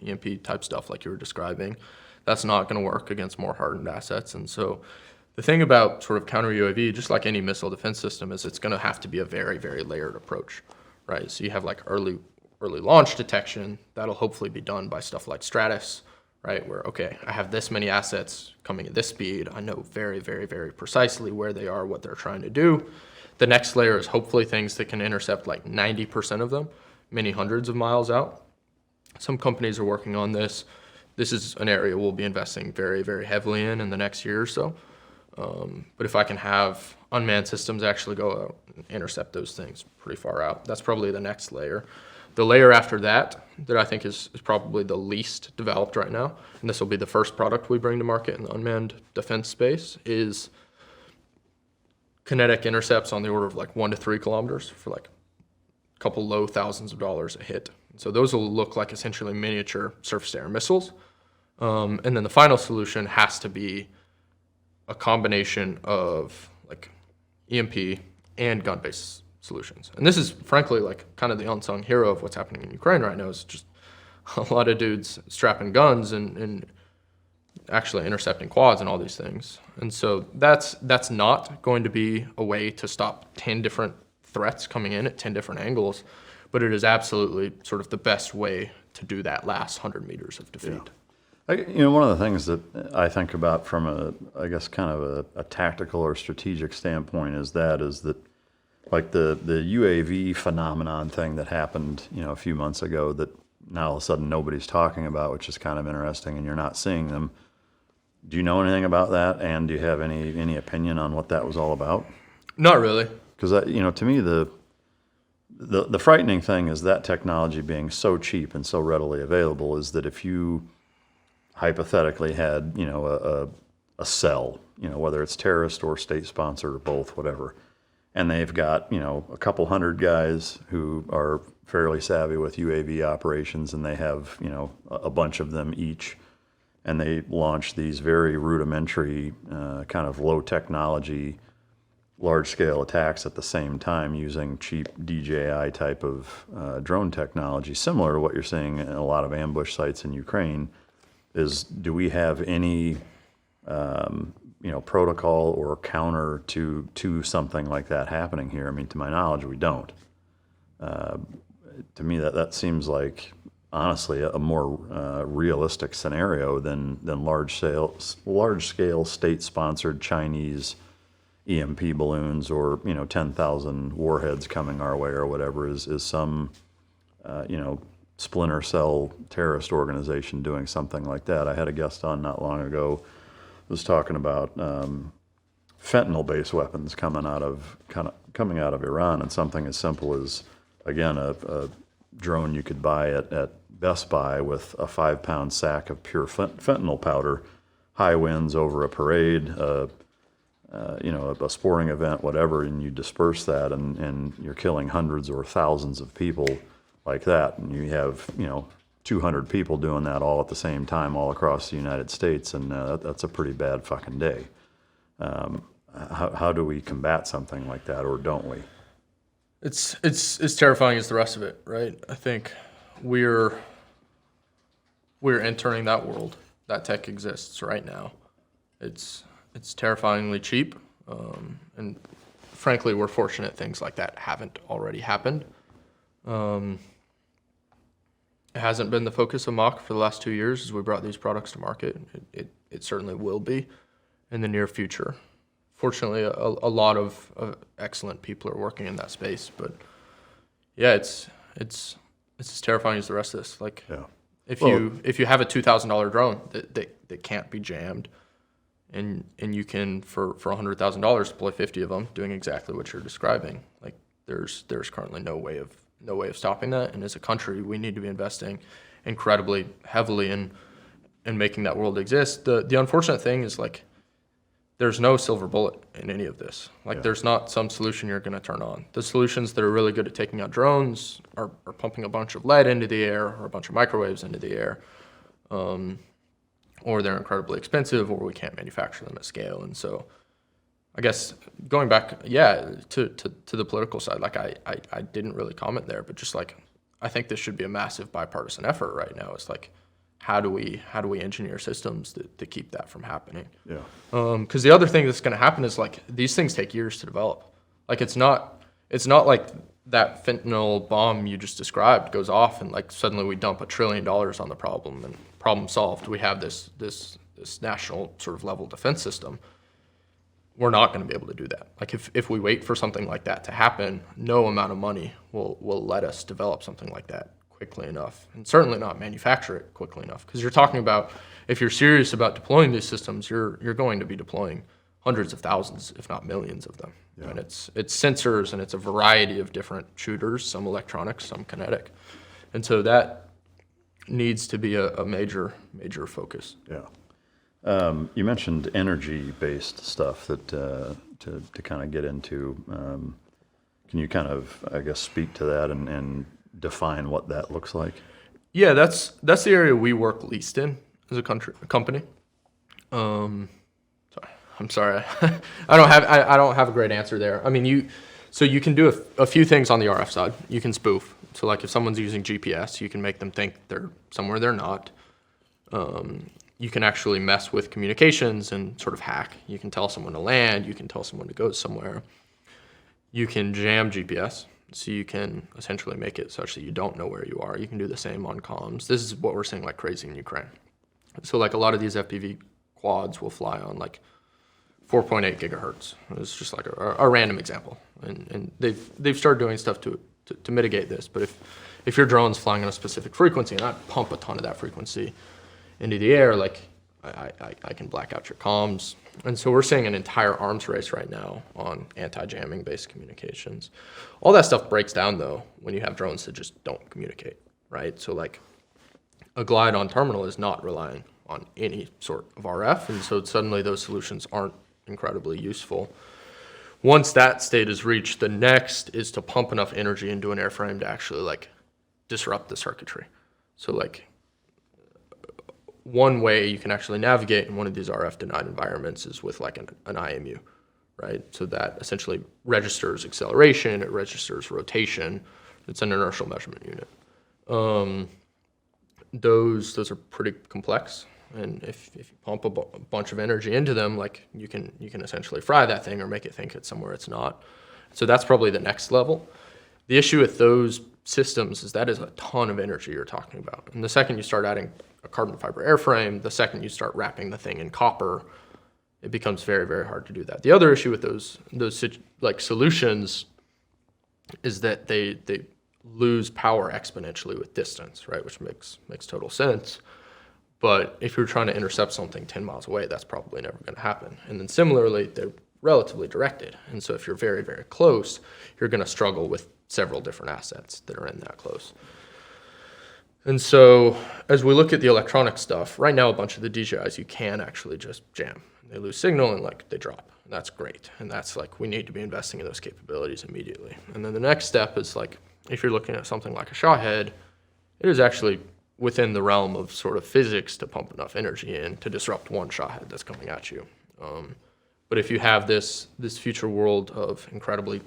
EMP type stuff like you were describing. That's not going to work against more hardened assets. And so the thing about sort of counter UAV, just like any missile defense system, is it's going to have to be a very, very layered approach, right? So you have like early launch detection. That'll hopefully be done by stuff like Stratus, right? Where, okay, I have this many assets coming at this speed. I know very, very, very precisely where they are, what they're trying to do. The next layer is hopefully things that can intercept like 90% of them, many hundreds of miles out. Some companies are working on this. This is an area we'll be investing very, very heavily in the next year or so. But if I can have unmanned systems actually go out and intercept those things pretty far out, that's probably the next layer. The layer after that I think is probably the least developed right now, and this will be the first product we bring to market in the unmanned defense space, is kinetic intercepts on the order of like 1 to 3 kilometers for like a couple low thousands of dollars a hit. So those will look like essentially miniature surface-to-air missiles. And then the final solution has to be a combination of like EMP and gun-based solutions. And this is frankly like kind of the unsung hero of what's happening in Ukraine right now, is just a lot of dudes strapping guns and actually intercepting quads and all these things. And so that's not going to be a way to stop 10 different threats coming in at 10 different angles, but it is absolutely sort of the best way to do that last 100 meters of defeat. One of the things that I think about from I guess kind of a tactical or strategic standpoint is that like the UAV phenomenon thing that happened, a few months ago that now all of a sudden nobody's talking about, which is kind of interesting, and you're not seeing them. Do you know anything about that, and do you have any opinion on what that was all about? Not really. Because to me the frightening thing is that technology being so cheap and so readily available is that if you hypothetically had a cell, whether it's terrorist or state sponsored or both, whatever, and they've got a couple hundred guys who are fairly savvy with UAV operations, and they have a bunch of them each, and they launch these very rudimentary kind of low technology large scale attacks at the same time using cheap DJI type of drone technology, similar to what you're seeing in a lot of ambush sites in Ukraine. Do we have any protocol or counter to something like that happening here? I mean, to my knowledge, we don't. To me, that seems like, honestly, a more realistic scenario than large scale state-sponsored Chinese EMP balloons or 10,000 warheads coming our way or whatever is some Splinter-Cell terrorist organization doing something like that. I had a guest on not long ago who was talking about fentanyl-based weapons coming out of Iran, and something as simple as, again, a drone you could buy at Best Buy with a 5-pound sack of pure fentanyl powder, high winds over a parade, a sporting event, whatever, and you disperse that, and you're killing hundreds or thousands of people like that, and you have 200 people doing that all at the same time all across the United States, and that's a pretty bad fucking day. How do we combat something like that, or don't we? It's terrifying as the rest of it, right? I think we're entering that world. That tech exists right now. It's terrifyingly cheap, and frankly, we're fortunate things like that haven't already happened. It hasn't been the focus of MACH for the last 2 years as we brought these products to market. It certainly will be in the near future. Fortunately, a lot of excellent people are working in that space, but yeah, it's as terrifying as the rest of this. Like, yeah. If you have a $2,000 drone that can't be jammed, and you can for $100,000 deploy 50 of them doing exactly what you're describing, like there's currently no way of stopping that. And as a country, we need to be investing incredibly heavily in making that world exist. The unfortunate thing is, like, there's no silver bullet in any of this. Like, there's not some solution you're going to turn on. The solutions that are really good at taking out drones are pumping a bunch of lead into the air or a bunch of microwaves into the air, or they're incredibly expensive, or we can't manufacture them at scale. And so I guess going back, to the political side, like I didn't really comment there, but just like, I think this should be a massive bipartisan effort right now. It's like, how do we engineer systems to keep that from happening? Yeah. Because the other thing that's going to happen is, like, these things take years to develop. Like, it's not like that fentanyl bomb you just described goes off and, like, suddenly we dump $1 trillion on the problem and problem solved. We have this national sort of level defense system. We're not going to be able to do that. Like, if we wait for something like that to happen, no amount of money will let us develop something like that quickly enough, and certainly not manufacture it quickly enough. Because you're talking about, if you're serious about deploying these systems, you're going to be deploying hundreds of thousands, if not millions of them. Yeah. And it's sensors, and it's a variety of different shooters, some electronic, some kinetic. And so that needs to be a major focus. Yeah. You mentioned energy-based stuff that to kind of get into. Can you kind of, I guess, speak to that and define what that looks like? Yeah, that's the area we work least in as a company. I'm sorry, I don't have a great answer there. I mean, you can do a few things on the RF side. You can spoof. So, like, if someone's using GPS, you can make them think they're somewhere they're not. You can actually mess with communications and sort of hack. You can tell someone to land. You can tell someone to go somewhere. You can jam GPS. So you can essentially make it such that you don't know where you are. You can do the same on comms. This is what we're seeing like crazy in Ukraine. So like a lot of these FPV quads will fly on like 4.8 gigahertz. It's just like a random example. And they've started doing stuff to mitigate this. But if your drone's flying on a specific frequency and I pump a ton of that frequency into the air, like I can black out your comms. And so we're seeing an entire arms race right now on anti-jamming based communications. All that stuff breaks down though when you have drones that just don't communicate, right? So like a glide on terminal is not relying on any sort of RF, and so suddenly those solutions aren't incredibly useful. Once that state is reached, the next is to pump enough energy into an airframe to actually like disrupt the circuitry. So like one way you can actually navigate in one of these RF denied environments is with like an IMU, right? So that essentially registers acceleration, it registers rotation. It's an inertial measurement unit. Those are pretty complex, and if you pump a bunch of energy into them, like you can essentially fry that thing or make it think it's somewhere it's not. So that's probably the next level. The issue with those systems is that is a ton of energy you're talking about. And the second you start adding a carbon fiber airframe, the second you start wrapping the thing in copper, it becomes very, very hard to do that. The other issue with those like solutions is that they lose power exponentially with distance, right? Which makes total sense. But if you're trying to intercept something 10 miles away, that's probably never going to happen. And then similarly, they're relatively directed. And so if you're very, very close, you're going to struggle with several different assets that are in that close. And so as we look at the electronic stuff, right now a bunch of the DJIs you can actually just jam. They lose signal and like they drop. And that's great. And that's like, we need to be investing in those capabilities immediately. And then the next step is like, if you're looking at something like a shot head, it is actually within the realm of sort of physics to pump enough energy in to disrupt one shot head that's coming at you. But if you have this future world of incredibly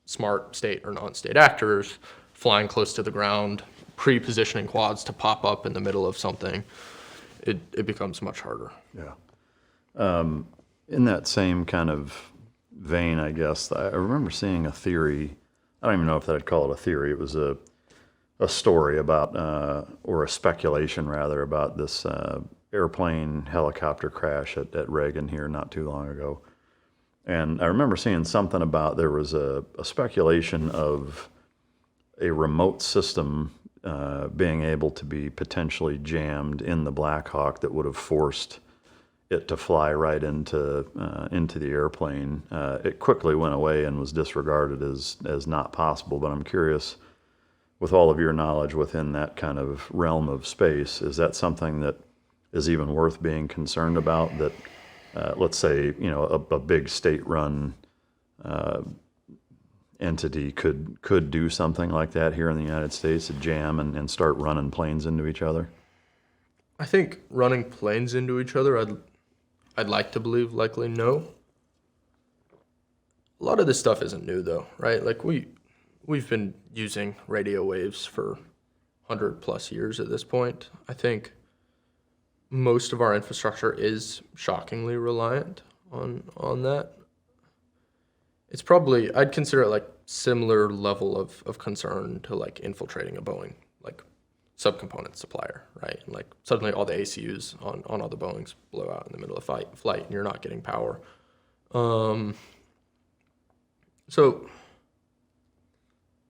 smart state or non-state actors flying close to the ground, pre-positioning quads to pop up in the middle of something, it becomes much harder. Yeah. In that same kind of vein, I guess, I remember seeing a theory. I don't even know if I'd call it a theory. It was a story about, or a speculation rather, about this airplane helicopter crash at Reagan here not too long ago. And I remember seeing something about there was a speculation of a remote system being able to be potentially jammed in the Black Hawk that would have forced it to fly right into the airplane. It quickly went away and was disregarded as not possible, but I'm curious, with all of your knowledge within that kind of realm of space, is that something that is even worth being concerned about? That, let's say, a big state-run entity could do something like that here in the United States, to jam and start running planes into each other? I think running planes into each other, I'd like to believe likely no. A lot of this stuff isn't new though, right? Like we've been using radio waves for 100 plus years at this point. I think most of our infrastructure is shockingly reliant on that. It's probably, I'd consider it like similar level of concern to like infiltrating a Boeing like subcomponent supplier, right? And like suddenly all the ACUs on all the Boeings blow out in the middle of flight and you're not getting power. So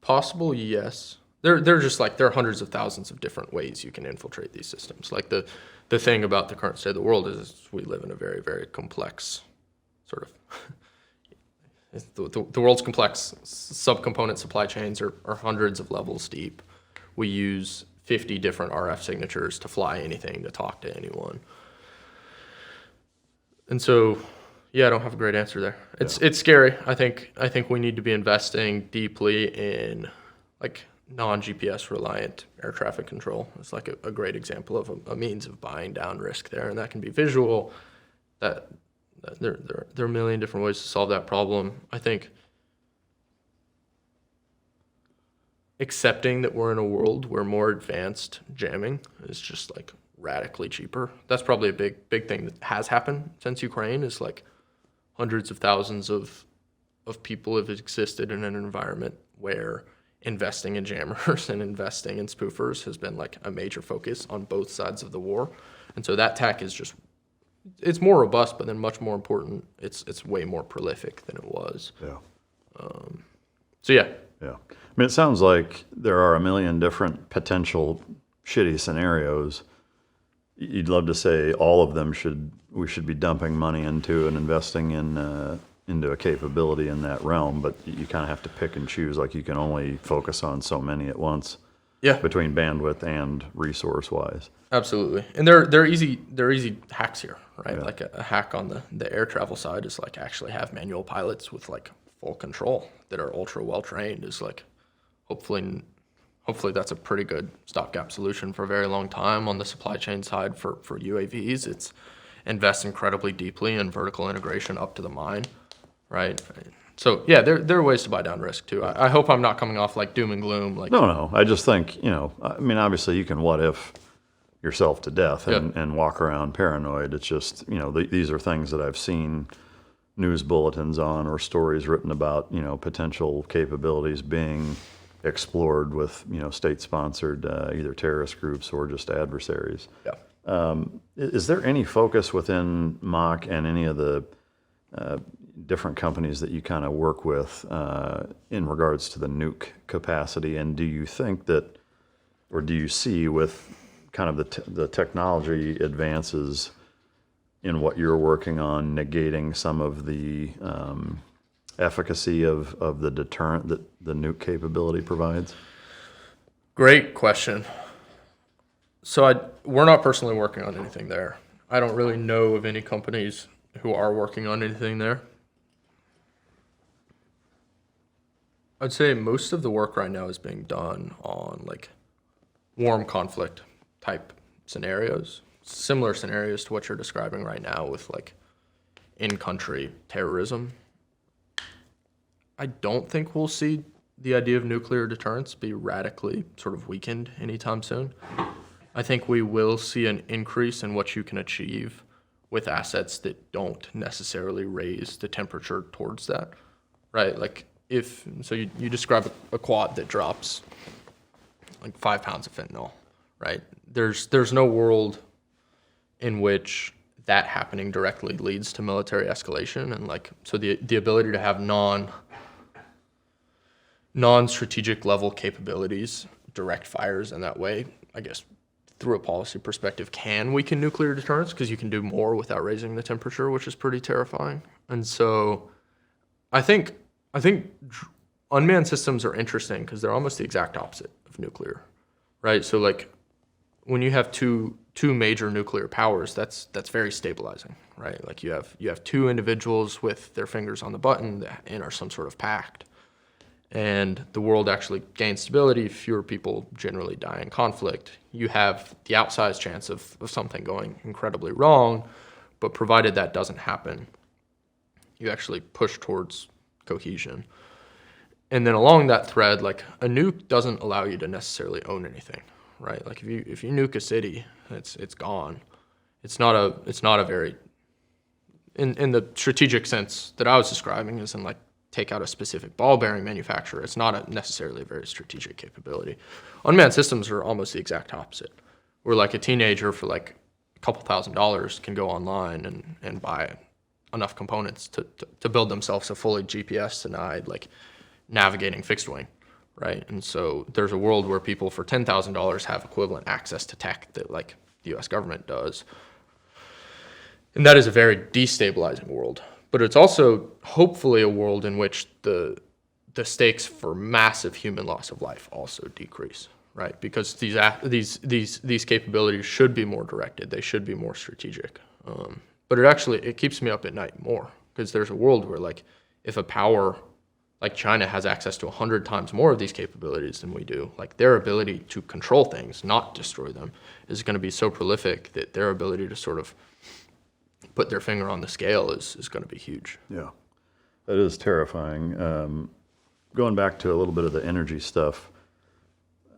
possible, yes. There are hundreds of thousands of different ways you can infiltrate these systems. Like the thing about the current state of the world is we live in a very, very complex sort of the world's complex subcomponent supply chains are hundreds of levels deep. We use 50 different RF signatures to fly anything, to talk to anyone. And so, yeah, I don't have a great answer there. It's scary. I think we need to be investing deeply in like non-GPS reliant air traffic control. It's like a great example of a means of buying down risk there, and that can be visual. That there are a million different ways to solve that problem. I think accepting that we're in a world where more advanced jamming is just like radically cheaper. That's probably a big thing that has happened since Ukraine, is like hundreds of thousands of people have existed in an environment where investing in jammers and investing in spoofers has been like a major focus on both sides of the war. And so that tech is just, it's more robust, but then much more important, it's way more prolific than it was. Yeah. So yeah. Yeah. I mean, it sounds like there are a million different potential shitty scenarios. You'd love to say all of them we should be dumping money into and investing into a capability in that realm, but you kind of have to pick and choose. Like, you can only focus on so many at once. Yeah. Between bandwidth and resource wise. Absolutely. And they're easy hacks here, right? Yeah. Like a hack on the air travel side is like actually have manual pilots with like full control that are ultra well trained. Is like hopefully that's a pretty good stopgap solution for a very long time. On the supply chain side for UAVs, it's invest incredibly deeply in vertical integration up to the mine, right? So yeah, there are ways to buy down risk too. I hope I'm not coming off like doom and gloom. Like No. I just think, I mean, obviously you can what if yourself to death and walk around paranoid. It's just, these are things that I've seen news bulletins on or stories written about, potential capabilities being explored with, state-sponsored either terrorist groups or just adversaries. Yeah. Is there any focus within MACH and any of the different companies that you kind of work with in regards to the nuke capacity? And do you think that, or do you see with kind of the technology advances in what you're working on negating some of the efficacy of the deterrent that the nuke capability provides? Great question. So we're not personally working on anything there. I don't really know of any companies who are working on anything there. I'd say most of the work right now is being done on like warm conflict type scenarios, similar scenarios to what you're describing right now with like in-country terrorism. I don't think we'll see the idea of nuclear deterrence be radically sort of weakened anytime soon. I think we will see an increase in what you can achieve with assets that don't necessarily raise the temperature towards that, right? Like you describe a quad that drops like 5 pounds of fentanyl, right? There's no world in which that happening directly leads to military escalation, and like so the ability to have non-strategic level capabilities, direct fires in that way, I guess through a policy perspective, can weaken nuclear deterrence because you can do more without raising the temperature, which is pretty terrifying. And so I think unmanned systems are interesting because they're almost the exact opposite of nuclear, right? So like when you have two major nuclear powers, that's very stabilizing, right? Like you have two individuals with their fingers on the button and are some sort of pact. And the world actually gains stability, fewer people generally die in conflict. You have the outsized chance of something going incredibly wrong, but provided that doesn't happen, you actually push towards cohesion. And then along that thread, like a nuke doesn't allow you to necessarily own anything, right? Like if you nuke a city, it's gone. It's not a very in the strategic sense that I was describing, is in like take out a specific ball bearing manufacturer. It's not necessarily a very strategic capability. Unmanned systems are almost the exact opposite. Where like a teenager for like a couple $1,000s can go online and buy enough components to build themselves a fully GPS denied like navigating fixed wing, right? And so there's a world where people for $10,000 have equivalent access to tech that like the U.S. government does. And that is a very destabilizing world. But it's also hopefully a world in which the stakes for massive human loss of life also decrease, right? Because these capabilities should be more directed. They should be more strategic. But it keeps me up at night more, because there's a world where like if a power like China has access to 100 times more of these capabilities than we do, like their ability to control things, not destroy them, is going to be so prolific that their ability to sort of put their finger on the scale is going to be huge. Yeah, that is terrifying. Going back to a little bit of the energy stuff,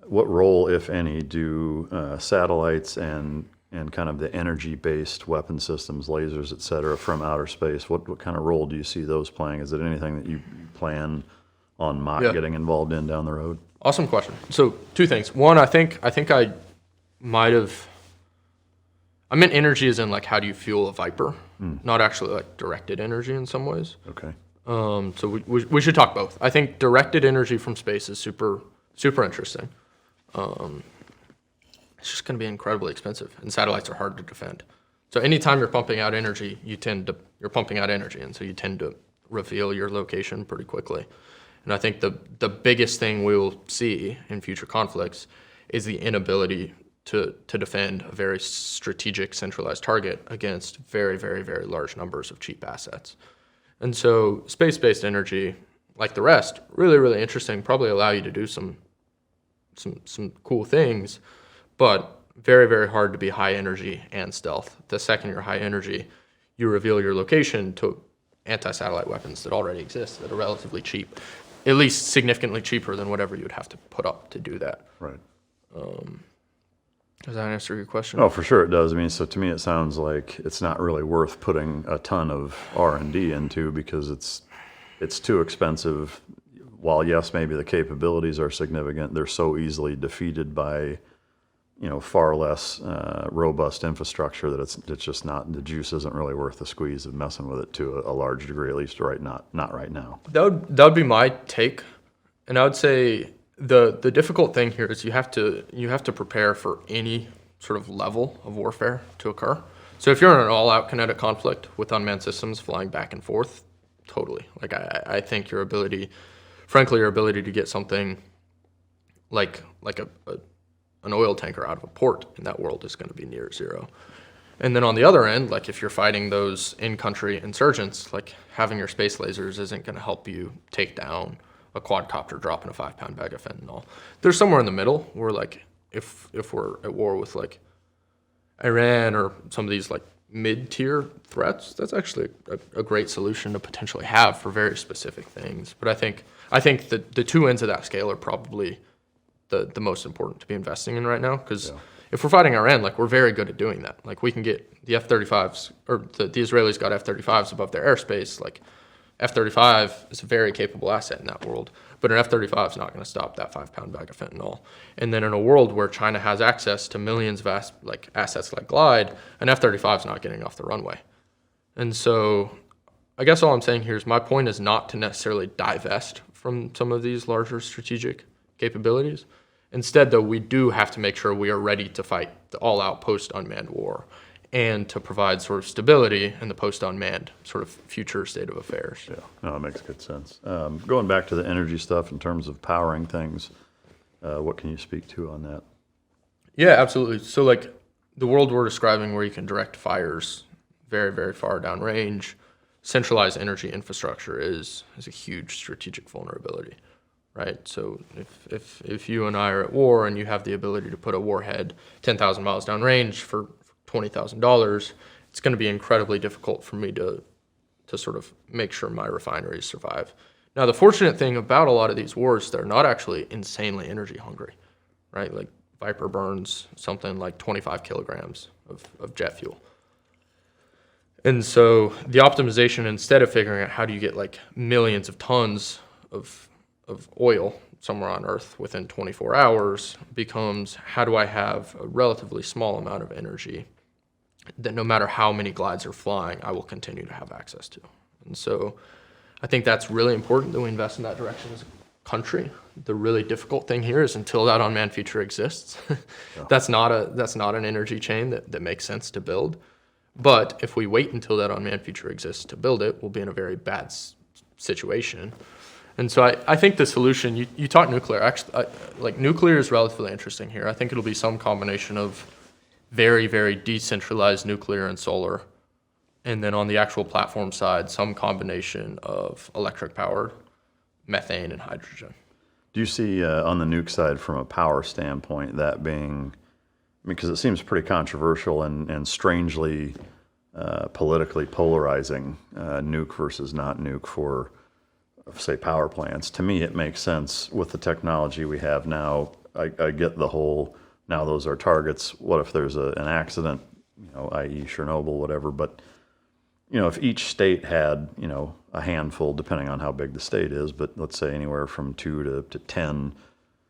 what role, if any, do satellites and kind of the energy-based weapon systems, lasers, et cetera, from outer space, what kind of role do you see those playing? Is it anything that you plan on MACH getting involved in down the road? Awesome question. So 2 things. One, I think I might have. I meant energy as in like how do you fuel a Viper, not actually like directed energy in some ways. Okay. So we should talk both. I think directed energy from space is super interesting. It's just going to be incredibly expensive, and satellites are hard to defend. So anytime you're pumping out energy, you're pumping out energy, and so you tend to reveal your location pretty quickly. And I think the biggest thing we will see in future conflicts is the inability to defend a very strategic centralized target against very, very, very large numbers of cheap assets. And so space-based energy, like the rest, really, really interesting, probably allow you to do some cool things, but very, very hard to be high energy and stealth. The second you're high energy, you reveal your location to anti-satellite weapons that already exist that are relatively cheap, at least significantly cheaper than whatever you'd have to put up to do that. Right. Does that answer your question? Oh, for sure it does. I mean, so to me it sounds like it's not really worth putting a ton of R&D into because it's too expensive. While yes, maybe the capabilities are significant, they're so easily defeated by, far less robust infrastructure that it's just not, the juice isn't really worth the squeeze of messing with it to a large degree, at least not right now. That would be my take, and I would say the difficult thing here is you have to prepare for any sort of level of warfare to occur. So if you're in an all-out kinetic conflict with unmanned systems flying back and forth, totally. Like I think your ability to get something like an oil tanker out of a port in that world is going to be near zero. And then on the other end, like if you're fighting those in-country insurgents, like having your space lasers isn't going to help you take down a quadcopter dropping a 5-pound bag of fentanyl. There's somewhere in the middle where like if we're at war with like Iran or some of these like mid-tier threats, that's actually a great solution to potentially have for very specific things. But I think that the 2 ends of that scale are probably the most important to be investing in right now, because if we're fighting Iran, like we're very good at doing that. Like we can get the F-35s, or the Israelis got F-35s above their airspace. Like F-35 is a very capable asset in that world, but an F-35 is not going to stop that 5-pound bag of fentanyl. And then in a world where China has access to millions of assets like Glide, an F-35 is not getting off the runway. And so I guess all I'm saying here is my point is not to necessarily divest from some of these larger strategic capabilities. Instead, though, we do have to make sure we are ready to fight the all-out post-unmanned war and to provide sort of stability in the post-unmanned sort of future state of affairs. Yeah, no, that makes good sense. Going back to the energy stuff in terms of powering things, what can you speak to on that? Yeah, absolutely. So like the world we're describing where you can direct fires very, very far downrange, centralized energy infrastructure is a huge strategic vulnerability, right? So if you and I are at war and you have the ability to put a warhead 10,000 miles downrange for $20,000, it's going to be incredibly difficult for me to sort of make sure my refineries survive. Now, the fortunate thing about a lot of these wars, they're not actually insanely energy hungry, right? Like Viper burns something like 25 kilograms of jet fuel. And so the optimization, instead of figuring out how do you get like millions of tons of oil somewhere on Earth within 24 hours, becomes how do I have a relatively small amount of energy that no matter how many glides are flying, I will continue to have access to. And so I think that's really important that we invest in that direction as a country. The really difficult thing here is until that unmanned future exists, that's not an energy chain that makes sense to build. But if we wait until that unmanned future exists to build it, we'll be in a very bad situation. And so I think the solution, you talk nuclear, actually, like nuclear is relatively interesting here. I think it'll be some combination of very, very decentralized nuclear and solar. And then on the actual platform side, some combination of electric powered, methane, and hydrogen. Do you see on the nuke side from a power standpoint that being, because it seems pretty controversial and strangely politically polarizing, nuke versus not nuke for, say, power plants. To me, it makes sense with the technology we have now. I get the whole, now those are targets. What if there's an accident, i.e. Chernobyl, whatever, but if each state had, a handful, depending on how big the state is, but let's say anywhere from 2 to 10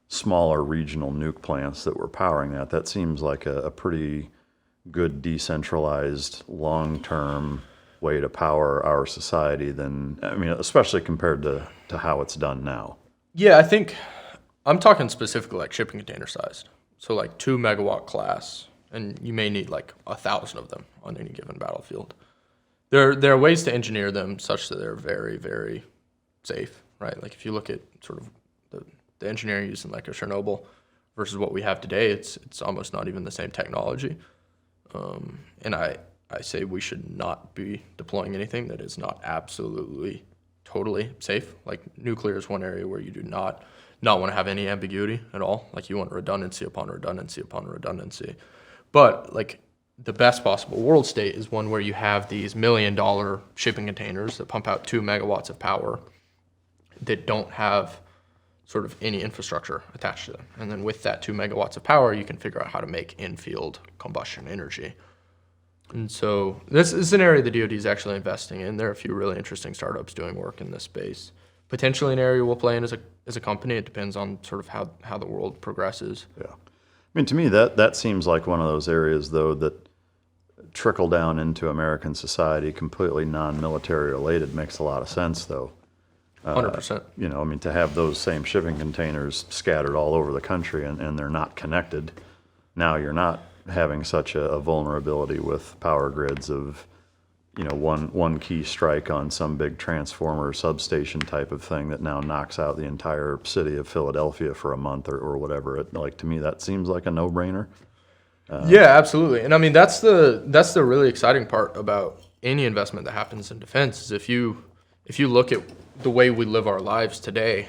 smaller regional nuke plants that were powering that seems like a pretty good decentralized long-term way to power our society especially compared to how it's done now. Yeah, I think I'm talking specifically like shipping container sized. So like 2 megawatt class, and you may need like 1,000 of them on any given battlefield. There are ways to engineer them such that they're very, very safe, right? Like if you look at sort of the engineering used in like a Chernobyl versus what we have today, it's almost not even the same technology. And I say we should not be deploying anything that is not absolutely totally safe. Like nuclear is one area where you do not want to have any ambiguity at all. Like you want redundancy upon redundancy upon redundancy. But like the best possible world state is one where you have these $1 million shipping containers that pump out 2 megawatts of power that don't have sort of any infrastructure attached to them. And then with that 2 megawatts of power, you can figure out how to make in-field combustion energy. And so this is an area the DoD is actually investing in. There are a few really interesting startups doing work in this space. Potentially an area we'll play in as a company. It depends on sort of how the world progresses. Yeah. I mean, to me, that seems like one of those areas, though, that trickle down into American society, completely non-military related, makes a lot of sense, though. 100%. To have those same shipping containers scattered all over the country and they're not connected. Now you're not having such a vulnerability with power grids of, one key strike on some big transformer substation type of thing that now knocks out the entire city of Philadelphia for a month or whatever. To me, that seems like a no-brainer. Yeah, absolutely. And I mean, that's the really exciting part about any investment that happens in defense is if you look at the way we live our lives today,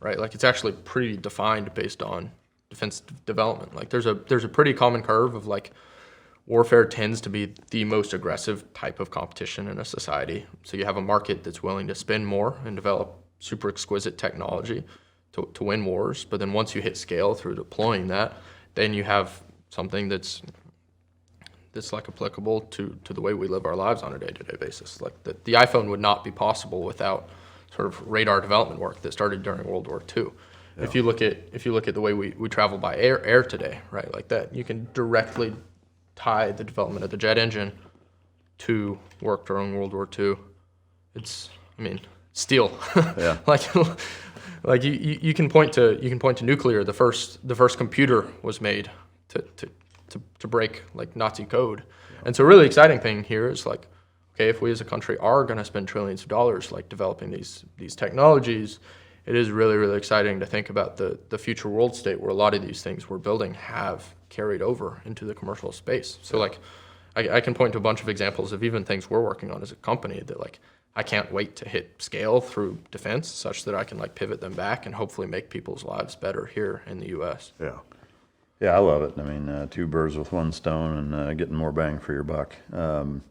right? Like it's actually pretty defined based on defense development. Like there's a pretty common curve of like warfare tends to be the most aggressive type of competition in a society. So you have a market that's willing to spend more and develop super exquisite technology to win wars. But then once you hit scale through deploying that, then you have something that's like applicable to the way we live our lives on a day-to-day basis. Like the iPhone would not be possible without sort of radar development work that started during World War II. Yeah. If you look at the way we travel by air today, right, like that, you can directly tie the development of the jet engine to work during World War II. It's steel. Yeah. like you can point to nuclear. The first computer was made to break like Nazi code. Yeah. And so a really exciting thing here is like, okay, if we as a country are going to spend trillions of dollars like developing these technologies, it is really, really exciting to think about the future world state where a lot of these things we're building have carried over into the commercial space. So like I can point to a bunch of examples of even things we're working on as a company that like I can't wait to hit scale through defense such that I can like pivot them back and hopefully make people's lives better here in the U.S. Yeah. Yeah, I love it. I mean, 2 birds with 1 stone and getting more bang for your buck. In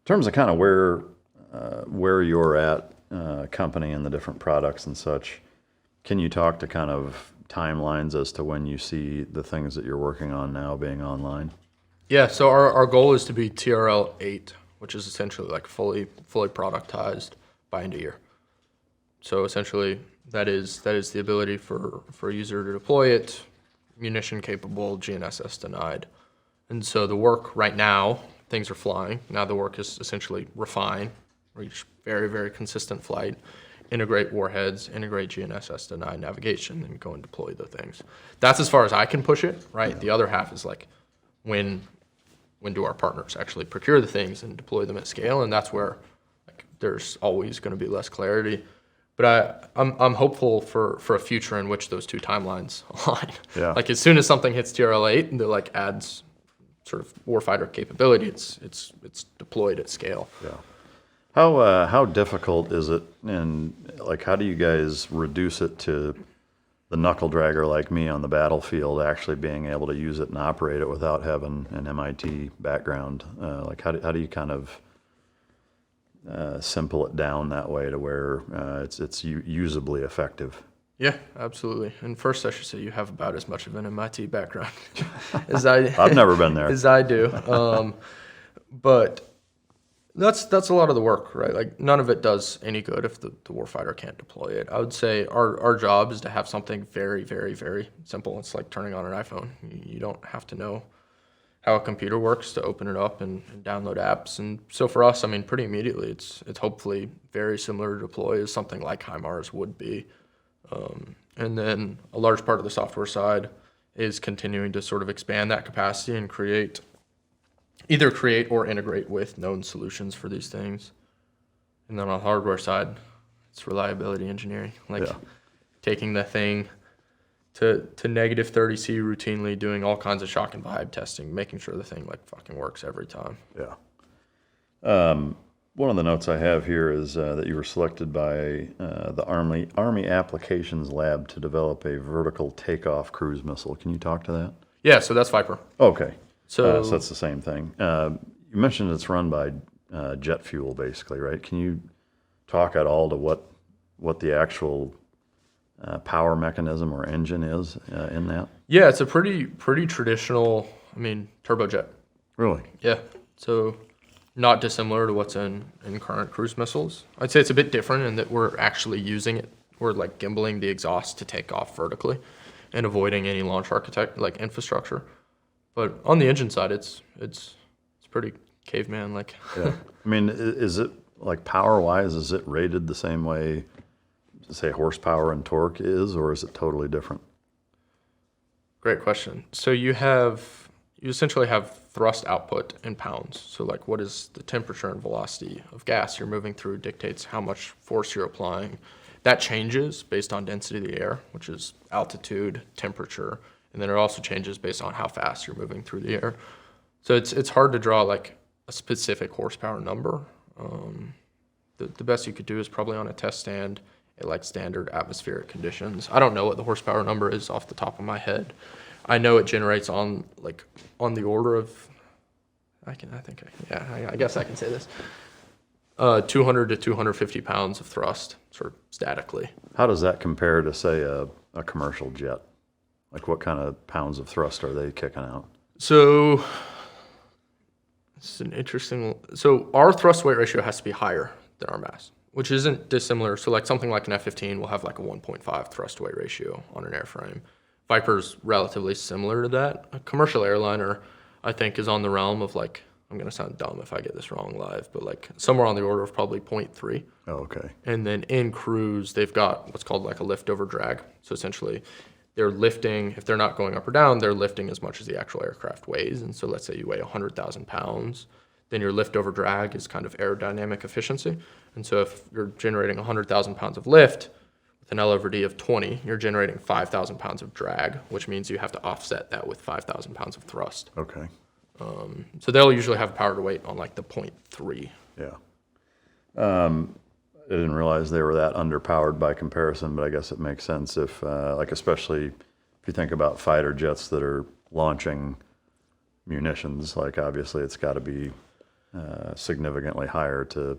terms of kind of where you're at, company and the different products and such, can you talk to kind of timelines as to when you see the things that you're working on now being online? Yeah, so our goal is to be TRL 8, which is essentially like fully productized by end of year. So essentially that is the ability for a user to deploy it, munition capable, GNSS denied. And so the work right now, things are flying. Now the work is essentially refine, reach very, very consistent flight, integrate warheads, integrate GNSS denied navigation, and go and deploy the things. That's as far as I can push it, right? Yeah. The other half is like when do our partners actually procure the things and deploy them at scale? And that's where like there's always going to be less clarity. But I'm hopeful for a future in which those 2 timelines align. Yeah. Like as soon as something hits TRL 8 and it like adds sort of warfighter capability, it's deployed at scale. Yeah. How difficult is it, and like how do you guys reduce it to the knuckle dragger like me on the battlefield actually being able to use it and operate it without having an MIT background? Like how do you kind of simple it down that way to where it's usably effective? Yeah, absolutely. And first, I should say you have about as much of an MIT background as I. I've never been there. As I do, but That's a lot of the work, right? Like none of it does any good if the warfighter can't deploy it. I would say our job is to have something very, very, very simple. It's like turning on an iPhone. You don't have to know how a computer works to open it up and download apps. And so for us, I mean, pretty immediately, it's hopefully very similar to deploy as something like HIMARS would be. And then a large part of the software side is continuing to sort of expand that capacity and either create or integrate with known solutions for these things. And then on the hardware side, it's reliability engineering, like taking the thing to negative 30C routinely, doing all kinds of shock and vibe testing, making sure the thing like fucking works every time. Yeah. One of the notes I have here is that you were selected by the Army Applications Lab to develop a vertical takeoff cruise missile. Can you talk to that? Yeah, so that's Viper. Okay. So that's the same thing. You mentioned it's run by jet fuel, basically, right? Can you talk at all to what the actual power mechanism or engine is in that? Yeah, it's a pretty traditional, I mean, turbojet. Really? Yeah. So not dissimilar to what's in current cruise missiles. I'd say it's a bit different in that we're actually using it. We're like gimbaling the exhaust to take off vertically and avoiding any launch like infrastructure. But on the engine side, it's pretty caveman like. Yeah. I mean, is it like power wise? Is it rated the same way, say, horsepower and torque is, or is it totally different? Great question. So you essentially have thrust output in pounds. So like, what is the temperature and velocity of gas you're moving through dictates how much force you're applying. That changes based on density of the air, which is altitude, temperature. And then it also changes based on how fast you're moving through the air. So it's hard to draw like a specific horsepower number. The best you could do is probably on a test stand at like standard atmospheric conditions. I don't know what the horsepower number is off the top of my head. I know it generates on the order of, I guess I can say this, 200 to 250 pounds of thrust, sort of statically. How does that compare to, say, a commercial jet? Like, what kind of pounds of thrust are they kicking out? So, it's an interesting. So, our thrust weight ratio has to be higher than our mass, which isn't dissimilar. So, like something like an F-15 will have like a 1.5 thrust weight ratio on an airframe. Viper's relatively similar to that. A commercial airliner, I think, is on the realm of like, I'm going to sound dumb if I get this wrong live, but like somewhere on the order of probably 0.3. Oh, okay. And then in cruise, they've got what's called like a lift over drag. So essentially, they're lifting, if they're not going up or down, they're lifting as much as the actual aircraft weighs. And so let's say you weigh 100,000 pounds, then your lift over drag is kind of aerodynamic efficiency. And so if you're generating 100,000 pounds of lift with an L over D of 20, you're generating 5,000 pounds of drag, which means you have to offset that with 5,000 pounds of thrust. Okay. So they'll usually have power to weight on like the 0.3. Yeah. I didn't realize they were that underpowered by comparison, but I guess it makes sense if, like, especially if you think about fighter jets that are launching munitions, like obviously it's got to be significantly higher to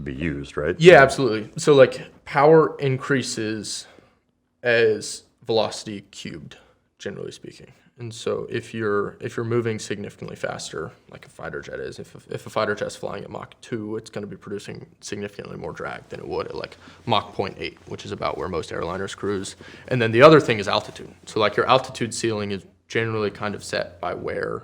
be used, right? Yeah, absolutely. So like power increases as velocity cubed, generally speaking. And so if you're moving significantly faster, like a fighter jet is, if a fighter jet's flying at Mach 2, it's going to be producing significantly more drag than it would at like Mach 0.8, which is about where most airliners cruise. And then the other thing is altitude. So like your altitude ceiling is generally kind of set by where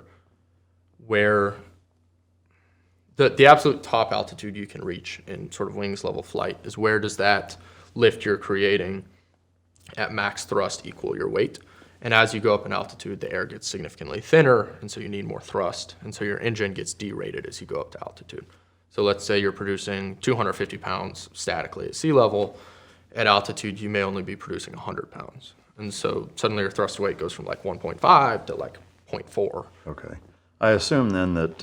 the absolute top altitude you can reach in sort of wings level flight is where does that lift you're creating at max thrust equal your weight. And as you go up in altitude, the air gets significantly thinner, and so you need more thrust. And so your engine gets derated as you go up to altitude. So let's say you're producing 250 pounds statically at sea level. At altitude, you may only be producing 100 pounds. And so suddenly your thrust weight goes from like 1.5 to like 0.4. Okay. I assume then that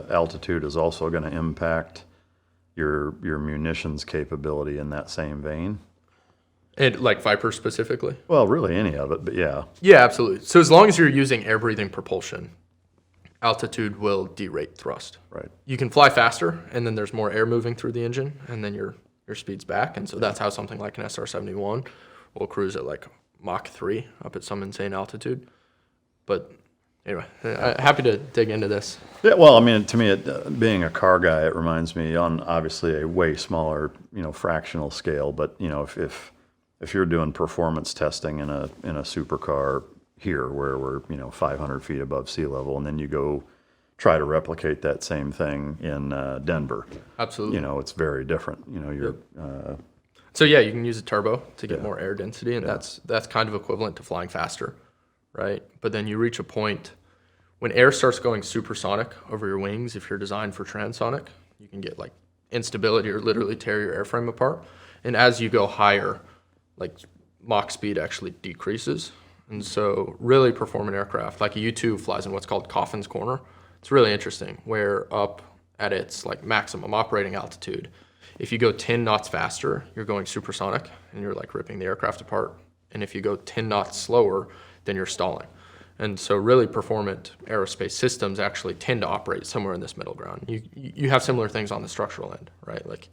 altitude is also going to impact your munitions capability in that same vein. And like Viper specifically? Well, really any of it, but yeah. Yeah, absolutely. So as long as you're using air-breathing propulsion, altitude will derate thrust. Right. You can fly faster, and then there's more air moving through the engine, and then your speed's back. And so that's how something like an SR-71 will cruise at like Mach 3 up at some insane altitude. But Anyway, happy to dig into this. Yeah, well, I mean, to me, being a car guy, it reminds me on obviously a way smaller, fractional scale. But if you're doing performance testing in a supercar here, where we're 500 feet above sea level, and then you go try to replicate that same thing in Denver, absolutely, it's very different. So yeah, you can use a turbo to get more air density, and that's kind of equivalent to flying faster, right? But then you reach a point when air starts going supersonic over your wings. If you're designed for transonic, you can get like instability or literally tear your airframe apart. And as you go higher, like Mach speed actually decreases. And so really performant aircraft, like a U-2 flies in what's called Coffin's Corner. It's really interesting, where up at its like maximum operating altitude, if you go 10 knots faster, you're going supersonic and you're like ripping the aircraft apart. And if you go 10 knots slower, then you're stalling. And so really performant aerospace systems actually tend to operate somewhere in this middle ground. You have similar things on the structural end, right? Like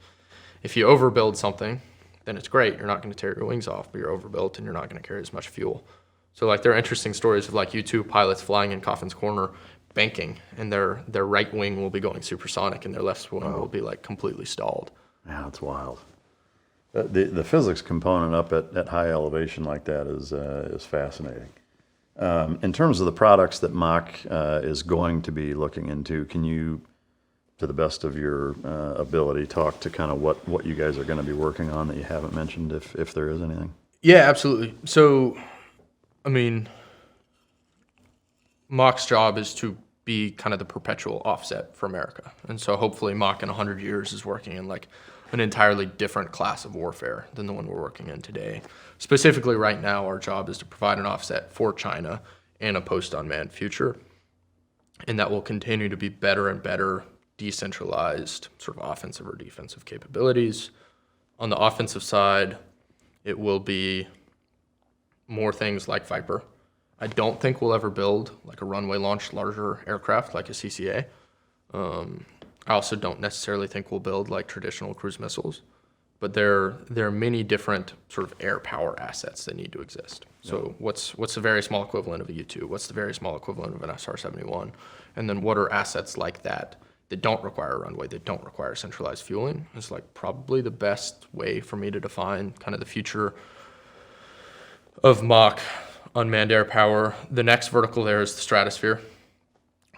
if you overbuild something, then it's great. You're not going to tear your wings off, but you're overbuilt and you're not going to carry as much fuel. So like there are interesting stories of like U-2 pilots flying in Coffin's Corner banking, and their right wing will be going supersonic and their left wing will be like completely stalled. Yeah, that's wild. The physics component up at high elevation like that is fascinating. In terms of the products that Mach is going to be looking into, can you, to the best of your ability, talk to kind of what you guys are going to be working on that you haven't mentioned, if there is anything? Yeah, absolutely. So, I mean, Mach's job is to be kind of the perpetual offset for America. And so hopefully Mach in 100 years is working in like an entirely different class of warfare than the one we're working in today. Specifically right now, our job is to provide an offset for China in a post-unmanned future. And that will continue to be better and better decentralized sort of offensive or defensive capabilities. On the offensive side, it will be more things like Viper. I don't think we'll ever build like a runway launched larger aircraft like a CCA. I also don't necessarily think we'll build like traditional cruise missiles, but there are many different sort of air power assets that need to exist. So what's the very small equivalent of a U-2? What's the very small equivalent of an SR-71? And then what are assets like that don't require a runway, that don't require centralized fueling? Is like probably the best way for me to define kind of the future of Mach unmanned air power. The next vertical there is the stratosphere,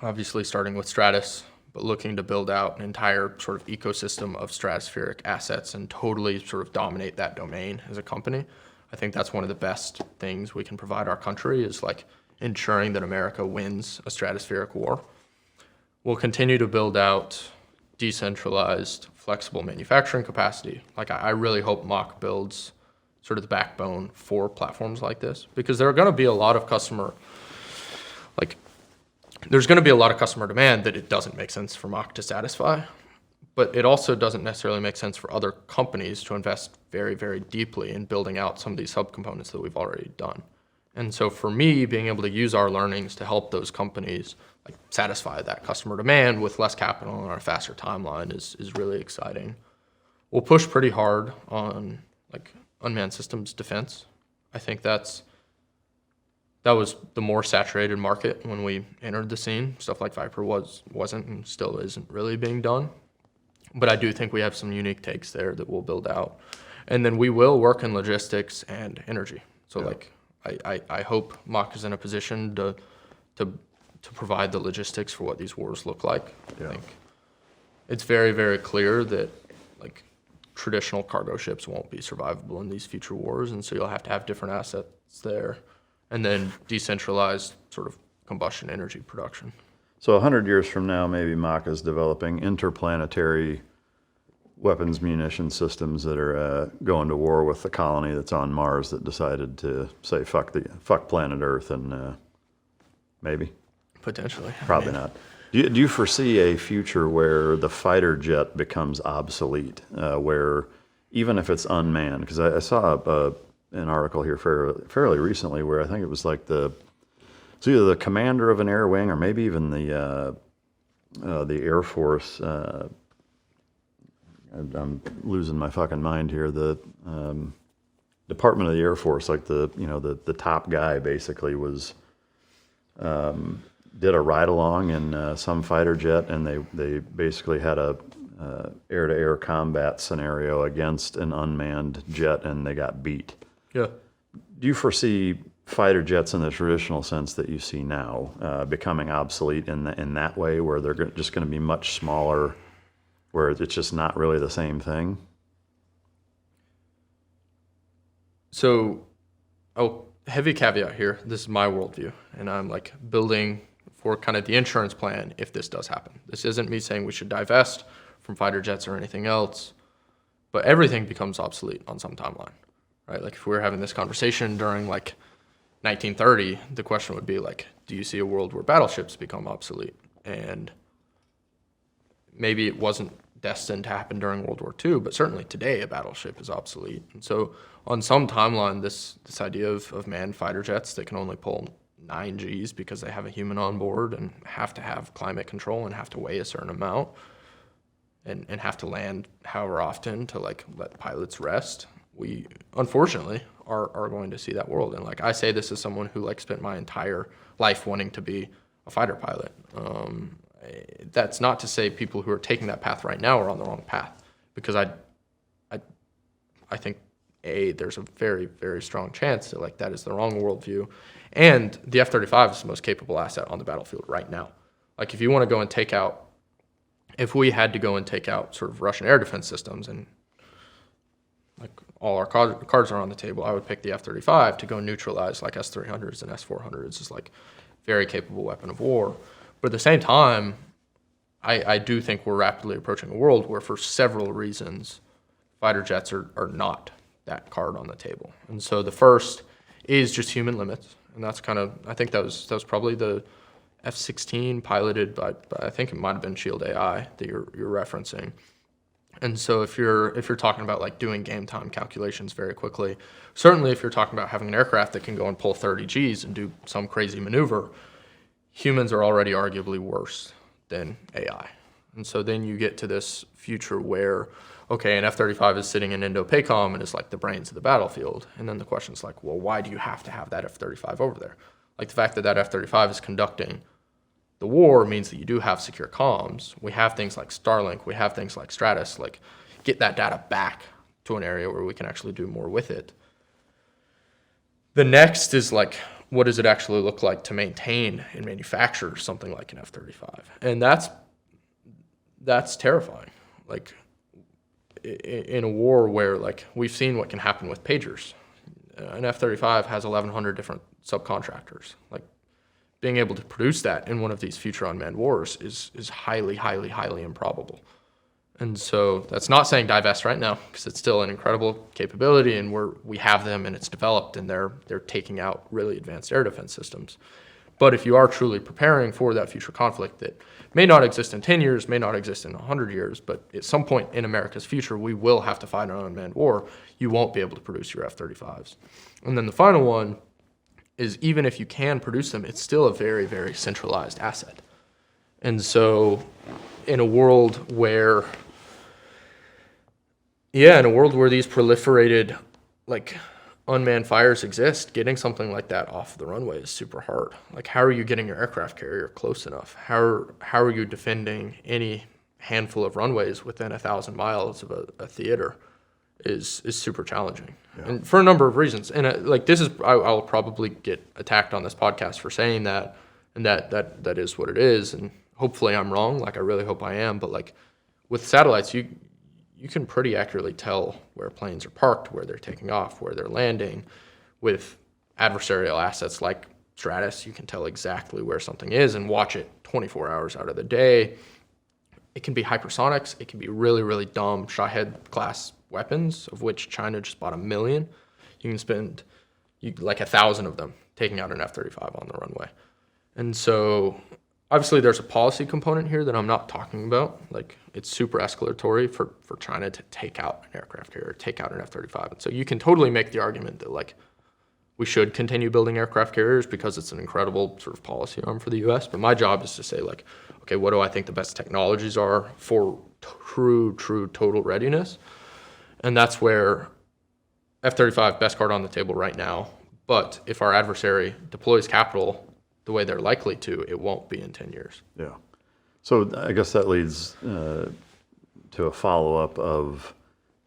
obviously starting with Stratus, but looking to build out an entire sort of ecosystem of stratospheric assets and totally sort of dominate that domain as a company. I think that's one of the best things we can provide our country, is like ensuring that America wins a stratospheric war. We'll continue to build out decentralized, flexible manufacturing capacity. Like I really hope Mach builds sort of the backbone for platforms like this, because there are going to be a lot of there's going to be a lot of customer demand that it doesn't make sense for Mach to satisfy, but it also doesn't necessarily make sense for other companies to invest very, very deeply in building out some of these subcomponents that we've already done. And so for me, being able to use our learnings to help those companies like satisfy that customer demand with less capital and on a faster timeline is really exciting. We'll push pretty hard on like unmanned systems defense. I think that was the more saturated market when we entered the scene. Stuff like Viper wasn't and still isn't really being done. But I do think we have some unique takes there that we'll build out. And then we will work in logistics and energy. So I hope Mach is in a position to provide the logistics for what these wars look like. I think it's very, very clear that like traditional cargo ships won't be survivable in these future wars, and so you'll have to have different assets there. And then decentralized sort of combustion energy production. So 100 years from now, maybe Mach is developing interplanetary weapons munition systems that are going to war with the colony that's on Mars that decided to say fuck planet Earth, and maybe potentially, probably not. Do you foresee a future where the fighter jet becomes obsolete, where even if it's unmanned? Because I saw an article here fairly recently where I think it was like it's either the commander of an air wing or maybe even the Air Force. I'm losing my fucking mind here. The Department of the Air Force, like the top guy, basically was did a ride along in some fighter jet, and they basically had a air-to-air combat scenario against an unmanned jet, and they got beat. Yeah. Do you foresee fighter jets in the traditional sense that you see now becoming obsolete in that way, where they're just going to be much smaller, where it's just not really the same thing? So, heavy caveat here. This is my worldview, and I'm like building for kind of the insurance plan if this does happen. This isn't me saying we should divest from fighter jets or anything else, but everything becomes obsolete on some timeline, right? Like if we were having this conversation during like 1930, the question would be like, do you see a world where battleships become obsolete? And maybe it wasn't destined to happen during World War II, but certainly today a battleship is obsolete. And so on some timeline, this idea of manned fighter jets that can only pull 9 Gs because they have a human on board and have to have climate control and have to weigh a certain amount and have to land however often to like let pilots rest, we unfortunately are going to see that world. And like I say this as someone who like spent my entire life wanting to be a fighter pilot. That's not to say people who are taking that path right now are on the wrong path, because I think there's a very, very strong chance that like that is the wrong worldview, and the F-35 is the most capable asset on the battlefield right now. Like if you want to go and take out, if we had to go and take out sort of Russian air defense systems, and like all our cards are on the table, I would pick the F-35 to go neutralize like S-300s and S-400s as like very capable weapon of war. But at the same time, I do think we're rapidly approaching a world where for several reasons, fighter jets are not that card on the table. And so the first is just human limits. And that's kind of, I think that was probably the F-16 piloted by I think it might have been Shield AI that you're referencing. And so if you're talking about like doing game time calculations very quickly, certainly if you're talking about having an aircraft that can go and pull 30 Gs and do some crazy maneuver, humans are already arguably worse than AI. And so then you get to this future where, okay, an F-35 is sitting in Indo-PACOM and is like the brains of the battlefield. And then the question's like, well, why do you have to have that F-35 over there? Like the fact that that F-35 is conducting the war means that you do have secure comms. We have things like Starlink. We have things like Stratus. Like get that data back to an area where we can actually do more with it. The next is like, what does it actually look like to maintain and manufacture something like an F-35? And that's terrifying. Like in a war where like we've seen what can happen with pagers. An F-35 has 1,100 different subcontractors. Like being able to produce that in one of these future unmanned wars is highly, highly, highly improbable. And so that's not saying divest right now, because it's still an incredible capability, and we have them and it's developed, and they're taking out really advanced air defense systems. But if you are truly preparing for that future conflict that may not exist in 10 years, may not exist in 100 years, but at some point in America's future, we will have to fight an unmanned war, you won't be able to produce your F-35s. And then the final one is, even if you can produce them, it's still a very, very centralized asset. And so in a world where these proliferated like unmanned fires exist, getting something like that off the runway is super hard. Like how are you getting your aircraft carrier close enough? How are you defending any handful of runways within 1,000 miles of a theater is super challenging. Yeah. And for a number of reasons. And like this is, I'll probably get attacked on this podcast for saying that, and that is what it is. And hopefully I'm wrong. Like I really hope I am. But like with satellites, you can pretty accurately tell where planes are parked, where they're taking off, where they're landing. With adversarial assets like Stratus, you can tell exactly where something is and watch it 24 hours out of the day. It can be hypersonics. It can be really, really dumb Shahed class weapons, of which China just bought 1 million. You can spend like 1,000 of them taking out an F-35 on the runway. And so obviously there's a policy component here that I'm not talking about. Like it's super escalatory for China to take out an aircraft carrier, take out an F-35. And so you can totally make the argument that like we should continue building aircraft carriers because it's an incredible sort of policy arm for the US. But my job is to say like, okay, what do I think the best technologies are for true total readiness? And that's where F-35, best card on the table right now. But if our adversary deploys capital the way they're likely to, it won't be in 10 years. Yeah. So I guess that leads to a follow-up of,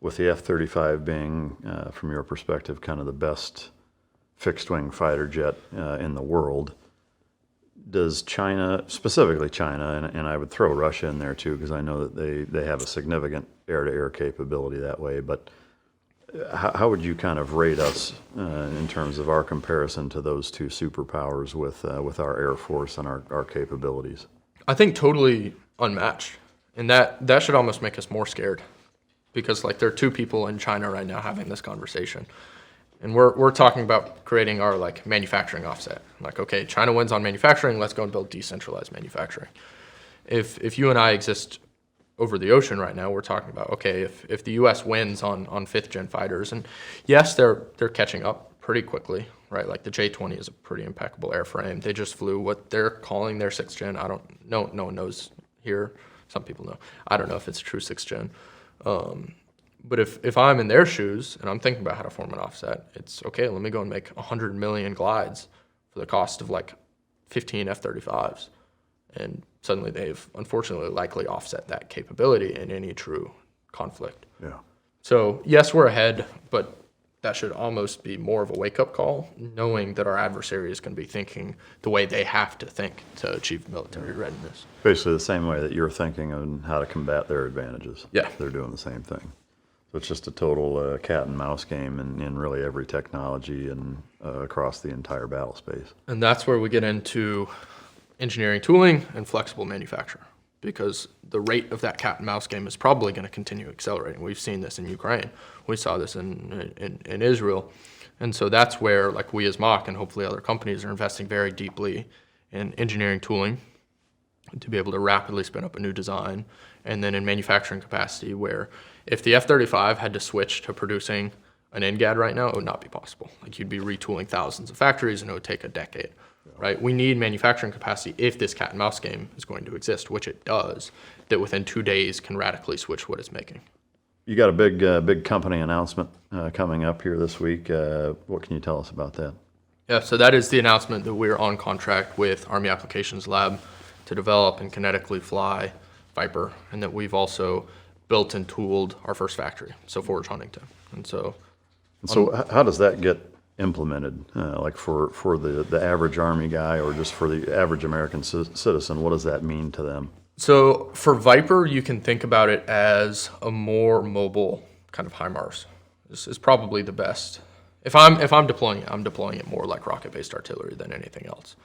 with the F-35 being, from your perspective, kind of the best fixed-wing fighter jet in the world, does China, specifically China, and I would throw Russia in there too, because I know that they have a significant air-to-air capability that way, but how would you kind of rate us in terms of our comparison to those two superpowers with our Air Force and our capabilities? I think totally unmatched, and that should almost make us more scared, because like there are two people in China right now having this conversation, and we're talking about creating our like manufacturing offset. Like, okay, China wins on manufacturing, let's go and build decentralized manufacturing. If you and I exist over the ocean right now, we're talking about, okay, if the U.S. wins on fifth-gen fighters, and yes, they're catching up pretty quickly, right? Like the J-20 is a pretty impeccable airframe. They just flew what they're calling their sixth-gen. I don't know. No one knows here. Some people know. I don't know if it's true sixth-gen. But if I'm in their shoes and I'm thinking about how to form an offset, it's, okay, let me go and make 100 million glides for the cost of like 15 F-35s. And suddenly they've unfortunately likely offset that capability in any true conflict. Yeah. So yes, we're ahead, but that should almost be more of a wake-up call, knowing that our adversary is going to be thinking the way they have to think to achieve military readiness. Basically the same way that you're thinking on how to combat their advantages. Yeah. They're doing the same thing. So it's just a total cat and mouse game in really every technology and across the entire battle space. And that's where we get into engineering tooling and flexible manufacture, because the rate of that cat and mouse game is probably going to continue accelerating. We've seen this in Ukraine. We saw this in Israel. And so that's where, like, we as MACH and hopefully other companies are investing very deeply in engineering tooling to be able to rapidly spin up a new design, and then in manufacturing capacity, where if the F-35 had to switch to producing an NGAD right now, it would not be possible. Like, you'd be retooling thousands of factories and it would take a decade. Right? We need manufacturing capacity if this cat and mouse game is going to exist, which it does, that within 2 days can radically switch what it's making. You got a big company announcement coming up here this week. What can you tell us about that? Yeah, so that is the announcement that we're on contract with Army Applications Lab to develop and kinetically fly Viper, and that we've also built and tooled our first factory, so Forge Huntington. And so how does that get implemented, like for the average Army guy or just for the average American citizen? What does that mean to them? So for Viper, you can think about it as a more mobile kind of HIMARS. This is probably the best. If I'm deploying it, I'm deploying it more like rocket-based artillery than anything else.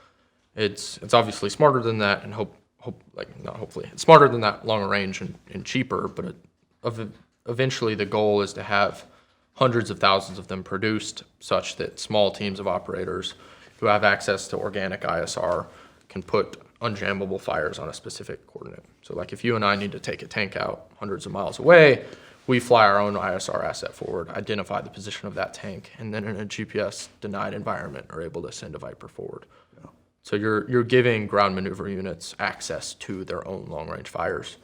It's obviously smarter than that, and it's smarter than that, longer range and cheaper. But eventually, the goal is to have hundreds of thousands of them produced, such that small teams of operators who have access to organic ISR can put unjammable fires on a specific coordinate. So like if you and I need to take a tank out hundreds of miles away, we fly our own ISR asset forward, identify the position of that tank, and then in a GPS-denied environment are able to send a Viper forward. Yeah. So you're giving ground maneuver units access to their own long-range fires,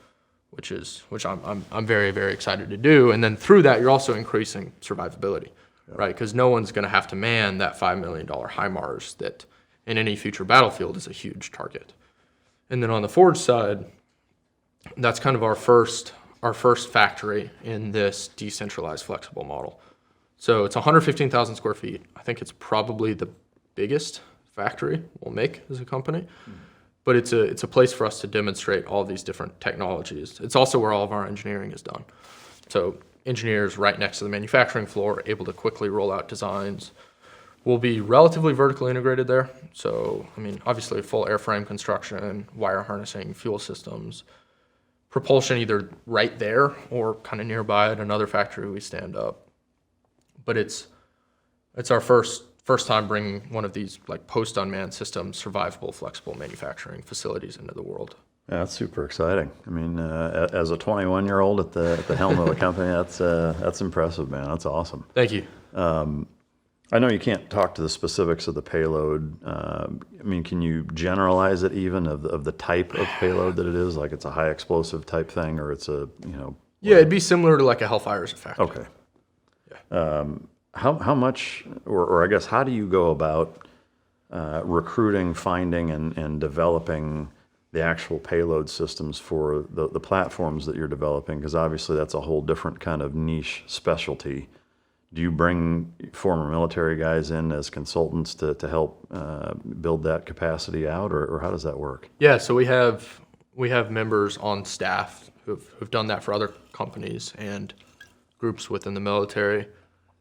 which I'm very, very excited to do. And then through that, you're also increasing survivability, right? Because no one's going to have to man that $5 million HIMARS that in any future battlefield is a huge target. And then on the Forge side, that's kind of our first factory in this decentralized flexible model. So it's 115,000 square feet. I think it's probably the biggest factory we'll make as a company. Mm-hmm. But it's a place for us to demonstrate all these different technologies. It's also where all of our engineering is done. So engineers right next to the manufacturing floor are able to quickly roll out designs. We'll be relatively vertically integrated there. So, I mean, obviously full airframe construction, wire harnessing, fuel systems, propulsion either right there or kind of nearby at another factory we stand up. But it's our first time bringing one of these like post-unmanned systems, survivable, flexible manufacturing facilities into the world. Yeah, that's super exciting. I mean, as a 21-year-old at the helm of a company, that's impressive, man. That's awesome. Thank you. I know you can't talk to the specifics of the payload. I mean, can you generalize it even of the type of payload that it is? Like it's a high explosive type thing, or it's a Yeah, it'd be similar to like a Hellfire's effect. Okay. Yeah. How much, or I guess, how do you go about recruiting, finding, and developing the actual payload systems for the platforms that you're developing? Because obviously that's a whole different kind of niche specialty. Do you bring former military guys in as consultants to help build that capacity out, or how does that work? Yeah, so we have members on staff who've done that for other companies and groups within the military.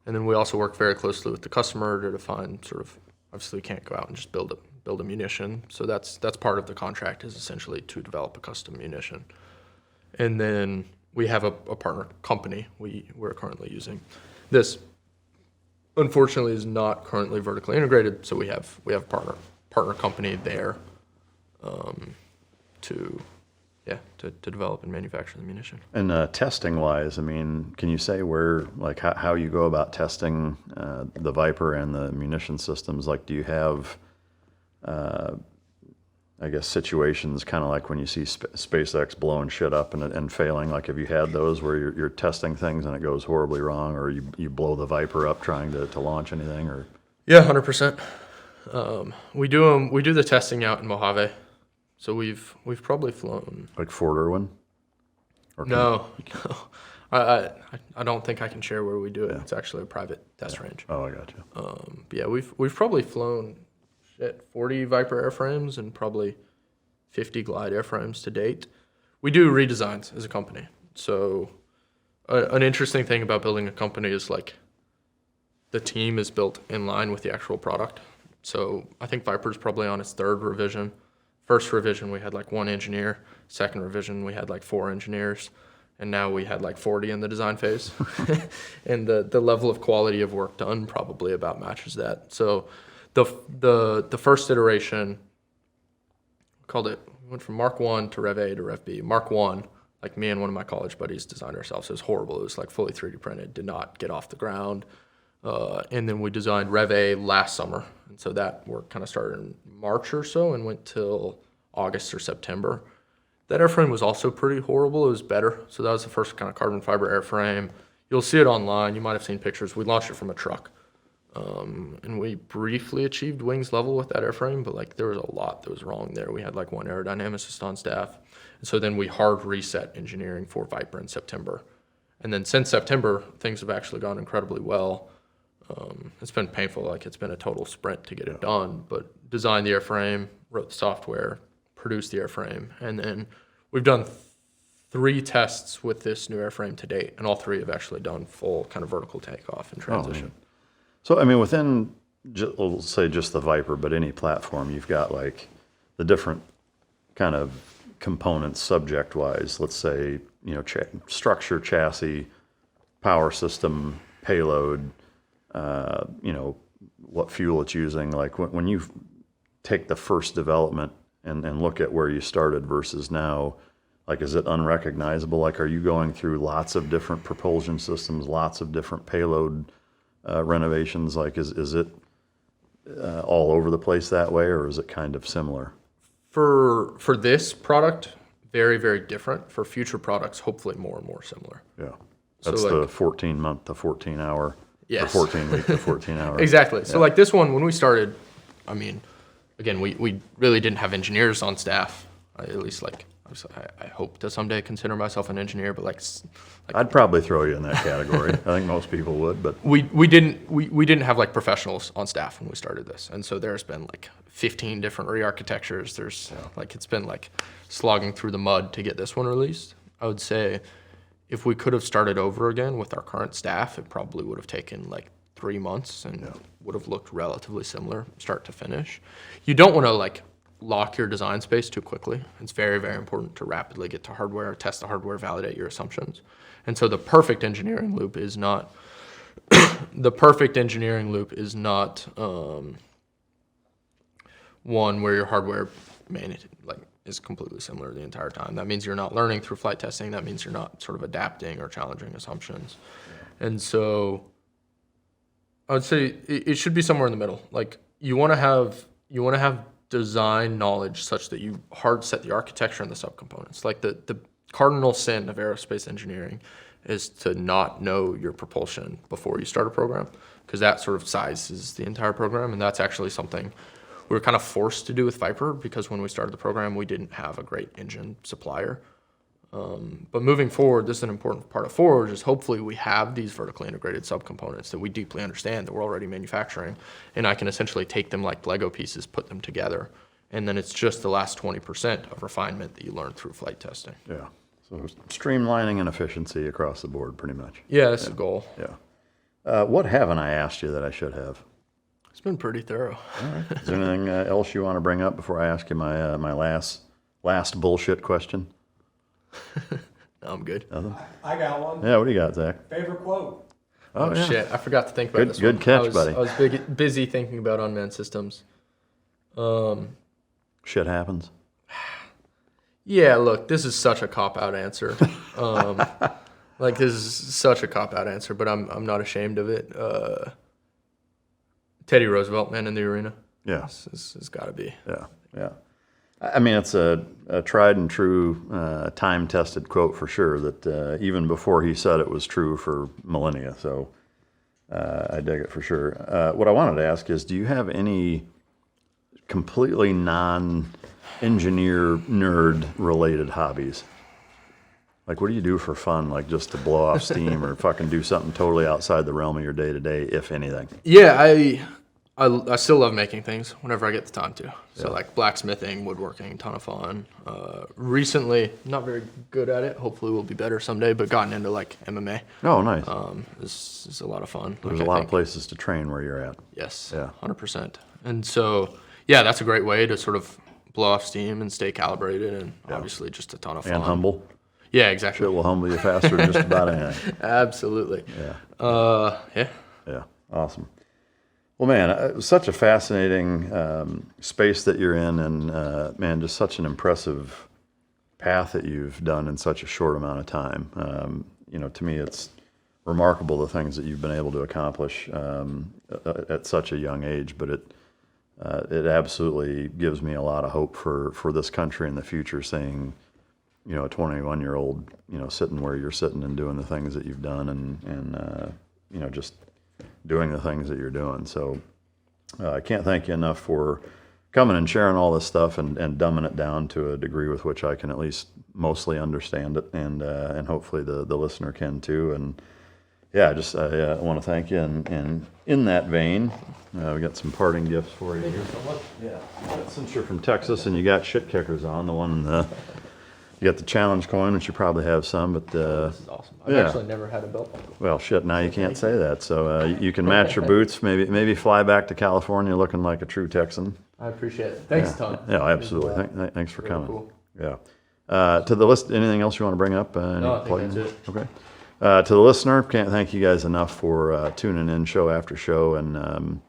And then we also work very closely with the customer to define sort of, obviously we can't go out and just build a munition. So that's part of the contract, is essentially to develop a custom munition. And then we have a partner company we're currently using. This, unfortunately, is not currently vertically integrated, so we have a partner company there to develop and manufacture the munition. And testing wise, I mean, can you say how you go about testing the Viper and the munition systems? Like, do you have, I guess, situations kind of like when you see SpaceX blowing shit up and failing? Like, have you had those where you're testing things and it goes horribly wrong, or you blow the Viper up trying to launch anything? Or yeah, 100%. We do the testing out in Mojave. So we've probably flown like Fort Irwin. No, I don't think I can share where we do it. Yeah. It's actually a private test range. Oh, I got you. But yeah, we've probably flown 40 Viper airframes and probably 50 Glide airframes to date. We do redesigns as a company. So an interesting thing about building a company is like the team is built in line with the actual product. So I think Viper's probably on its third revision. First revision, we had like 1 engineer. Second revision, we had like 4 engineers. And now we had like 40 in the design phase. And the level of quality of work done probably about matches that. So the first iteration, we went from Mark 1 to Rev A to Rev B. Mark 1, like me and one of my college buddies designed ourselves. It was horrible. It was like fully 3D printed, did not get off the ground. And then we designed Rev A last summer. And so that work kind of started in March or so and went till August or September. That airframe was also pretty horrible. It was better. So that was the first kind of carbon fiber airframe. You'll see it online. You might have seen pictures. We launched it from a truck. And we briefly achieved wings level with that airframe, but like there was a lot that was wrong there. We had like 1 aerodynamicist on staff. And so then we hard reset engineering for Viper in September. And then since September, things have actually gone incredibly well. It's been painful, like it's been a total sprint to get it done, but designed the airframe, wrote the software, produced the airframe, and then we've done 3 tests with this new airframe to date, and all 3 have actually done full kind of vertical takeoff and transition. So, I mean, within, we'll say just the Viper, but any platform, you've got like the different kind of components subject-wise, let's say, structure, chassis, power system, payload, what fuel it's using. Like when you take the first development and look at where you started versus now, like, is it unrecognizable? Like, are you going through lots of different propulsion systems, lots of different payload renovations? Like, is it all over the place that way, or is it kind of similar? For this product, very, very different. For future products, hopefully more and more similar. Yeah. That's so the 14-month to 14-hour. Yes. The 14-week to 14-hour. Exactly. Yeah. So like this one, when we started, I mean, again, we really didn't have engineers on staff. At least like I hope to someday consider myself an engineer, but like I'd probably throw you in that category. I think most people would, but we didn't have like professionals on staff when we started this, and so there's been like 15 different re-architectures. There's like it's been like slogging through the mud to get this one released. I would say if we could have started over again with our current staff, it probably would have taken like 3 months and would have looked relatively similar start to finish. You don't want to like lock your design space too quickly. It's very, very important to rapidly get to hardware, test the hardware, validate your assumptions. And so the perfect engineering loop is not one where your hardware is completely similar the entire time. That means you're not learning through flight testing. That means you're not sort of adapting or challenging assumptions. And so I would say it should be somewhere in the middle. Like you want to have design knowledge such that you hard set the architecture and the subcomponents. Like the cardinal sin of aerospace engineering is to not know your propulsion before you start a program, because that sort of sizes the entire program, and that's actually something we were kind of forced to do with Viper because when we started the program, we didn't have a great engine supplier. But moving forward, this is an important part of Forge, is hopefully we have these vertically integrated subcomponents that we deeply understand, that we're already manufacturing, and I can essentially take them like Lego pieces, put them together, and then it's just the last 20% of refinement that you learn through flight testing. Yeah. So streamlining and efficiency across the board, pretty much. Yeah, that's the goal. Yeah. What haven't I asked you that I should have? It's been pretty thorough. All right. Is there anything else you want to bring up before I ask you my my last bullshit question? No, I'm good. I got one. Yeah, what do you got, Zach? Favorite quote? Oh, yeah. shit. I forgot to think about this Good one. catch, buddy. I was busy thinking about unmanned systems. Shit happens. Yeah, look, this is such a cop-out answer. Like, this is such a cop-out answer, but I'm not ashamed of it. Teddy Roosevelt, man in the arena. Yeah. This has got to be. Yeah, yeah. I mean, it's a tried and true, time-tested quote for sure that even before he said it was true for millennia. So I dig it for sure. What I wanted to ask is, do you have any completely non-engineer, nerd-related hobbies? Like, what do you do for fun, like just to blow off steam or fucking do something totally outside the realm of your day-to-day, if anything? Yeah, I still love making things whenever I get the time to. So like blacksmithing, woodworking, ton of fun. Recently, not very good at it. Hopefully we'll be better someday, but gotten into like MMA. Oh, nice. This is a lot of fun. There's a lot of places to train where you're at. Yes, Yeah. 100%. And so, yeah, that's a great way to sort of blow off steam and stay calibrated, and obviously just a ton of fun. And humble. Yeah, exactly. Shit will humble you faster than just about anything. Absolutely. Yeah. Yeah. Yeah. Awesome. Well, man, it was such a fascinating space that you're in, and man, just such an impressive path that you've done in such a short amount of time. You know, to me, it's remarkable the things that you've been able to accomplish at such a young age. But it absolutely gives me a lot of hope for this country in the future. Seeing, you know, a 21-year-old, you know, sitting where you're sitting and doing the things that you've done, and you know, just doing the things that you're doing. So I can't thank you enough for coming and sharing all this stuff and dumbing it down to a degree with which I can at least mostly understand it, and hopefully the listener can too. And yeah, I want to thank you. And in that vein, we got some parting gifts for you here. Yeah, since you're from Texas and you got shit kickers on, the one in the you got the challenge coin, which you probably have some, but This is awesome. I've actually never had a belt buckle. well, shit, now you can't say that. So you can match your boots, maybe fly back to California looking like a true Texan. I appreciate it. Thanks a ton. Yeah, absolutely. Thanks for coming. Cool. Yeah. To the list, anything else you want to bring up? No, I think that's it. Okay. To the listener, can't thank you guys enough for tuning in show after show, and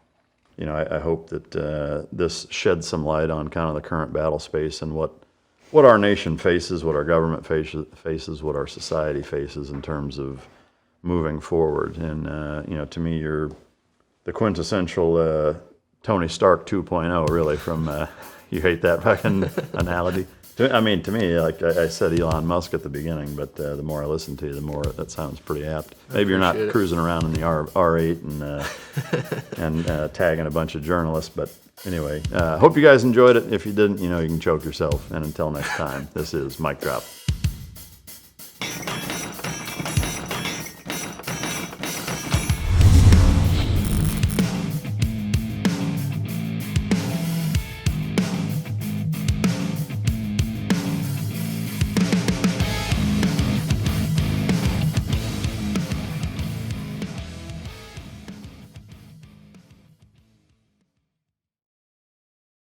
you know, I hope that this sheds some light on kind of the current battle space and what our nation faces, what our government faces, what our society faces in terms of moving forward. And you know, to me, you're the quintessential Tony Stark 2.0, really. From you hate that fucking analogy. I mean, to me, like I said, Elon Musk at the beginning, but the more I listen to you, the more that sounds pretty apt. Maybe you're not cruising around in the R8 and tagging a bunch of journalists, but anyway, hope you guys enjoyed it. If you didn't, you know, you can choke yourself. And until next time, this is Mic Drop.